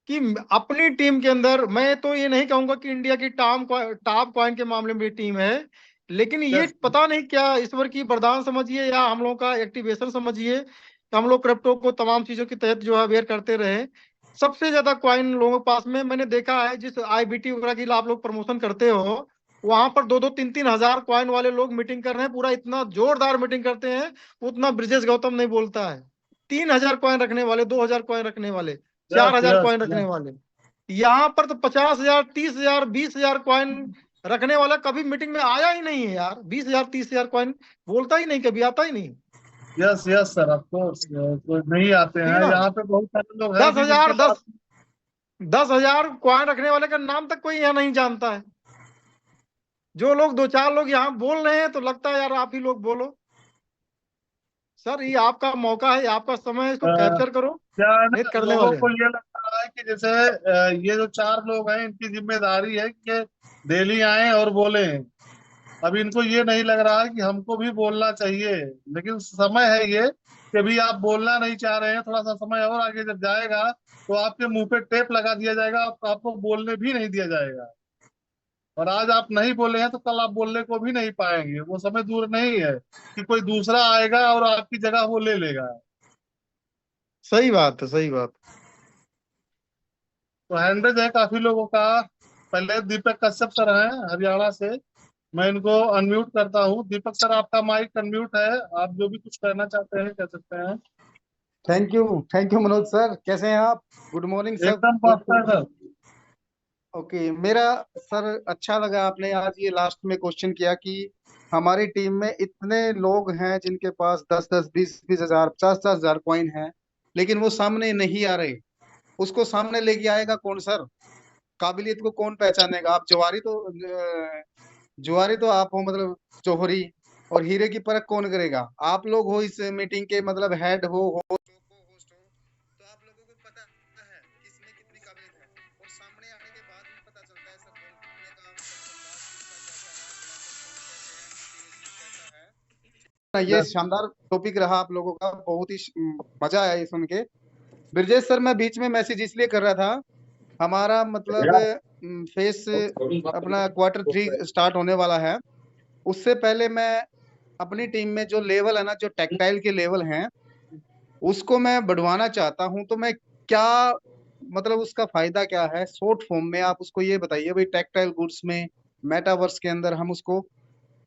कि अपनी टीम के अंदर मैं तो ये नहीं कहूंगा कि इंडिया की टॉप कॉइन के मामले में टीम है, लेकिन ये यस। पता नहीं क्या ईश्वर की वरदान समझिए या हम लोग का एक्टिवेशन समझिए कि हम लोग क्रिप्टो को तमाम चीजों के तहत जो है अवेयर करते रहे। सबसे ज्यादा कॉइन लोगों के पास में मैंने देखा है, जिस आईबीटी वगैरह की आप लोग प्रमोशन करते हो, वहां पर 2-2 3-3 हजार कॉइन वाले लोग मीटिंग कर रहे हैं, पूरा इतना जोरदार मीटिंग करते हैं, उतना ब्रिजेश गौतम नहीं बोलता है। 3 हजार कॉइन रखने वाले, 2 हजार कॉइन रखने वाले, चार यस। हजार यस। कॉइन रखने यस। वाले, यहाँ पर तो 50 हजार, 30 हजार, 20 हजार कॉइन रखने वाला कभी मीटिंग में आया ही नहीं है यार। 20 हजार, 30 हजार कॉइन बोलता ही नहीं, कभी आता ही नहीं, yes. Yes sir, of course तो नहीं आते ठीक है हैं ना? यहाँ पे। बहुत सारे लोग हैं दस भी जिनके हजार पास। दस 10 हजार कॉइन रखने वाले का नाम तक कोई यहाँ नहीं जानता है। जो लोग 2-4 लोग यहाँ बोल रहे हैं तो लगता है यार आप ही लोग बोलो। सर ये आपका मौका है, ये आपका समय है, इसको कैप्चर करो, क्या है नहीं ना, तो करने लोगों वाले को हैं। ये लग रहा है कि जैसे ये जो 4 लोग हैं इनकी जिम्मेदारी है कि ये डेली आए और बोले। अब इनको ये नहीं लग रहा है कि हमको भी बोलना चाहिए, लेकिन समय है ये कि अभी आप बोलना नहीं चाह रहे हैं। थोड़ा सा समय और आगे जब जाएगा तो आपके मुंह पे टेप लगा दिया जाएगा, आपको बोलने भी नहीं दिया जाएगा। और आज आप नहीं बोले हैं तो कल आप बोलने को भी नहीं पाएंगे। वो समय दूर नहीं है कि कोई दूसरा आएगा और आपकी जगह वो ले लेगा। सही बात है, सही बात। तो हैंडरेज है काफी लोगों का। पहले दीपक कश्यप सर हैं हरियाणा से, मैं इनको अनम्यूट करता हूँ। दीपक सर, आपका माइक अनम्यूट है, आप जो भी कुछ कहना चाहते हैं कह सकते हैं। थैंक यू मनोज सर, कैसे हैं आप? गुड मॉर्निंग सब। एकदम पहुंचता है सर। ओके, मेरा सर अच्छा लगा आपने आज ये लास्ट में क्वेश्चन किया कि हमारी टीम में इतने लोग हैं जिनके पास 10-10, 20-20 हजार, 50-50 हजार कॉइन है, लेकिन वो सामने नहीं आ रहे। उसको सामने लेके आएगा कौन सर? काबिलियत को कौन पहचानेगा? आप जुआरी तो आप हो, मतलब जौहरी, और हीरे की परख कौन करेगा? आप लोग हो इस मीटिंग के, मतलब हेड हो होस्ट हो, तो आप लोगों को पता है किसमें कितनी काबिलियत है, और सामने आने के बाद भी पता चलता है सर कौन कितने का, मतलब अंदाज किसका कैसा है, प्लानिंग कैसा है। ये यस। शानदार टॉपिक रहा आप लोगों का, बहुत ही मजा आया ये सुन के। ब्रजेश सर, मैं बीच में मैसेज इसलिए कर रहा था, हमारा मतलब फेस अपना Q3 स्टार्ट होने वाला है। उससे पहले मैं अपनी टीम में जो लेवल है ना, जो टेक्टाइल के लेवल हैं, उसको मैं बढ़वाना चाहता हूं। तो मैं क्या, मतलब उसका फायदा क्या है शॉर्ट फॉर्म में? आप उसको ये बताइए भाई, टेक्टाइल गुड्स में मेटावर्स के अंदर हम उसको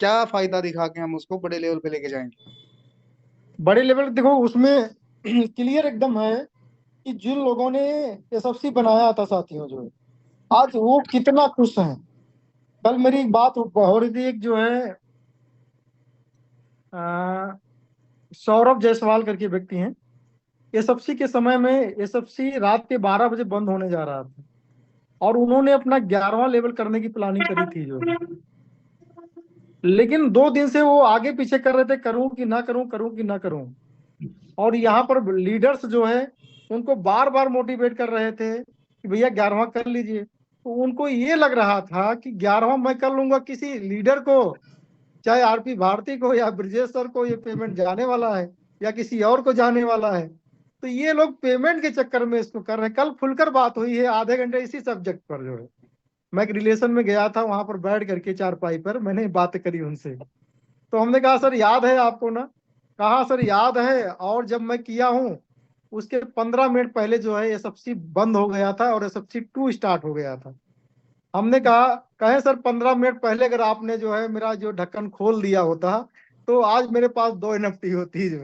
क्या फायदा दिखा के हम उसको बड़े लेवल पे लेके जाएंगे? बड़े लेवल देखो उसमें क्लियर एकदम है कि जिन लोगों ने एसएफसी बनाया था साथियों, जो है आज वो कितना खुश हैं। कल मेरी एक बात हो रही थी, एक जो है अ, सौरभ जायसवाल करके व्यक्ति हैं, एसएफसी के समय में एसएफसी रात के 12 बजे बंद होने जा रहा था, और उन्होंने अपना 11वां लेवल करने की प्लानिंग करी थी जो है, लेकिन 2 दिन से वो आगे पीछे कर रहे थे, करूं कि ना करूं, करूं कि ना करूं। और यहाँ पर लीडर्स जो है उनको बार बार मोटिवेट कर रहे थे कि भैया 11वां कर लीजिए। तो उनको ये लग रहा था कि 11वां मैं कर लूंगा, किसी लीडर को, चाहे आरपी भारती को या ब्रजेश सर को ये पेमेंट जाने वाला है, या किसी और को जाने वाला है। तो ये लोग पेमेंट के चक्कर में इसको कर रहे हैं। कल खुलकर बात हुई है आधे घंटे इसी सब्जेक्ट पर जो है। मैं एक रिलेशन में गया था, वहां पर बैठ करके चारपाई पर मैंने बात करी उनसे। तो हमने कहा सर याद है आपको ना? कहा सर याद है, और जब मैं किया हूँ उसके 15 मिनट पहले जो है एसएफसी बंद हो गया था और एसएफसी 2 स्टार्ट हो गया था। हमने कहा, कहे सर 15 मिनट पहले अगर आपने जो है मेरा जो ढक्कन खोल दिया होता तो आज मेरे पास 2 एनएफटी होती जो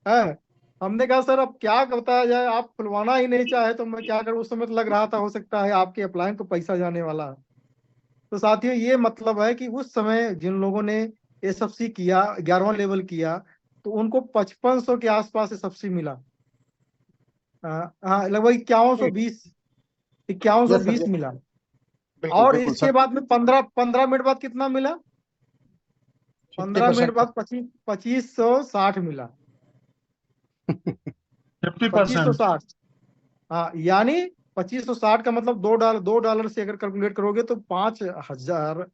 है। हमने कहा सर अब क्या बताया जाए, आप खुलवाना ही नहीं चाहे तो मैं क्या करूं। उस समय तो लग रहा था हो सकता है आपके अपलाइन को पैसा जाने वाला है। तो साथियों ये मतलब है कि उस समय जिन लोगों ने एसएफसी किया, 11वां लेवल किया, तो उनको 5500 के आसपास एसएफसी मिला। हाँ, लगभग 5120 यस सर, 5120 मिला। बिल्कुल और बिल्कुल इसके सर। बाद में 15 मिनट बाद कितना मिला? 15 मिनट 50%। बाद 2560 मिला। 50%। 2560। हाँ, यानी 2560 का मतलब $2 से अगर कैलकुलेट करोगे तो 5000,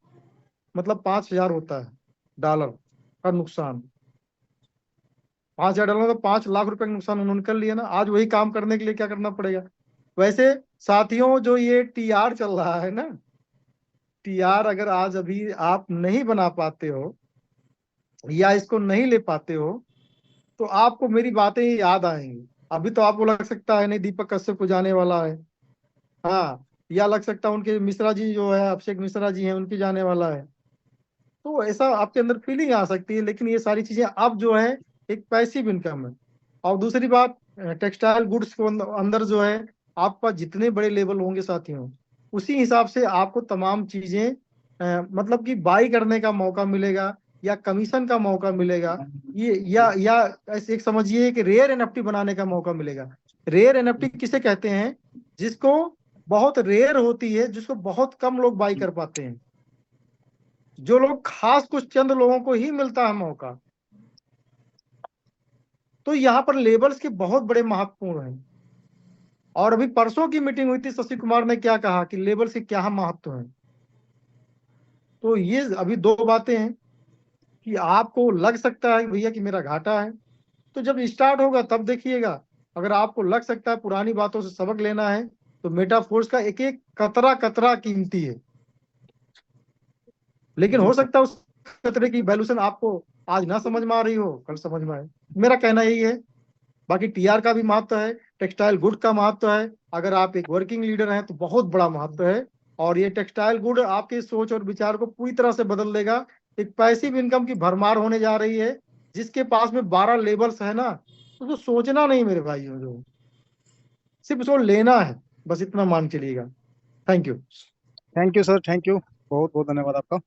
मतलब 5000 होता है डॉलर का नुकसान। $5000 तो 5 लाख रुपए का नुकसान उन्होंने कर लिया ना। आज वही काम करने के लिए क्या करना पड़ेगा? वैसे साथियों, जो ये टीआर चल रहा है ना, टीआर अगर आज अभी आप नहीं बना पाते हो या इसको नहीं ले पाते हो, तो आपको मेरी बातें याद आएंगी। अभी तो आपको लग सकता है नहीं दीपक कश्यप को जाने वाला है, हाँ, या लग सकता है उनके मिश्रा जी जो है, अभिषेक मिश्रा जी हैं, उनकी जाने वाला है। तो ऐसा आपके अंदर फीलिंग आ सकती है, लेकिन ये सारी चीजें अब जो है एक पैसिव इनकम है। और दूसरी बात, टेक्सटाइल गुड्स को अंदर जो है आपका जितने बड़े लेवल होंगे साथियों, उसी हिसाब से आपको तमाम चीजें मतलब कि बाई करने का मौका मिलेगा या कमीशन का मौका मिलेगा। ये या ऐसे एक समझिए कि रेयर एनएफटी बनाने का मौका मिलेगा। रेयर एनएफटी किसे कहते हैं? जिसको बहुत रेयर होती है, जिसको बहुत कम लोग बाई कर पाते हैं, जो लोग खास कुछ चंद लोगों को ही मिलता है मौका। तो यहाँ पर लेबल्स के बहुत बड़े महत्वपूर्ण हैं। और अभी परसों की मीटिंग हुई थी, शशि कुमार ने क्या कहा कि लेबल्स के क्या महत्व है। तो ये अभी दो बातें हैं कि आपको लग सकता है भैया कि मेरा घाटा है, तो जब स्टार्ट होगा तब देखिएगा। अगर आपको लग सकता है पुरानी बातों से सबक लेना है, तो मेटाफोर्स का एक एक कतरा कतरा कीमती है। लेकिन जी हो सर। सकता है उस कतरे की वैल्यूशन आपको आज ना समझ में आ रही हो, कल समझ में आए। मेरा कहना यही है। बाकी टीआर का भी महत्व है, टेक्सटाइल गुड का महत्व है। अगर आप एक वर्किंग लीडर हैं तो बहुत बड़ा महत्व है। और ये टेक्सटाइल गुड आपके सोच और विचार को पूरी तरह से बदल देगा। एक पैसिव इनकम की भरमार होने जा रही है। जिसके पास में 12 लेबल्स है ना, तो उसको सोचना नहीं मेरे भाइयों, जो सिर्फ उसको लेना है, बस इतना मान चलिएगा। Thank you. Thank you sir, thank you, बहुत बहुत धन्यवाद आपका।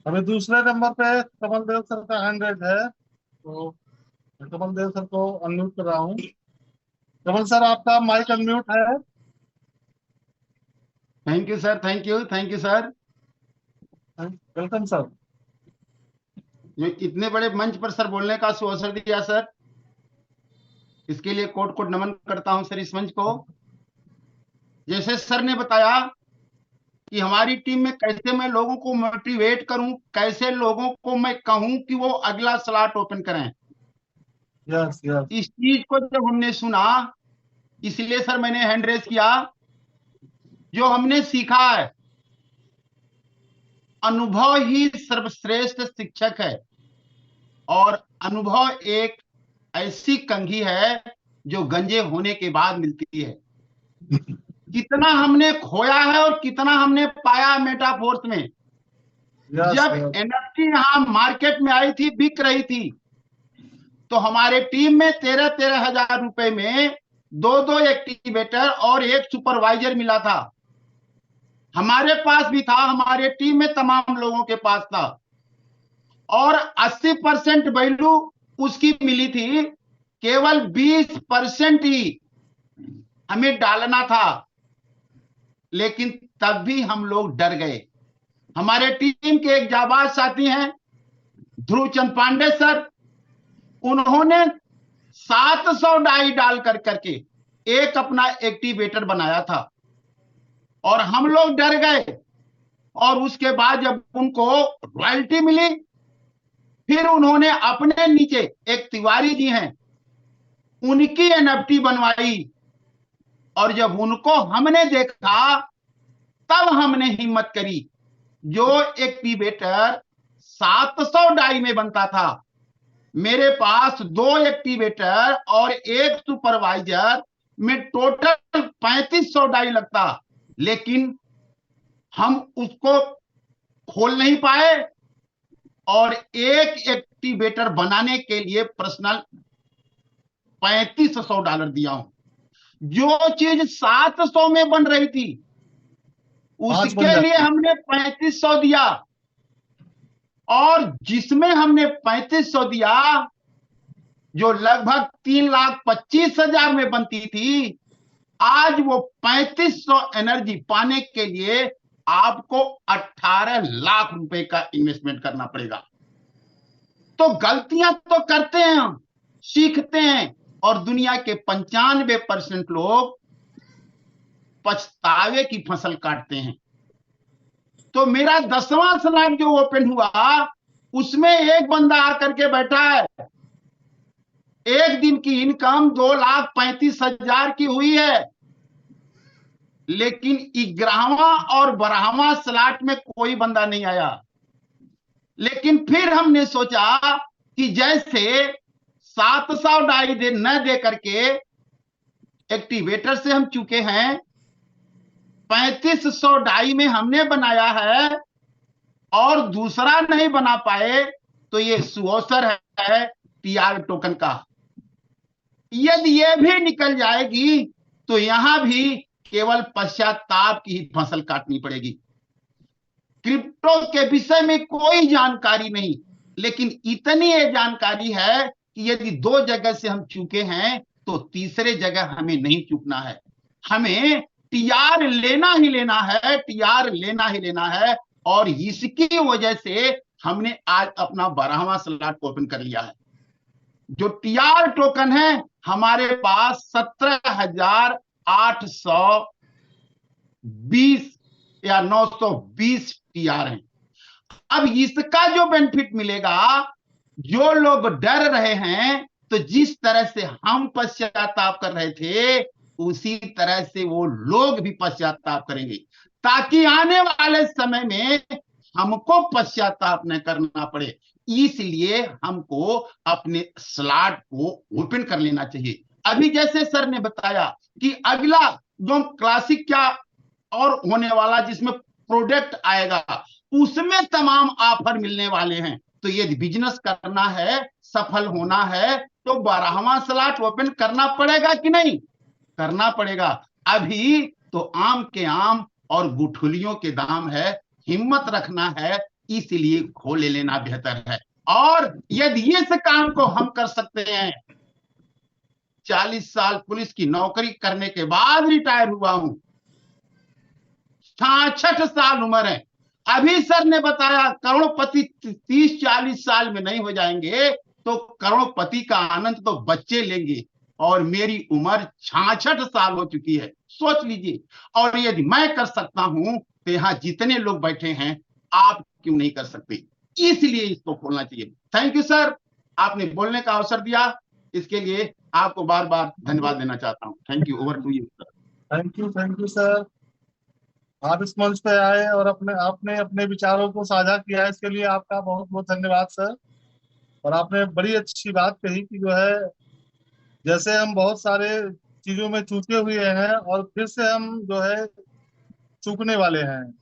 अभी दूसरे नंबर पे कमल देव सर का हैंड रेज है, तो मैं कमल देव सर को अनम्यूट कर रहा हूँ। कमल सर, आपका माइक अनम्यूट है। Thank you sir, thank you sir. Welcome sir. जो इतने बड़े मंच पर सर बोलने का अवसर दिया सर, इसके लिए कोट कोट नमन करता हूं सर इस मंच को। जैसे सर ने बताया कि हमारी टीम में कैसे मैं लोगों को मोटिवेट करूं, कैसे लोगों को मैं कहूं कि वो अगला स्लॉट ओपन करें। Yes yes. इस चीज को जब हमने सुना, इसलिए सर मैंने हैंड रेज किया। जो हमने सीखा है, अनुभव ही सर्वश्रेष्ठ शिक्षक है। और अनुभव एक ऐसी कंघी है जो गंजे होने के बाद मिलती है। कितना हमने खोया है और कितना हमने पाया मेटाफोर्स में। यस जब यस। एनएफटी यहां मार्केट में आई थी, बिक रही थी, तो हमारे टीम में 13,000 रुपए में 2 एक्टिवेटर और 1 सुपरवाइजर मिला था। हमारे पास भी था, हमारे टीम में तमाम लोगों के पास था। और 80% वैल्यू उसकी मिली थी, केवल 20% ही हमें डालना था। लेकिन तब भी हम लोग डर गए। हमारे टीम के एक जाबाज साथी हैं ध्रुव चंद पांडे सर, उन्होंने 700 डाई डाल करके एक अपना एक्टिवेटर बनाया था और हम लोग डर गए। और उसके बाद जब उनको रॉयल्टी मिली, फिर उन्होंने अपने नीचे एक तिवारी जी हैं, उनकी एनएफटी बनवाई। और जब उनको हमने देखा, तब हमने हिम्मत करी। जो एक्टिवेटर 700 डाई में बनता था, मेरे पास 2 एक्टिवेटर और 1 सुपरवाइजर में टोटल 3500 डाई लगता। लेकिन हम उसको खोल नहीं पाए और एक एक्टिवेटर बनाने के लिए पर्सनल $3500 दिया हूं। जो चीज 700 में बन रही थी 5 बन उसके लिए जाती। हमने 3500 दिया, और जिसमें हमने 3500 दिया, जो लगभग 3,25,000 में बनती थी, आज वो 3500 एनर्जी पाने के लिए आपको 18 लाख रुपए का इन्वेस्टमेंट करना पड़ेगा। तो गलतियां तो करते हैं हम, सीखते हैं, और दुनिया के 95% लोग पछतावे की फसल काटते हैं। तो मेरा 10वां स्लॉट जो ओपन हुआ, उसमें एक बंदा आकर के बैठा है, एक दिन की इनकम 2,35,000 की हुई है, लेकिन 11वां और 12वां स्लॉट में कोई बंदा नहीं आया। लेकिन फिर हमने सोचा कि जैसे 700 डाई न दे करके एक्टिवेटर से हम चुके हैं, 3500 डाई में हमने बनाया है और दूसरा नहीं बना पाए, तो ये सुअवसर है टीआर टोकन का। यदि ये भी निकल जाएगी तो यहां भी केवल पश्चाताप की ही फसल काटनी पड़ेगी। क्रिप्टो के विषय में कोई जानकारी नहीं, लेकिन इतनी ये जानकारी है कि यदि 2 जगह से हम चूके हैं तो तीसरे जगह हमें नहीं चूकना है। हमें टीआर लेना ही लेना है, टीआर लेना ही लेना है, और इसकी वजह से हमने आज अपना 12वां स्लॉट ओपन कर लिया है। जो टीआर टोकन है हमारे पास 17,820 या 920 टीआर हैं। अब इसका जो बेनिफिट मिलेगा, जो लोग डर रहे हैं, तो जिस तरह से हम पश्चाताप कर रहे थे उसी तरह से वो लोग भी पश्चाताप करेंगे, ताकि आने वाले समय में हमको पश्चाताप न करना पड़े। इसलिए हमको अपने स्लॉट को ओपन कर लेना चाहिए। अभी जैसे सर ने बताया कि अगला जो क्लासिक क्या और होने वाला, जिसमें प्रोडक्ट आएगा, उसमें तमाम ऑफर मिलने वाले हैं। तो यदि बिजनेस करना है, सफल होना है, तो 12वां स्लॉट ओपन करना पड़ेगा कि नहीं? करना पड़ेगा। अभी तो आम के आम और गुठलियों के दाम है, हिम्मत रखना है, इसलिए खोले लेना बेहतर है। और यदि इस काम को हम कर सकते हैं, 40 साल पुलिस की नौकरी करने के बाद रिटायर हुआ हूं, 66 साल उम्र है। अभी सर ने बताया करोड़पति 30-40 साल में नहीं हो जाएंगे, तो करोड़पति का आनंद तो बच्चे लेंगे, और मेरी उम्र 66 साल हो चुकी है, सोच लीजिए। और यदि मैं कर सकता हूं तो यहां जितने लोग बैठे हैं आप क्यों नहीं कर सकते? इसलिए इसको खोलना चाहिए। थैंक यू सर, आपने बोलने का अवसर दिया, इसके लिए आपको बार बार धन्यवाद देना चाहता हूं। Thank you, over to you sir. Thank you sir. आप इस मंच पे आए और आपने अपने विचारों को साझा किया, इसके लिए आपका बहुत बहुत धन्यवाद सर। और आपने बड़ी अच्छी बात कही कि जो है, जैसे हम बहुत सारे चीजों में चूके हुए हैं और फिर से हम जो है चूकने वाले हैं।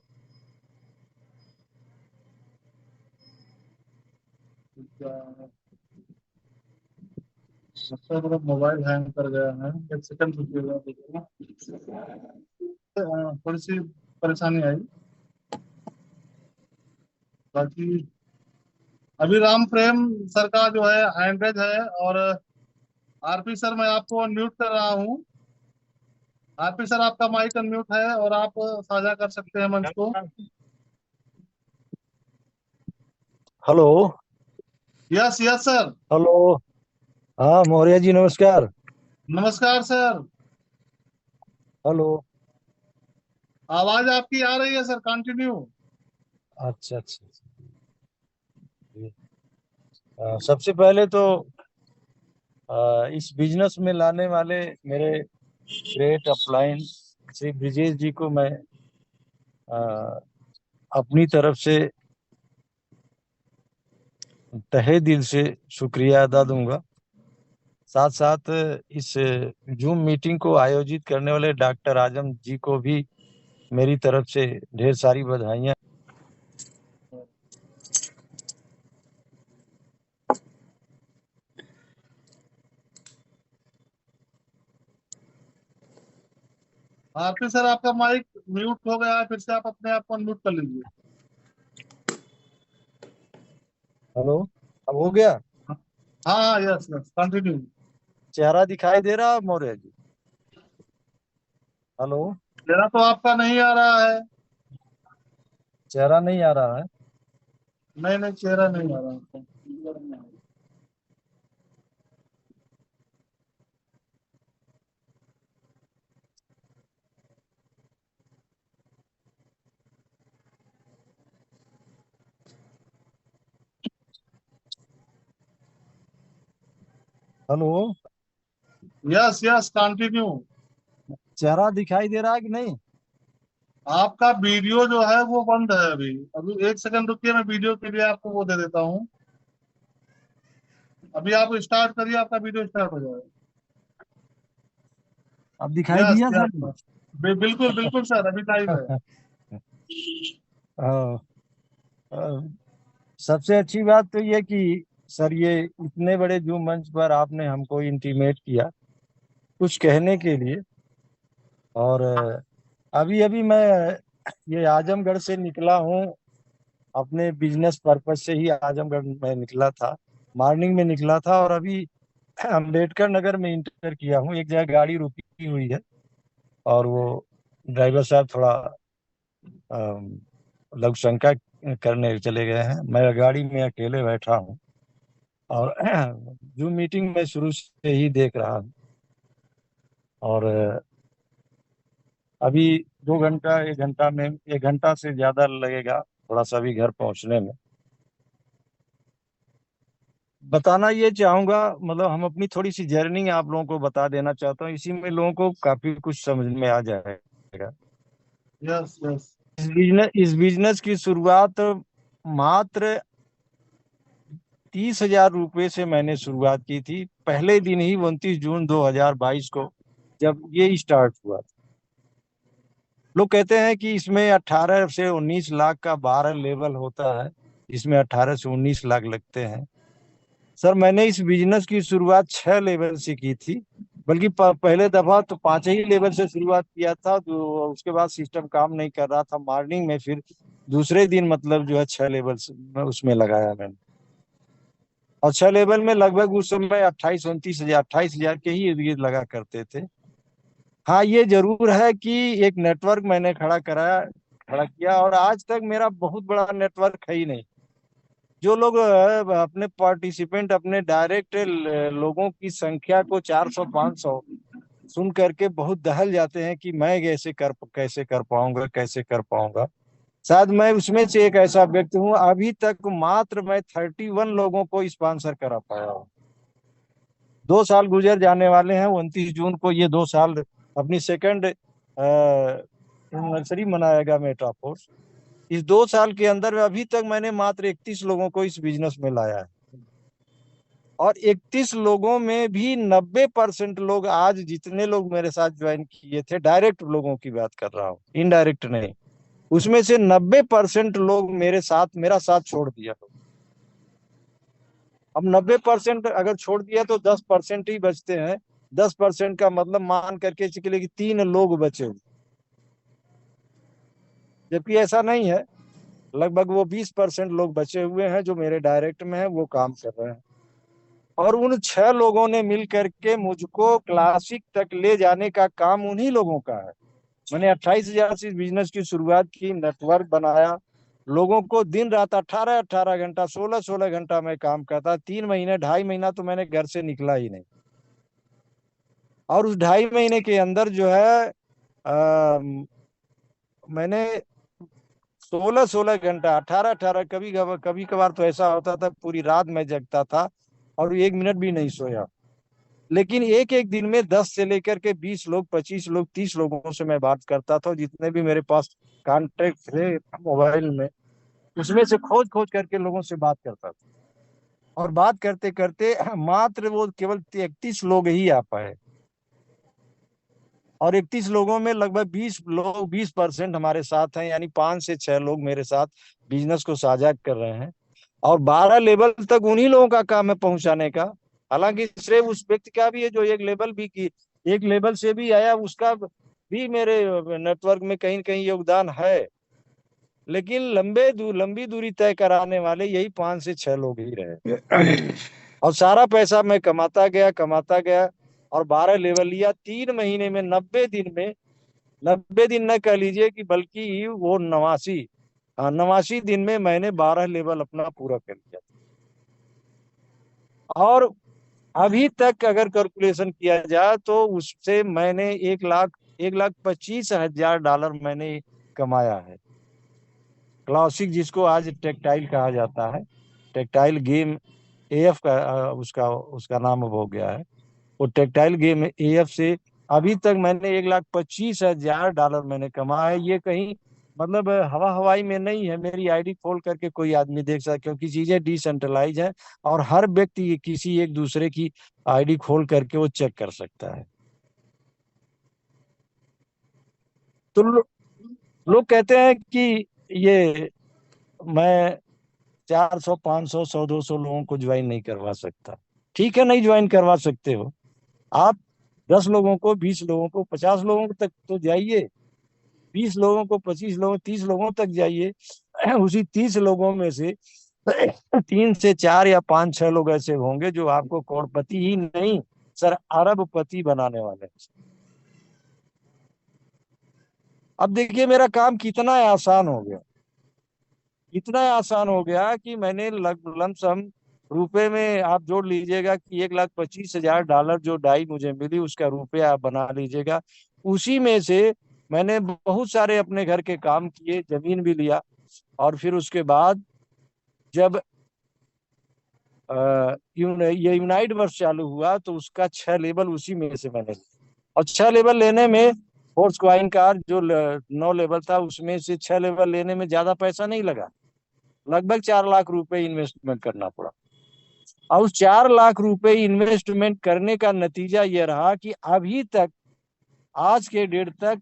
लगता है मेरा मोबाइल हैंग कर गया है, एक सेकंड रुकिएगा, देखिएगा। थोड़ी सी परेशानी आई। बाकी अभी राम प्रेम सर का जो है हैंड रेज है, और आरपी सर मैं आपको अनम्यूट कर रहा हूँ। आरपी सर आपका माइक अनम्यूट है और आप साझा कर सकते हैं मंच को। Hello. Yes yes sir. Hello. हाँ मौर्य जी नमस्कार। नमस्कार सर। हेलो। आवाज आपकी आ रही है सर, कंटिन्यू। अच्छा अच्छा। सबसे पहले तो इस बिजनेस में लाने वाले मेरे ग्रेट अपलाइन श्री ब्रिजेश जी को मैं अपनी तरफ से तहे दिल से शुक्रिया अदा दूंगा। साथ साथ इस जूम मीटिंग को आयोजित करने वाले डॉक्टर आजम जी को भी मेरी तरफ से ढेर सारी बधाइयाँ। आरपी सर आपका माइक म्यूट हो गया है, फिर से आप अपने आप को अनम्यूट कर लीजिए। हेलो, अब हो गया? हाँ हाँ, यस यस, कंटिन्यू। चेहरा दिखाई दे रहा है मौर्य जी? हेलो, मेरा तो आपका नहीं आ रहा है। चेहरा नहीं आ रहा है? नहीं नहीं, चेहरा नहीं आ रहा आपका। Hello, yes yes, continue. चेहरा दिखाई दे रहा है कि नहीं? आपका वीडियो जो है वो बंद है अभी। अभी एक सेकंड रुकिए, मैं वीडियो के लिए आपको वो दे देता हूँ। अभी आप स्टार्ट करिए, आपका वीडियो स्टार्ट हो जाएगा। अब दिखाई यस दिया यस सर? सर, बिल्कुल बिल्कुल सर, अभी लाइव है। हाँ, सबसे अच्छी बात तो ये कि सर, ये इतने बड़े जूम मंच पर आपने हमको इंटीमेट किया कुछ कहने के लिए। और अभी अभी मैं ये आजमगढ़ से निकला हूँ, अपने बिजनेस पर्पज से ही आजमगढ़ में निकला था। मॉर्निंग में निकला था और अभी अंबेडकर नगर में इंटर किया हूँ। एक जगह गाड़ी रुकी हुई है और वो ड्राइवर साहब थोड़ा लघु शंका करने चले गए हैं। मैं गाड़ी में अकेले बैठा हूँ और जो मीटिंग मैं शुरू से ही देख रहा हूँ। और अभी 2 घंटा 1 घंटा में 1 घंटा से ज्यादा लगेगा थोड़ा सा भी घर पहुंचने में। बताना ये चाहूंगा, मतलब हम अपनी थोड़ी सी जर्नी आप लोगों को बता देना चाहता हूँ, इसी में लोगों को काफी कुछ समझ में आ जाएगा। Yes yes. इस बिजनेस की शुरुआत मात्र 30,000 रुपये से मैंने शुरुआत की थी, पहले दिन ही 29 जून 2022 को जब ये स्टार्ट हुआ। लोग कहते हैं कि इसमें 18 से 19 लाख का 12 लेवल होता है, इसमें 18 से 19 लाख लगते हैं। सर, मैंने इस बिजनेस की शुरुआत 6 लेवल से की थी, बल्कि पहले दफा तो 5 ही लेवल से शुरुआत किया था, जो उसके बाद सिस्टम काम नहीं कर रहा था मॉर्निंग में। फिर दूसरे दिन मतलब जो है 6 लेवल उसमें लगाया मैंने। और 6 लेवल में लगभग उस समय 28-29 हजार 28 हजार के ही इर्द गिर्द लगा करते थे। हाँ, ये जरूर है कि एक नेटवर्क मैंने खड़ा किया, और आज तक मेरा बहुत बड़ा नेटवर्क है ही नहीं। जो लोग अपने पार्टिसिपेंट, अपने डायरेक्ट लोगों की संख्या को 400-500 सुन करके बहुत दहल जाते हैं कि मैं कैसे कर पाऊंगा, कैसे कर पाऊंगा। शायद मैं उसमें से एक ऐसा व्यक्ति हूँ। अभी तक मात्र मैं 31 लोगों को स्पॉन्सर करा पाया हूँ। 2 साल गुजर जाने वाले हैं, 29 जून को ये 2 साल अपनी सेकंड एनिवर्सरी मनाएगा मेटाफोर्स। इस 2 साल के अंदर अभी तक मैंने मात्र 31 लोगों को इस बिजनेस में लाया है। और 31 लोगों में भी 90% लोग, आज जितने लोग मेरे साथ ज्वाइन किए थे, डायरेक्ट लोगों की बात कर रहा हूँ, इनडायरेक्ट नहीं, उसमें से 90% लोग मेरा साथ छोड़ दिया। अब 90% अगर छोड़ दिया तो 10% ही बचते हैं। 10% का मतलब मान करके चलिए कि 3 लोग बचे, जबकि ऐसा नहीं है। लगभग वो 20% लोग बचे हुए हैं जो मेरे डायरेक्ट में है, वो काम कर रहे हैं। और उन 6 लोगों ने मिल करके मुझको क्लासिक तक ले जाने का काम उन्हीं लोगों का है। मैंने 28,000 से इस बिजनेस की शुरुआत की, नेटवर्क बनाया, लोगों को दिन रात 18-18 घंटा 16-16 घंटा में काम करता। 3 महीने 2.5 महीना तो मैंने घर से निकला ही नहीं। और उस 2.5 महीने के अंदर जो है मैंने 16-16 घंटा 18-18, कभी कभार तो ऐसा होता था पूरी रात में जगता था और 1 मिनट भी नहीं सोया। लेकिन एक एक दिन में 10 से लेकर के 20 लोग, 25 लोग, 30 लोगों से मैं बात करता था। जितने भी मेरे पास कॉन्टेक्ट थे मोबाइल में, उसमें से खोज खोज करके लोगों से बात करता था। और बात करते करते मात्र वो केवल 31 लोग ही आ पाए। और 31 लोगों में लगभग 20% हमारे साथ हैं, यानी 5 से 6 लोग मेरे साथ बिजनेस को साझा कर रहे हैं। और 12 लेवल तक उन्हीं लोगों का काम है पहुंचाने का। हालांकि श्रेय उस व्यक्ति का भी है जो एक लेवल से भी आया, उसका भी मेरे नेटवर्क में कहीं न कहीं योगदान है, लेकिन लंबी दूरी तय कराने वाले यही 5 से 6 लोग ही रहे। और सारा पैसा मैं कमाता गया और 12 लेवल लिया 3 महीने में, 90 दिन न कह लीजिए कि बल्कि वो 89 दिन में मैंने 12 लेवल अपना पूरा कर लिया। और अभी तक अगर कैलकुलेशन किया जाए तो उससे मैंने 1,25,000 मैंने कमाया है। क्लासिक, जिसको आज टेक्टाइल कहा जाता है, टेक्टाइल गेम एएफ का उसका उसका नाम अब हो गया है। वो टेक्टाइल गेम एएफ से अभी तक मैंने 1,25,000 मैंने कमाया है। ये कहीं मतलब हवाई में नहीं है, मेरी आईडी खोल करके कोई आदमी देख सकता है, क्योंकि चीजें डिसेंट्रलाइज है और हर व्यक्ति किसी एक दूसरे की आईडी खोल करके वो चेक कर सकता है। तो लोग कहते हैं कि ये मैं 400 500 100 200 लोगों को ज्वाइन नहीं करवा सकता। ठीक है, नहीं ज्वाइन करवा सकते हो आप, 10 लोगों को, 20 लोगों को, 50 लोगों तक तो जाइए, 20 लोगों को, 25 लोगों, 30 लोगों तक जाइए। उसी 30 लोगों में से 3 से 4 या 5 6 लोग ऐसे होंगे जो आपको करोड़पति ही नहीं सर अरबपति बनाने वाले हैं। अब देखिए मेरा काम कितना आसान हो गया, इतना आसान हो गया कि मैंने लमसम रुपए में आप जोड़ लीजिएगा कि 1,25,000 जो डाई मुझे मिली, उसका रुपया आप बना लीजिएगा। उसी में से मैंने बहुत सारे अपने घर के काम किए, जमीन भी लिया। और फिर उसके बाद जब ये यूनाइट वर्ष चालू हुआ तो उसका 6 लेवल उसी में से मैंने लिया। और 6 लेवल लेने में फोर्स क्वाइन कार जो 9 लेवल था, उसमें से 6 लेवल लेने में ज्यादा पैसा नहीं लगा, लगभग 4 लाख रुपए इन्वेस्टमेंट करना पड़ा। और उस 4 लाख रुपए इन्वेस्टमेंट करने का नतीजा यह रहा कि अभी तक, आज के डेट तक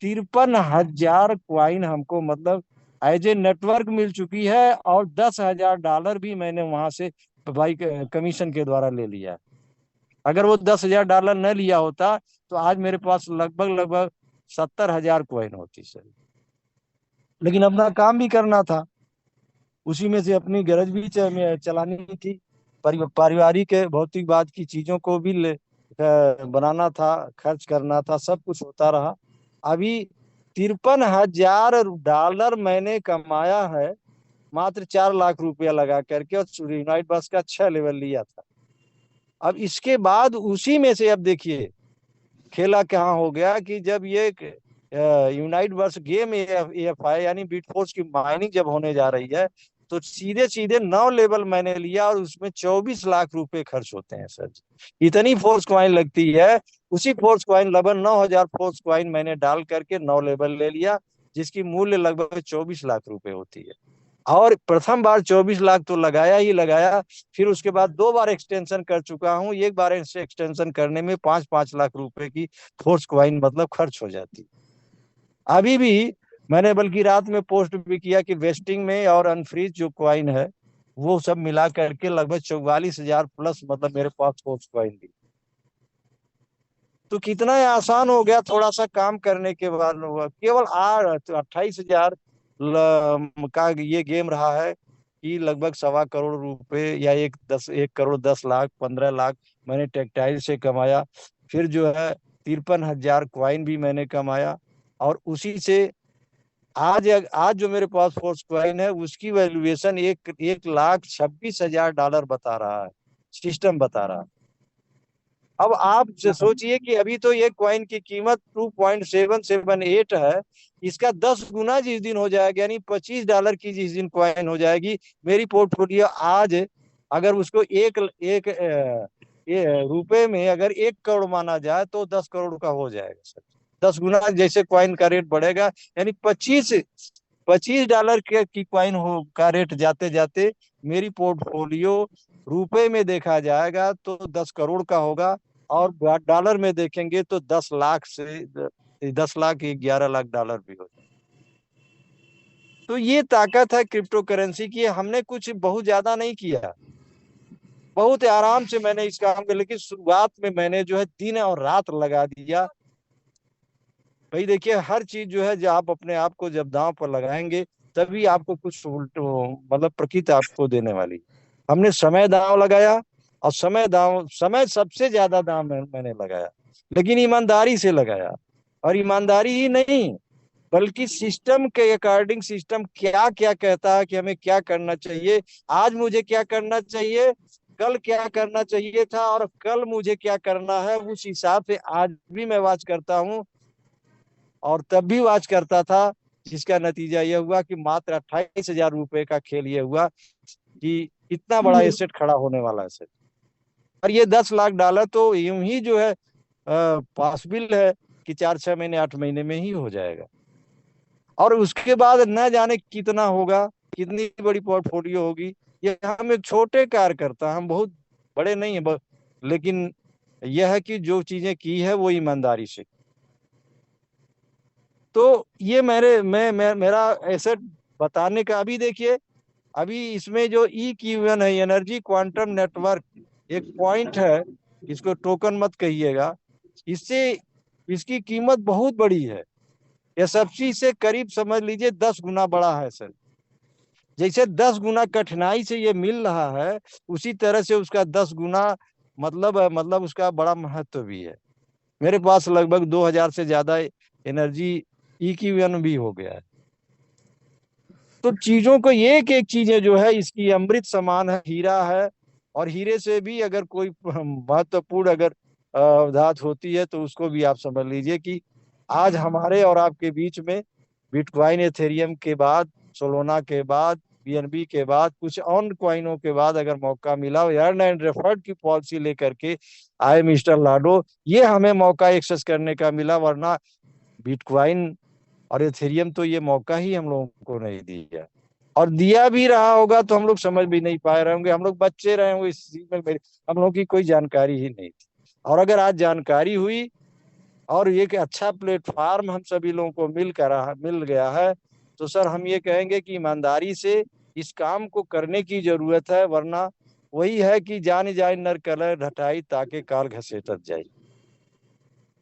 53,000 क्वाइन हमको मतलब एज ए नेटवर्क मिल चुकी है। और $10,000 भी मैंने वहां से भाई कमीशन के द्वारा ले लिया। अगर वो $10,000 न लिया होता तो आज मेरे पास लगभग 70,000 क्वाइन होती सर। लेकिन अपना काम भी करना था, उसी में से अपनी गरज भी चलानी थी, पारिवारिक भौतिकवाद की चीजों को भी बनाना था, खर्च करना था, सब कुछ होता रहा। अभी $53,000 मैंने कमाया है मात्र 4 लाख रुपया लगा करके, और यूनाइट बस का 6 लेवल लिया था। अब इसके बाद उसी में से अब देखिए खेला कहाँ हो गया कि जब ये यूनाइट वर्स गेम एएफआई यानी बीटफोर्स की माइनिंग जब होने जा रही है, तो सीधे सीधे 9 लेवल मैंने लिया और उसमें 24 लाख रुपए खर्च होते हैं सर। इतनी फोर्स क्वाइन लगती है, उसी फोर्स क्वाइन लगभग 9,000 फोर्स क्वाइन मैंने डाल करके 9 लेवल ले लिया, जिसकी मूल्य लगभग 24 लाख रुपए होती है। और प्रथम बार 24 लाख तो लगाया ही लगाया, फिर उसके बाद 2 बार एक्सटेंशन कर चुका हूं। एक बार एक्सटेंशन करने में 5-5 लाख रुपए की फोर्स क्वाइन मतलब खर्च हो जाती। अभी भी मैंने बल्कि रात में पोस्ट भी किया कि वेस्टिंग में और अनफ्रीज जो क्वाइन है वो सब मिला करके लगभग 44,000 प्लस मतलब मेरे पास फोर्स क्वाइन भी। तो कितना आसान हो गया थोड़ा सा काम करने के बाद। केवल 28,000 का ये गेम रहा है कि लगभग 1.25 करोड़ रुपए या 1 करोड़ 10 लाख 15 लाख मैंने टेक्टाइल से कमाया। फिर जो है 53,000 क्वाइन भी मैंने कमाया। और उसी से आज जो मेरे पास फोर्स क्वाइन है उसकी वैल्यूएशन 1,26,000 बता रहा है, सिस्टम बता रहा है। अब आप सोचिए कि अभी तो ये क्वाइन की कीमत 2.778 है, इसका 10 गुना जिस दिन हो जाएगा, यानी $25 की जिस दिन क्वाइन हो जाएगी, मेरी पोर्टफोलियो आज अगर उसको एक रुपए में अगर 1 करोड़ माना जाए तो 10 करोड़ का हो जाएगा सर। 10 गुना जैसे क्वाइन का रेट बढ़ेगा, यानी $25 की क्वाइन का रेट जाते जाते मेरी पोर्टफोलियो रुपए में देखा जाएगा तो 10 करोड़ का होगा, और डॉलर में देखेंगे तो 10 लाख से 10 लाख 11 लाख डॉलर भी हो जाए। तो ये ताकत है क्रिप्टो करेंसी की। हमने कुछ बहुत ज्यादा नहीं किया, बहुत आराम से मैंने इस काम में, लेकिन शुरुआत में मैंने जो है दिन और रात लगा दिया। भाई देखिए, हर चीज जो है, जो आप अपने आप को जब दांव पर लगाएंगे तभी आपको कुछ उल्ट मतलब प्रकृति आपको देने वाली। हमने समय दांव लगाया, और समय सबसे ज्यादा दांव मैंने लगाया, लेकिन ईमानदारी से लगाया। और ईमानदारी ही नहीं, बल्कि सिस्टम के अकॉर्डिंग, सिस्टम क्या क्या कहता है कि हमें क्या करना चाहिए, आज मुझे क्या करना चाहिए, कल क्या करना चाहिए था, और कल मुझे क्या करना है, उस हिसाब से आज भी मैं वॉच करता हूँ। और तब भी वॉच करता था, जिसका नतीजा यह हुआ कि मात्र 28,000 रुपए का खेल ये हुआ कि इतना बड़ा एसेट खड़ा होने वाला है। और ये $10 लाख तो यूं ही जो है पॉसिबल है कि 4-6 महीने 8 महीने में ही हो जाएगा। और उसके बाद न जाने कितना होगा, कितनी बड़ी पोर्टफोलियो होगी। ये हम एक छोटे कार्यकर्ता, हम बहुत बड़े नहीं है, लेकिन यह है कि जो चीजें की है वो ईमानदारी से। तो ये मेरा एसेट बताने का, अभी देखिए, अभी इसमें जो EQN है, एनर्जी क्वांटम नेटवर्क, एक पॉइंट है, इसको टोकन मत कहिएगा, इससे इसकी कीमत बहुत बड़ी है। SFC से करीब समझ लीजिए 10 गुना बड़ा है सर। जैसे 10 गुना कठिनाई से ये मिल रहा है, उसी तरह से उसका 10 गुना मतलब उसका बड़ा महत्व भी है। मेरे पास लगभग 2000 से ज्यादा एनर्जी EQN भी हो गया है। तो चीजों को, एक एक चीजें जो है इसकी अमृत समान है, हीरा है। और हीरे से भी अगर कोई महत्वपूर्ण अगर धात होती है, तो उसको भी आप समझ लीजिए कि आज हमारे और आपके बीच में बिटकॉइन, एथेरियम के बाद, सोलोना के बाद, BNB के बाद, कुछ और कॉइनों के बाद अगर मौका मिला, अर्न एंड रेफर्ड की पॉलिसी लेकर के आए मिस्टर लाडो, ये हमें मौका एक्सेस करने का मिला। वरना बिटकॉइन और एथेरियम तो ये मौका ही हम लोगों को नहीं दिया। और दिया भी रहा होगा तो हम लोग समझ भी नहीं पाए रहे होंगे, हम लोग बच्चे रहे होंगे इस चीज में, हम लोगों की कोई जानकारी ही नहीं थी। और अगर आज जानकारी हुई और एक अच्छा प्लेटफॉर्म हम सभी लोगों को मिल गया है, तो सर हम ये कहेंगे कि ईमानदारी से इस काम को करने की जरूरत है। वरना वही है कि जान जाए नर कलह ढटाई, ताके काल घसीटत जाए।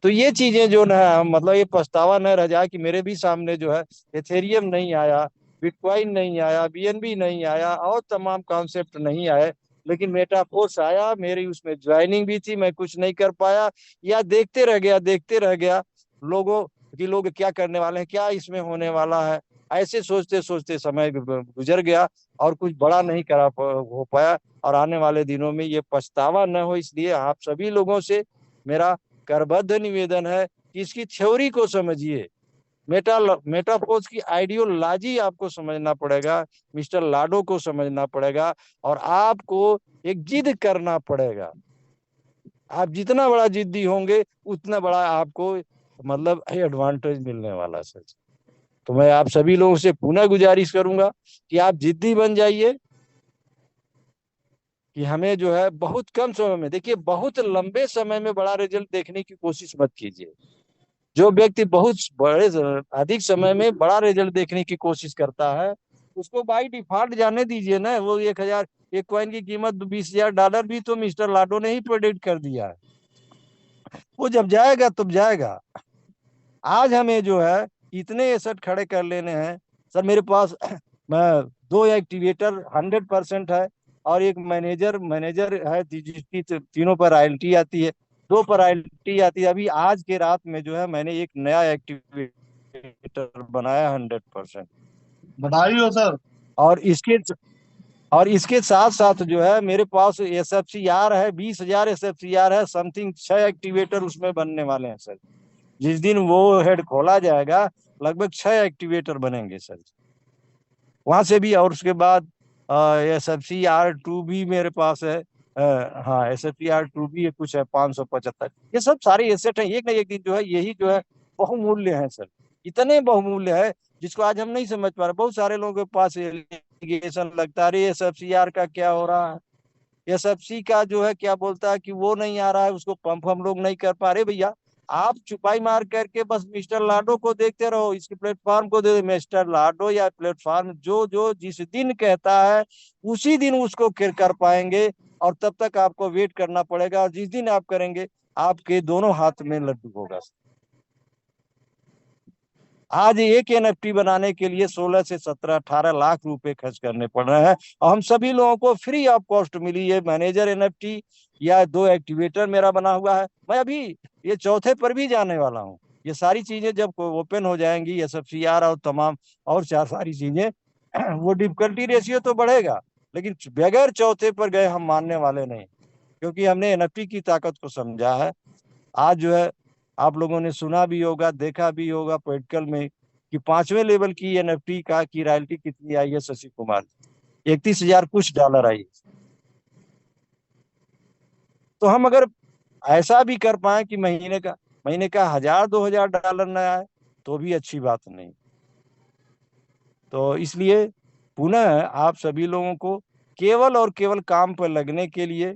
तो ये चीजें जो ना, मतलब ये पछतावा न रह जाए कि मेरे भी सामने जो है एथेरियम नहीं आया, बिटकॉइन नहीं आया, BNB नहीं आया, और तमाम कॉन्सेप्ट नहीं आए, लेकिन मेटाफोर्स आया, मेरी उसमें ज्वाइनिंग भी थी, मैं कुछ नहीं कर पाया, या देखते रह गया लोगों कि लोग क्या करने वाले हैं, क्या इसमें होने वाला है। ऐसे सोचते सोचते समय गुजर गया, और कुछ बड़ा नहीं हो पाया। और आने वाले दिनों में ये पछतावा न हो, इसलिए आप सभी लोगों से मेरा करबद्ध निवेदन है कि इसकी थ्योरी को समझिए, मेटाफोर्स की आइडियोलॉजी आपको समझना पड़ेगा, मिस्टर लाडो को समझना पड़ेगा, और आपको एक जिद करना पड़ेगा। आप जितना बड़ा जिद्दी होंगे, उतना बड़ा आपको मतलब एडवांटेज मिलने वाला सर। तो मैं आप सभी लोगों से पुनः गुजारिश करूंगा कि आप जिद्दी बन जाइए, कि हमें जो है बहुत कम समय में, देखिए बहुत लंबे समय में बड़ा रिजल्ट देखने की कोशिश मत कीजिए। जो व्यक्ति बहुत अधिक समय में बड़ा रिजल्ट देखने की कोशिश करता है, उसको बाई डिफॉल्ट जाने दीजिए ना। वो 1000 एक कॉइन की कीमत $20,000 भी तो मिस्टर लाडो ने ही प्रेडिक्ट कर दिया है। वो जब जाएगा तब जाएगा। आज हमें जो है इतने एसेट खड़े कर लेने हैं सर। मेरे पास मैं 2 एक्टिवेटर 100% है, और एक मैनेजर है जिसकी तीनों पर रॉयल्टी आती है, 2 पर रॉयल्टी आती है। अभी आज के रात में जो है मैंने एक नया एक्टिवेटर बनाया 100%। बधाई हो सर। और इसके साथ साथ जो है मेरे पास SFCR है, 20,000 SFCR है, समथिंग 6 एक्टिवेटर उसमें बनने वाले हैं सर। जिस दिन वो हेड खोला जाएगा, लगभग 6 एक्टिवेटर बनेंगे सर वहां से भी। और उसके बाद SFCR2 भी मेरे पास है। हाँ, SFCR2 भी कुछ है 575। ये सब सारे एसेट हैं, एक ना एक दिन जो है यही जो है बहुमूल्य है सर। इतने बहुमूल्य है जिसको आज हम नहीं समझ पा रहे। बहुत सारे लोगों के पास एलिगेशन लगता है, अरे SFCR का क्या हो रहा है, SFC का जो है क्या बोलता है कि वो नहीं आ रहा है, उसको पंप हम लोग नहीं कर पा रहे। भैया आप छुपाई मार करके बस मिस्टर लाडो को देखते रहो, इसके प्लेटफॉर्म को दे। मिस्टर लाडो या प्लेटफॉर्म जो जो जिस दिन कहता है, उसी दिन उसको कर पाएंगे। और तब तक आपको वेट करना पड़ेगा, और जिस दिन आप करेंगे, आपके दोनों हाथ में लड्डू होगा। आज एक एनएफटी बनाने के लिए 16 से 17 18 लाख रुपए खर्च करने पड़ रहे हैं, और हम सभी लोगों को फ्री ऑफ कॉस्ट मिली है मैनेजर एनएफटी या 2 एक्टिवेटर मेरा बना हुआ है। मैं अभी ये चौथे पर भी जाने वाला हूँ। ये सारी चीजें जब ओपन हो जाएंगी एसएफसीआर और तमाम और सारी चीजें वो डिफिकल्टी रेशियो तो बढ़ेगा, लेकिन बगैर चौथे पर गए हम मानने वाले नहीं, क्योंकि हमने एनएफटी की ताकत को समझा है। आज जो है आप लोगों ने सुना भी होगा, देखा भी होगा पॉलिटिकल में कि 5वें लेवल की एनएफटी की रॉयल्टी कितनी आई है शशि कुमार, 31,000 कुछ डॉलर आई। तो हम अगर ऐसा भी कर पाए कि महीने का 1,000-2,000 डॉलर न आए तो भी अच्छी बात नहीं। तो इसलिए पुनः आप सभी लोगों को केवल और केवल काम पर लगने के लिए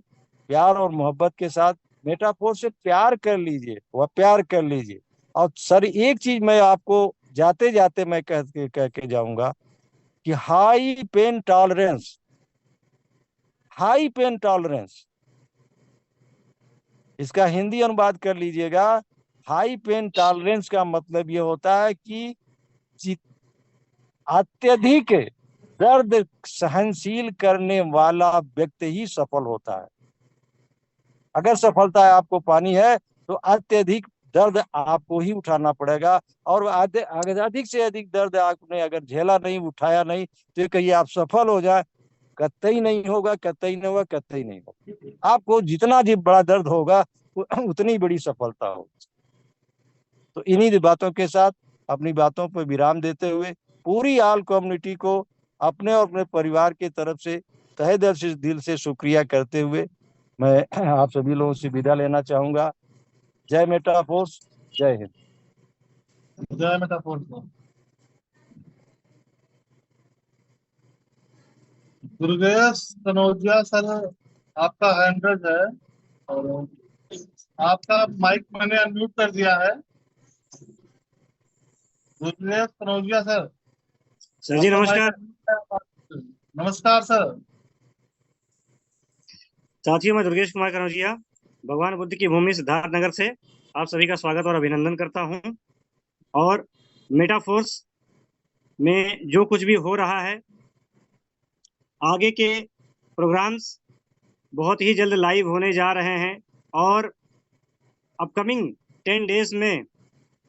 प्यार और मोहब्बत के साथ मेटाफोर से प्यार कर लीजिए, वह प्यार कर लीजिए। और सर एक चीज मैं आपको जाते जाते मैं कह के जाऊंगा कि high pain tolerance, high pain tolerance, इसका हिंदी अनुवाद कर लीजिएगा। हाई पेन टॉलरेंस का मतलब ये होता है कि अत्यधिक दर्द सहनशील करने वाला व्यक्ति ही सफल होता है। अगर सफलता आपको पानी है तो अत्यधिक दर्द आपको ही उठाना पड़ेगा, और अधिक से अधिक दर्द आपने अगर झेला नहीं, उठाया नहीं, तो कहिए आप सफल हो जाए, कतई नहीं होगा, कतई नहीं होगा, कतई नहीं होगा। आपको जितना भी बड़ा दर्द होगा उतनी बड़ी सफलता होगी। तो इन्हीं बातों के साथ अपनी बातों पर विराम देते हुए पूरी आल कम्युनिटी को अपने और अपने परिवार की तरफ से तहे दिल से शुक्रिया करते हुए मैं आप सभी लोगों से विदा लेना चाहूंगा। जय मेटाफोर्स, जय हिंद। जय मेटाफोर्स। दुर्गेश कनौजिया सर, आपका हैंड रेज है और आपका माइक मैंने अनम्यूट कर दिया है। दुर्गेश कनौजिया सर। सर जी नमस्कार। नमस्कार सर। साथियों, मैं दुर्गेश कुमार कनौजिया भगवान बुद्ध की भूमि सिद्धार्थ नगर से आप सभी का स्वागत और अभिनंदन करता हूं। और मेटाफोर्स में जो कुछ भी हो रहा है, आगे के प्रोग्राम्स बहुत ही जल्द लाइव होने जा रहे हैं, और अपकमिंग 10 डेज में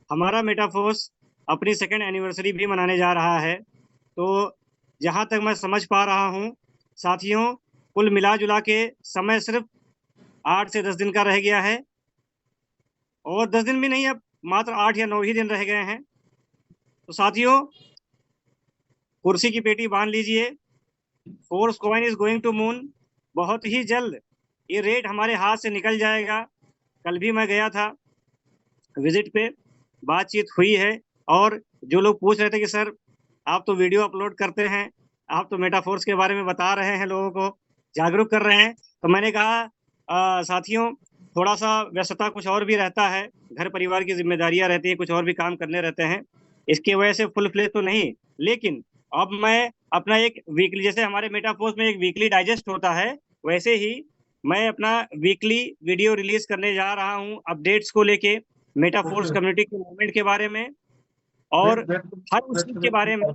हमारा मेटाफोर्स अपनी 2nd एनिवर्सरी भी मनाने जा रहा है। तो जहां तक मैं समझ पा रहा हूं साथियों, कुल मिला जुला के समय सिर्फ 8 से 10 दिन का रह गया है, और 10 दिन भी नहीं, अब मात्र 8 या 9 ही दिन रह गए हैं। तो साथियों, कुर्सी की पेटी बांध लीजिए, force coin is going to moon. बहुत ही जल्द ये रेट हमारे हाथ से निकल जाएगा। कल भी मैं गया था विजिट पे, बातचीत हुई है, और जो लोग पूछ रहे थे कि सर आप तो वीडियो अपलोड करते हैं, आप तो मेटाफोर्स के बारे में बता रहे हैं, लोगों को जागरूक कर रहे हैं, तो मैंने कहा साथियों थोड़ा सा व्यस्तता कुछ और भी रहता है, घर परिवार की जिम्मेदारियां रहती है, कुछ और भी काम करने रहते हैं, इसकी वजह से फुल फ्लेज तो नहीं, लेकिन अब मैं अपना एक वीकली, जैसे हमारे मेटाफोर्स में एक वीकली डाइजेस्ट होता है, वैसे ही मैं अपना वीकली वीडियो रिलीज करने जा रहा हूं अपडेट्स को लेके, मेटाफोर्स कम्युनिटी के मूवमेंट के बारे में, और हर उस चीज के बारे में,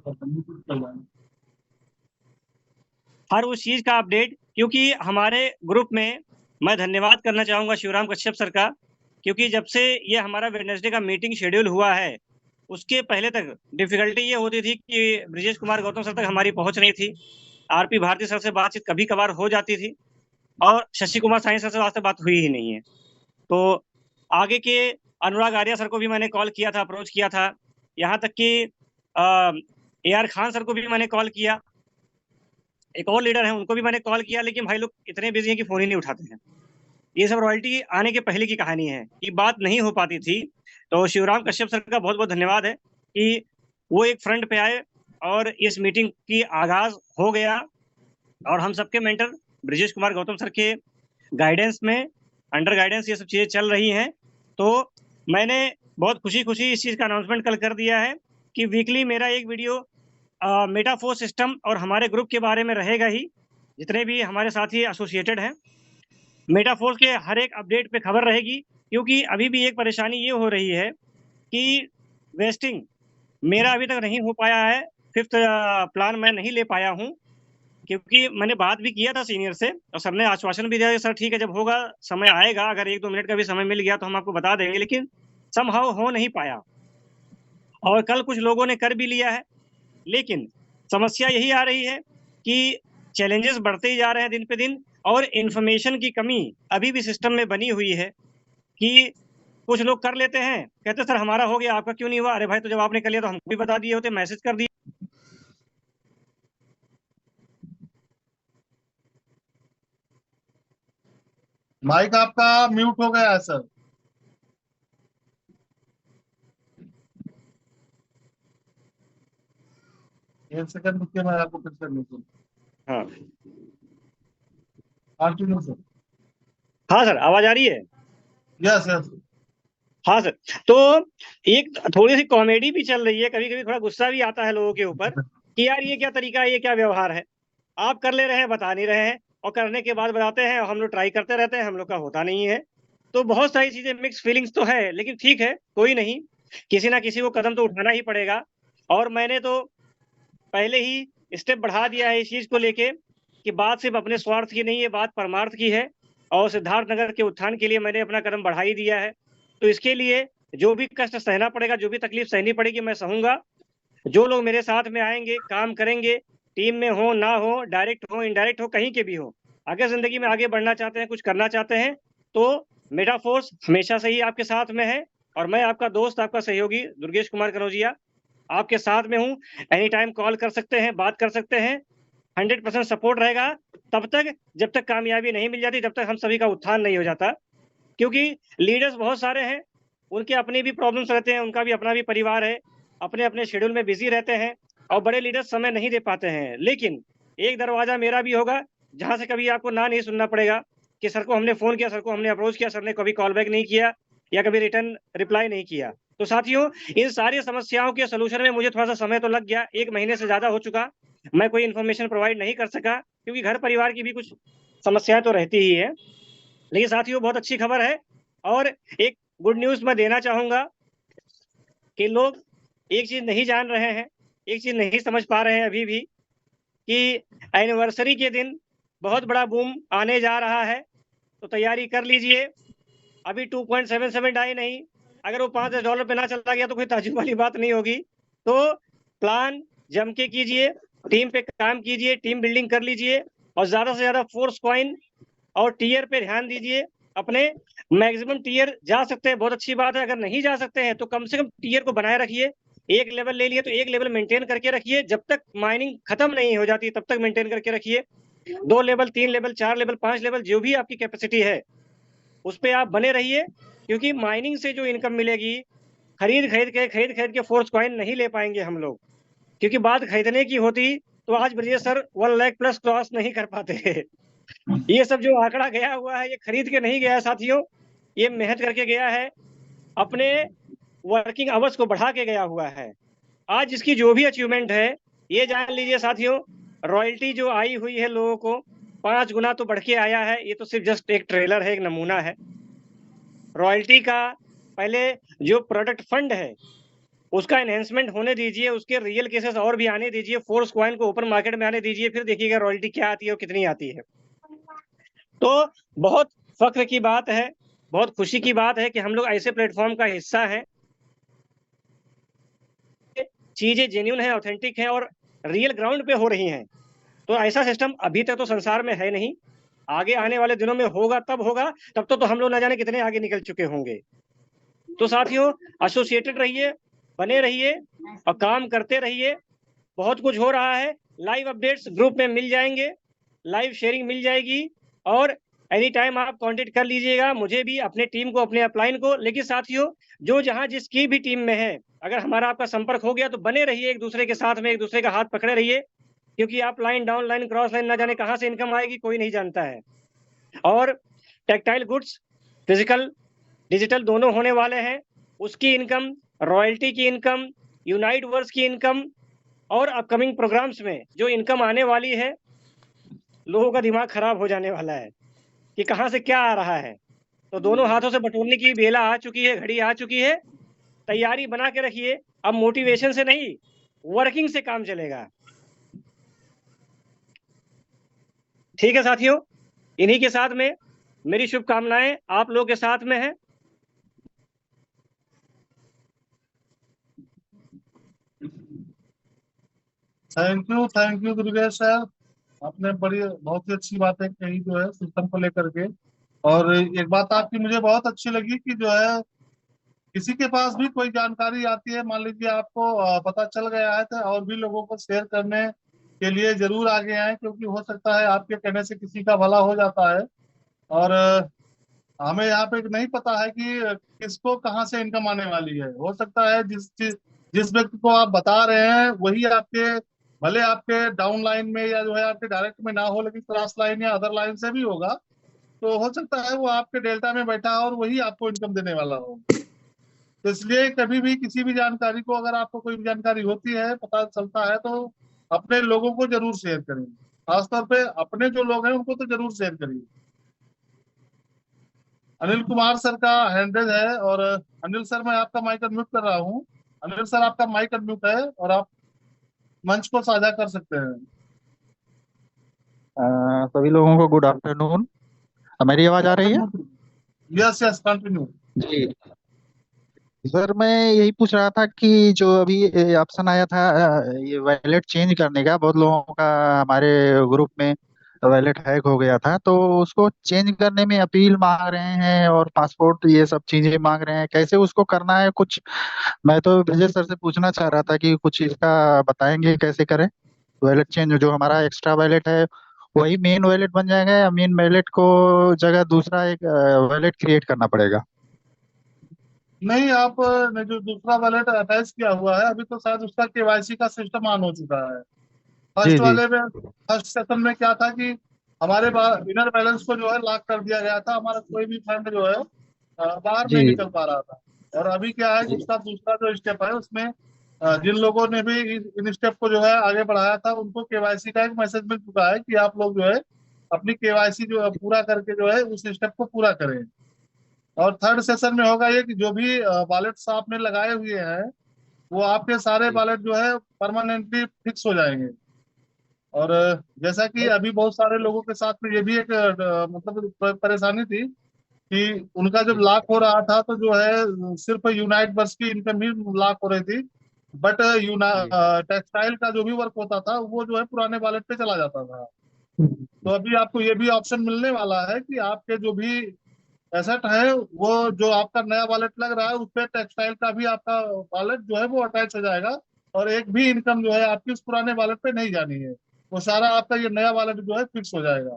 हर उस चीज का अपडेट। क्योंकि हमारे ग्रुप में मैं धन्यवाद करना चाहूंगा शिवराम कश्यप सर का, क्योंकि जब से ये हमारा वेडनेसडे का मीटिंग शेड्यूल हुआ है, उसके पहले तक डिफिकल्टी ये होती थी कि ब्रिजेश कुमार गौतम सर तक हमारी पहुंच नहीं थी, आरपी भारती सर से बातचीत कभी कभार हो जाती थी, और शशि कुमार साई सर से वास्ते बात हुई ही नहीं है। तो आगे के अनुराग आर्या सर को भी मैंने कॉल किया था, अप्रोच किया था, यहाँ तक कि AR खान सर को भी मैंने कॉल किया, एक और लीडर है उनको भी मैंने कॉल किया, लेकिन भाई लोग इतने बिजी हैं कि फोन ही नहीं उठाते हैं। ये सब रॉयल्टी आने के पहले की कहानी है, ये बात नहीं हो पाती थी। तो शिवराम कश्यप सर का बहुत बहुत धन्यवाद है कि वो एक फ्रंट पे आए और इस मीटिंग की आगाज हो गया, और हम सबके मेंटर ब्रिजेश कुमार गौतम सर के गाइडेंस में, अंडर गाइडेंस ये सब चीजें चल रही हैं। तो मैंने बहुत खुशी खुशी इस चीज का अनाउंसमेंट कल कर दिया है कि वीकली मेरा एक वीडियो मेटाफोर्स सिस्टम और हमारे ग्रुप के बारे में रहेगा ही, जितने भी हमारे साथी एसोसिएटेड हैं, मेटाफोर्स के हर एक अपडेट पे खबर रहेगी। क्योंकि अभी भी एक परेशानी ये हो रही है कि वेस्टिंग मेरा अभी तक नहीं हो पाया है, 5th प्लान मैं नहीं ले पाया हूँ, क्योंकि मैंने बात भी किया था सीनियर से और सर ने आश्वासन भी दिया कि सर ठीक है, जब होगा समय आएगा, अगर 1-2 मिनट का भी समय मिल गया तो हम आपको बता देंगे, लेकिन समहाउ हो नहीं पाया। और कल कुछ लोगों ने कर भी लिया है, लेकिन समस्या यही आ रही है कि चैलेंजेस बढ़ते ही जा रहे हैं दिन पे दिन, और इंफॉर्मेशन की कमी अभी भी सिस्टम में बनी हुई है कि कुछ लोग कर लेते हैं, कहते सर हमारा हो गया, आपका क्यों नहीं हुआ? अरे भाई, तो जब आपने कर लिया तो हमको भी बता दिए होते, मैसेज कर दिए। माइक आपका म्यूट हो गया है सर। एक सेकंड रुकिए, मैं आपको फिर से लिखूँ। हाँ कंटिन्यू सर। हाँ सर, आवाज आ रही है? Yes yes. हाँ सर, तो एक थोड़ी सी कॉमेडी भी चल रही है, कभी कभी थोड़ा गुस्सा भी आता है लोगों के ऊपर कि यार ये क्या तरीका है, ये क्या व्यवहार है, आप कर ले रहे हैं, बता नहीं रहे हैं, और करने के बाद बताते हैं, और हम लोग ट्राई करते रहते हैं, हम लोग का होता नहीं है। तो बहुत सारी चीजें, मिक्स फीलिंग्स तो है, लेकिन ठीक है, कोई नहीं, किसी ना किसी को कदम तो उठाना ही पड़ेगा। और मैंने तो पहले ही स्टेप बढ़ा दिया है इस चीज को लेके कि बात सिर्फ अपने स्वार्थ की नहीं है, बात परमार्थ की है, और सिद्धार्थ नगर के उत्थान के लिए मैंने अपना कदम बढ़ा ही दिया है। तो इसके लिए जो भी कष्ट सहना पड़ेगा, जो भी तकलीफ सहनी पड़ेगी, मैं सहूंगा। जो लोग मेरे साथ में आएंगे, काम करेंगे, टीम में हो ना हो, डायरेक्ट हो इनडायरेक्ट हो, कहीं के भी हो, अगर जिंदगी में आगे बढ़ना चाहते हैं, कुछ करना चाहते हैं, तो मेटाफोर्स हमेशा से ही आपके साथ में है। और मैं आपका दोस्त, आपका सहयोगी दुर्गेश कुमार कनौजिया आपके साथ में हूँ। एनी टाइम कॉल कर सकते हैं, बात कर सकते हैं, 100% सपोर्ट रहेगा तब तक, जब तक कामयाबी नहीं मिल जाती, जब तक हम सभी का उत्थान नहीं हो जाता। क्योंकि लीडर्स बहुत सारे हैं, उनके अपने भी प्रॉब्लम्स रहते हैं, उनका भी अपना भी परिवार है, अपने अपने शेड्यूल में बिजी रहते हैं, और बड़े लीडर्स समय नहीं दे पाते हैं। लेकिन एक दरवाजा मेरा भी होगा जहां से कभी आपको ना नहीं सुनना पड़ेगा कि सर को हमने फोन किया, सर को हमने अप्रोच किया, सर ने कभी कॉल बैक नहीं किया या कभी रिटर्न रिप्लाई नहीं किया। तो साथियों, इन सारी समस्याओं के सोल्यूशन में मुझे थोड़ा सा समय तो लग गया, 1 महीने से ज्यादा हो चुका, मैं कोई इन्फॉर्मेशन प्रोवाइड नहीं कर सका, क्योंकि घर परिवार की भी कुछ समस्याएं तो रहती ही है। लेकिन साथियों, बहुत अच्छी खबर है, और एक गुड न्यूज मैं देना चाहूंगा कि लोग एक चीज नहीं जान रहे हैं, एक चीज नहीं समझ पा रहे हैं अभी भी, कि एनिवर्सरी के दिन बहुत बड़ा बूम आने जा रहा है। तो तैयारी कर लीजिए, अभी 2.77 डाई नहीं, अगर वो $5 पे ना चला गया तो कोई ताज्जुब वाली बात नहीं होगी। तो प्लान जम के कीजिए, टीम पे काम कीजिए, टीम बिल्डिंग कर लीजिए, और ज्यादा से ज्यादा फोर्स कॉइन और टीयर पे ध्यान दीजिए। अपने मैक्सिमम टीयर जा सकते हैं, बहुत अच्छी बात है, अगर नहीं जा सकते हैं तो कम से कम टीयर को बनाए रखिए। एक लेवल ले लिए तो एक लेवल मेंटेन करके रखिए, जब तक माइनिंग खत्म नहीं हो जाती तब तक मेंटेन करके रखिए। 2 लेवल, 3 लेवल, 4 लेवल, 5 लेवल, जो भी आपकी कैपेसिटी है उस पे आप बने रहिए, क्योंकि माइनिंग से जो इनकम मिलेगी, खरीद खरीद के फोर्स कॉइन नहीं ले पाएंगे हम लोग, क्योंकि बात खरीदने की होती तो आज Brajesh sir 1 lakh plus cross नहीं कर पाते। ये सब जो आंकड़ा गया हुआ है, ये खरीद के नहीं गया है साथियों, ये मेहनत करके गया है, अपने वर्किंग आवर्स को बढ़ा के गया हुआ है। आज इसकी जो भी अचीवमेंट है, ये जान लीजिए साथियों, रॉयल्टी जो आई हुई है लोगों को 5 गुना तो बढ़ के आया है। ये तो सिर्फ जस्ट एक ट्रेलर है, एक नमूना है। रॉयल्टी का पहले जो प्रोडक्ट फंड है उसका एनहेंसमेंट होने दीजिए, उसके रियल केसेस और भी आने दीजिए, फोर्स कॉइन को ओपन मार्केट में आने दीजिए, फिर देखिएगा रॉयल्टी क्या आती है और कितनी आती है। तो बहुत फख्र की बात है, बहुत खुशी की बात है कि हम लोग ऐसे प्लेटफॉर्म का हिस्सा हैं, चीजें जेन्युइन है, ऑथेंटिक है, और रियल ग्राउंड पे हो रही हैं। तो ऐसा सिस्टम अभी तक तो संसार में है नहीं, आगे आने वाले दिनों में होगा, तब होगा, तब तो हम लोग ना जाने कितने आगे निकल चुके होंगे। तो साथियों, एसोसिएटेड रहिए, बने रहिए और काम करते रहिए। बहुत कुछ हो रहा है, लाइव अपडेट्स ग्रुप में मिल जाएंगे, लाइव शेयरिंग मिल जाएगी, और एनी टाइम आप कांटेक्ट कर लीजिएगा मुझे भी, अपने टीम को, अपने अपलाइन को। लेकिन साथियों, जो जहां जिसकी भी टीम में है, अगर हमारा आपका संपर्क हो गया तो बने रहिए एक दूसरे के साथ में, एक दूसरे का हाथ पकड़े रहिए, क्योंकि आप line down line cross line ना जाने कहां से इनकम आएगी, कोई नहीं जानता है। और टेक्टाइल गुड्स, फिजिकल डिजिटल दोनों होने वाले हैं, उसकी इनकम, रॉयल्टी की इनकम, यूनाइट वर्स की इनकम, और अपकमिंग प्रोग्राम्स में जो इनकम आने वाली है, लोगों का दिमाग खराब हो जाने वाला है कि कहां से क्या आ रहा है। तो दोनों हाथों से बटोरने की बेला आ चुकी है, घड़ी आ चुकी है, तैयारी बना के रखिए। अब मोटिवेशन से नहीं, वर्किंग से काम चलेगा। ठीक है साथियों, इन्हीं के साथ में मेरी शुभकामनाएं आप लोगों के साथ में है। Thank you Durgesh sir. आपने बहुत ही अच्छी बातें कही जो है सिस्टम को लेकर के। और एक बात आपकी मुझे बहुत अच्छी लगी कि जो है किसी के पास भी कोई जानकारी आती है, मान लीजिए आपको पता चल गया है, तो और भी लोगों को शेयर करने के लिए जरूर आगे आए, क्योंकि हो सकता है आपके कहने से किसी का भला हो जाता है। और हमें यहाँ पे नहीं पता है कि किसको कहाँ से इनकम आने वाली है। हो सकता है जिस व्यक्ति को आप बता रहे हैं वही आपके, भले आपके डाउन लाइन में या जो है आपके डायरेक्ट में ना हो, लेकिन क्रॉस लाइन या अदर लाइन से भी होगा। तो हो सकता है वो आपके डेल्टा में बैठा हो और वही आपको इनकम देने वाला हो। तो इसलिए कभी भी किसी भी जानकारी को, अगर आपको कोई भी जानकारी होती है, पता चलता है, तो अपने लोगों को जरूर शेयर करिए। खासतौर पे अपने जो लोग हैं उनको तो जरूर शेयर करिए। अनिल कुमार सर का हैंडल है, और अनिल सर मैं आपका माइक अनम्यूट कर रहा हूँ। अनिल सर आपका माइक अनम्यूट है और आप मंच को साझा कर सकते हैं। सभी लोगों को गुड आफ्टरनून। मेरी आवाज आ रही है? Yes yes, continue. जी सर, मैं यही पूछ रहा था कि जो अभी ऑप्शन आया था ये वैलेट चेंज करने का, बहुत लोगों का हमारे ग्रुप में वैलेट हैक हो गया था, तो उसको चेंज करने में अपील मांग रहे हैं और पासपोर्ट ये सब चीजें मांग रहे हैं। कैसे उसको करना है कुछ? मैं तो विजय सर से पूछना चाह रहा था कि कुछ इसका बताएंगे कैसे करें। वैलेट चेंज जो हमारा एक्स्ट्रा वैलेट है वही मेन वैलेट बन जाएगा, या मेन वैलेट को जगह दूसरा एक वैलेट क्रिएट करना पड़ेगा? नहीं, आपने जो दूसरा वॉलेट अटैच किया हुआ है अभी, तो शायद उसका केवाईसी का सिस्टम ऑन हो चुका है। जी जी। फर्स्ट सेशन में क्या था कि हमारे इनर बैलेंस को जो है लॉक कर दिया गया था। हमारा कोई भी फंड जो है बाहर नहीं जी निकल पा रहा था। और अभी क्या है कि उसका दूसरा जो स्टेप है उसमें जिन लोगों ने भी इन स्टेप को जो है आगे बढ़ाया था उनको केवाईसी का एक मैसेज मिल चुका है कि आप लोग जो है अपनी केवाईसी जो है पूरा करके जो है उस स्टेप को पूरा करें। और थर्ड सेशन में होगा ये कि जो भी वॉलेट्स आपने लगाए हुए हैं वो आपके सारे वॉलेट जो है परमानेंटली फिक्स हो जाएंगे। और जैसा कि अभी बहुत सारे लोगों के साथ में ये भी एक मतलब परेशानी थी कि उनका जब लॉक हो रहा था तो जो है सिर्फ यूनाइट बस की इनकम ही लॉक हो रही थी। बट टेक्सटाइल का जो भी वर्क होता था वो जो है पुराने वॉलेट पे चला जाता था। तो अभी आपको ये भी ऑप्शन मिलने वाला है कि आपके जो भी एसेट है वो जो आपका नया वॉलेट लग रहा है उस पे टेक्सटाइल का भी आपका वॉलेट जो है वो अटैच हो जाएगा। और एक भी इनकम जो है आपकी उस पुराने वॉलेट पे नहीं जानी है। वो सारा आपका ये नया वॉलेट जो है फिक्स हो जाएगा।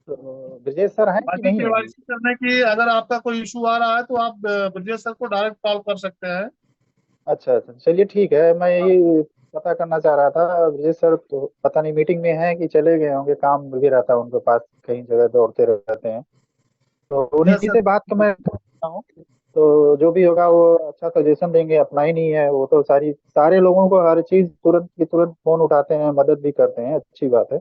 तो विजय सर हैं कि बाकी नहीं है? केवाईसी करने की अगर आपका कोई इशू आ रहा है तो आप ब्रजेश सर को डायरेक्ट कॉल कर सकते हैं। अच्छा अच्छा, चलिए ठीक है। मैं यही पता करना चाह रहा था। विजय सर तो पता नहीं मीटिंग में हैं कि चले गए होंगे, काम भी रहता है उनके पास, कहीं जगह दौड़ते रहते हैं। तो यस उन्हीं सर। से बात तो मैं करता हूँ। तो जो भी होगा वो अच्छा सजेशन देंगे। अपना ही नहीं है वो तो, सारे लोगों को हर चीज तुरंत की तुरंत फोन उठाते हैं, मदद भी करते हैं, अच्छी बात है।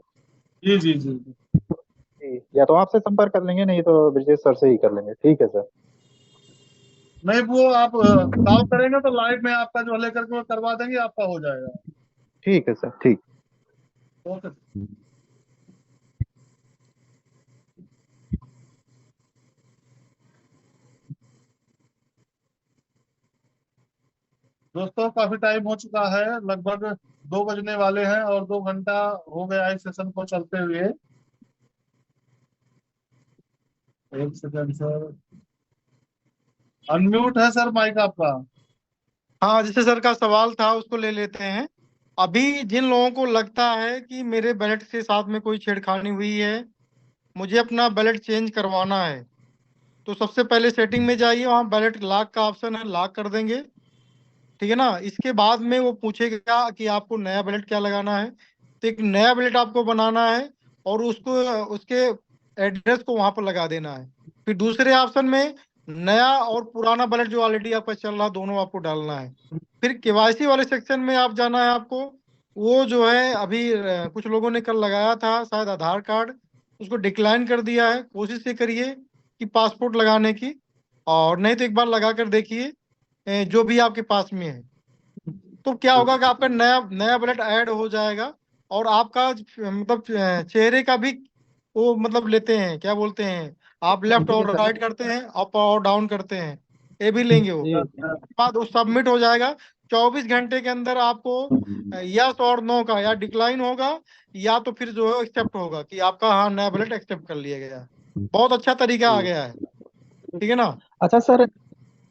जी जी जी। जी, या तो आपसे संपर्क कर लेंगे, नहीं तो ब्रजेश सर से ही कर लेंगे। ठीक है सर। नहीं, वो आप कॉल करेंगे तो लाइव में आपका जो लेकर के वो करवा देंगे, आपका हो जाएगा। ठीक है सर, ठीक। ओके। दोस्तों काफी टाइम हो चुका है, लगभग 2 बजने वाले हैं और 2 घंटा हो गया इस सेशन को चलते हुए। एक सेकंड सर, अनम्यूट है सर माइक आपका। हाँ, जैसे सर का सवाल था उसको ले लेते हैं। अभी जिन लोगों को लगता है कि मेरे बैलेट के साथ में कोई छेड़खानी हुई है, मुझे अपना बैलेट चेंज करवाना है, तो सबसे पहले सेटिंग में जाइए, वहाँ बैलेट लॉक का ऑप्शन है, लॉक कर देंगे। ठीक है ना? इसके बाद में वो पूछेगा कि आपको नया बैलेट क्या लगाना है, तो एक नया बैलेट आपको बनाना है और उसको उसके एड्रेस को वहां पर लगा देना है। फिर दूसरे ऑप्शन में नया और पुराना बैलेट जो ऑलरेडी आपका चल रहा दोनों आपको डालना है। फिर केवाईसी वाले सेक्शन में आप जाना है आपको। वो जो है अभी कुछ लोगों ने कल लगाया था शायद आधार कार्ड, उसको डिक्लाइन कर दिया है। कोशिश ये करिए कि पासपोर्ट लगाने की, और नहीं तो एक बार लगा कर देखिए। जो भी आपके पास में है। तो क्या होगा कि आपका नया नया वॉलेट ऐड हो जाएगा, और आपका मतलब चेहरे का भी वो मतलब लेते हैं, क्या बोलते हैं, आप लेफ्ट जी और सर। राइट करते हैं, अप और डाउन करते हैं, ये भी लेंगे वो। जी उसके बाद वो सबमिट हो जाएगा। 24 घंटे के अंदर आपको यस और नो का या डिक्लाइन होगा, या तो फिर जो है एक्सेप्ट होगा कि आपका हाँ नया वॉलेट एक्सेप्ट कर लिया गया है। बहुत अच्छा तरीका आ गया है, ठीक है ना। अच्छा सर,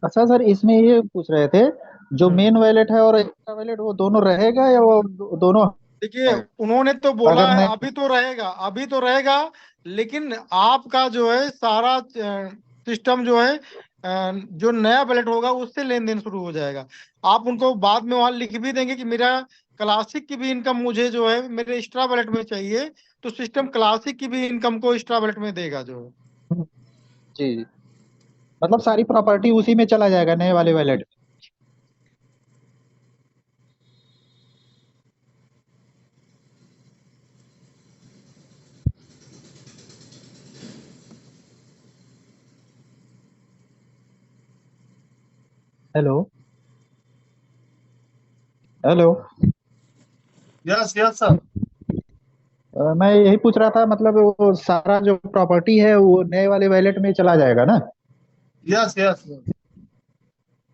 अच्छा सर, इसमें ये पूछ रहे थे, जो हम्म। मेन वैलेट है और एक्स्ट्रा वैलेट वो दोनों रहेगा या वो दोनों देखिए, है? उन्होंने तो बोला अगर है नहीं अभी तो रहेगा, अभी तो रहेगा, लेकिन आपका जो है सारा सिस्टम जो है जो नया वैलेट होगा उससे लेन देन शुरू हो जाएगा। आप उनको बाद में वहां लिख भी देंगे कि मेरा क्लासिक की भी इनकम मुझे जो है मेरे एक्स्ट्रा वैलेट में चाहिए, तो सिस्टम क्लासिक की भी इनकम को एक्स्ट्रा वैलेट में देगा जो है। जी जी, मतलब सारी प्रॉपर्टी उसी में चला जाएगा नए वाले wallet. Hello hello. Yes yes sir. मैं यही पूछ रहा था, मतलब वो सारा जो प्रॉपर्टी है वो नए वाले वैलेट में चला जाएगा ना? Yes yes.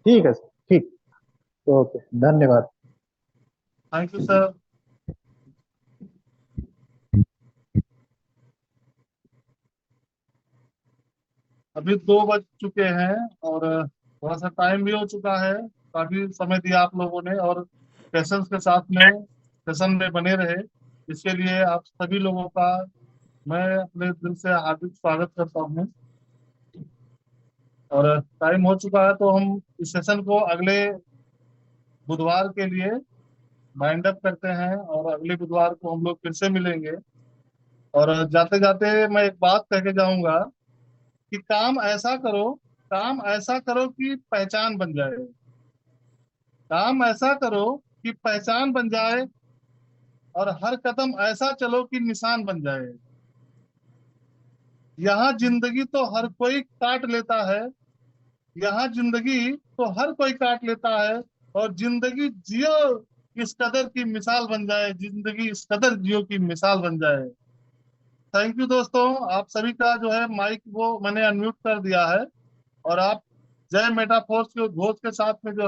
ठीक है सर, ठीक। ओके, धन्यवाद। Thank you sir. अभी 2 बज चुके हैं और थोड़ा सा टाइम भी हो चुका है। काफी समय दिया आप लोगों ने और पेशेंस के साथ में सेशन में बने रहे, इसके लिए आप सभी लोगों का मैं अपने दिल से हार्दिक स्वागत करता हूँ। और टाइम हो चुका है तो हम इस सेशन को अगले बुधवार के लिए माइंड अप करते हैं और अगले बुधवार को हम लोग फिर से मिलेंगे। और जाते जाते मैं एक बात कह के जाऊंगा कि काम ऐसा करो कि पहचान बन जाए। काम ऐसा करो कि पहचान बन जाए और हर कदम ऐसा चलो कि निशान बन जाए। यहाँ जिंदगी तो हर कोई काट लेता है, यहाँ जिंदगी तो हर कोई काट लेता है, और जिंदगी जियो इस कदर की मिसाल बन जाए, जिंदगी इस कदर जियो की मिसाल बन जाए। थैंक यू दोस्तों, आप सभी का जो है माइक वो मैंने अनम्यूट कर दिया है और आप जय मेटाफोर्स के उद्घोष के साथ में जो है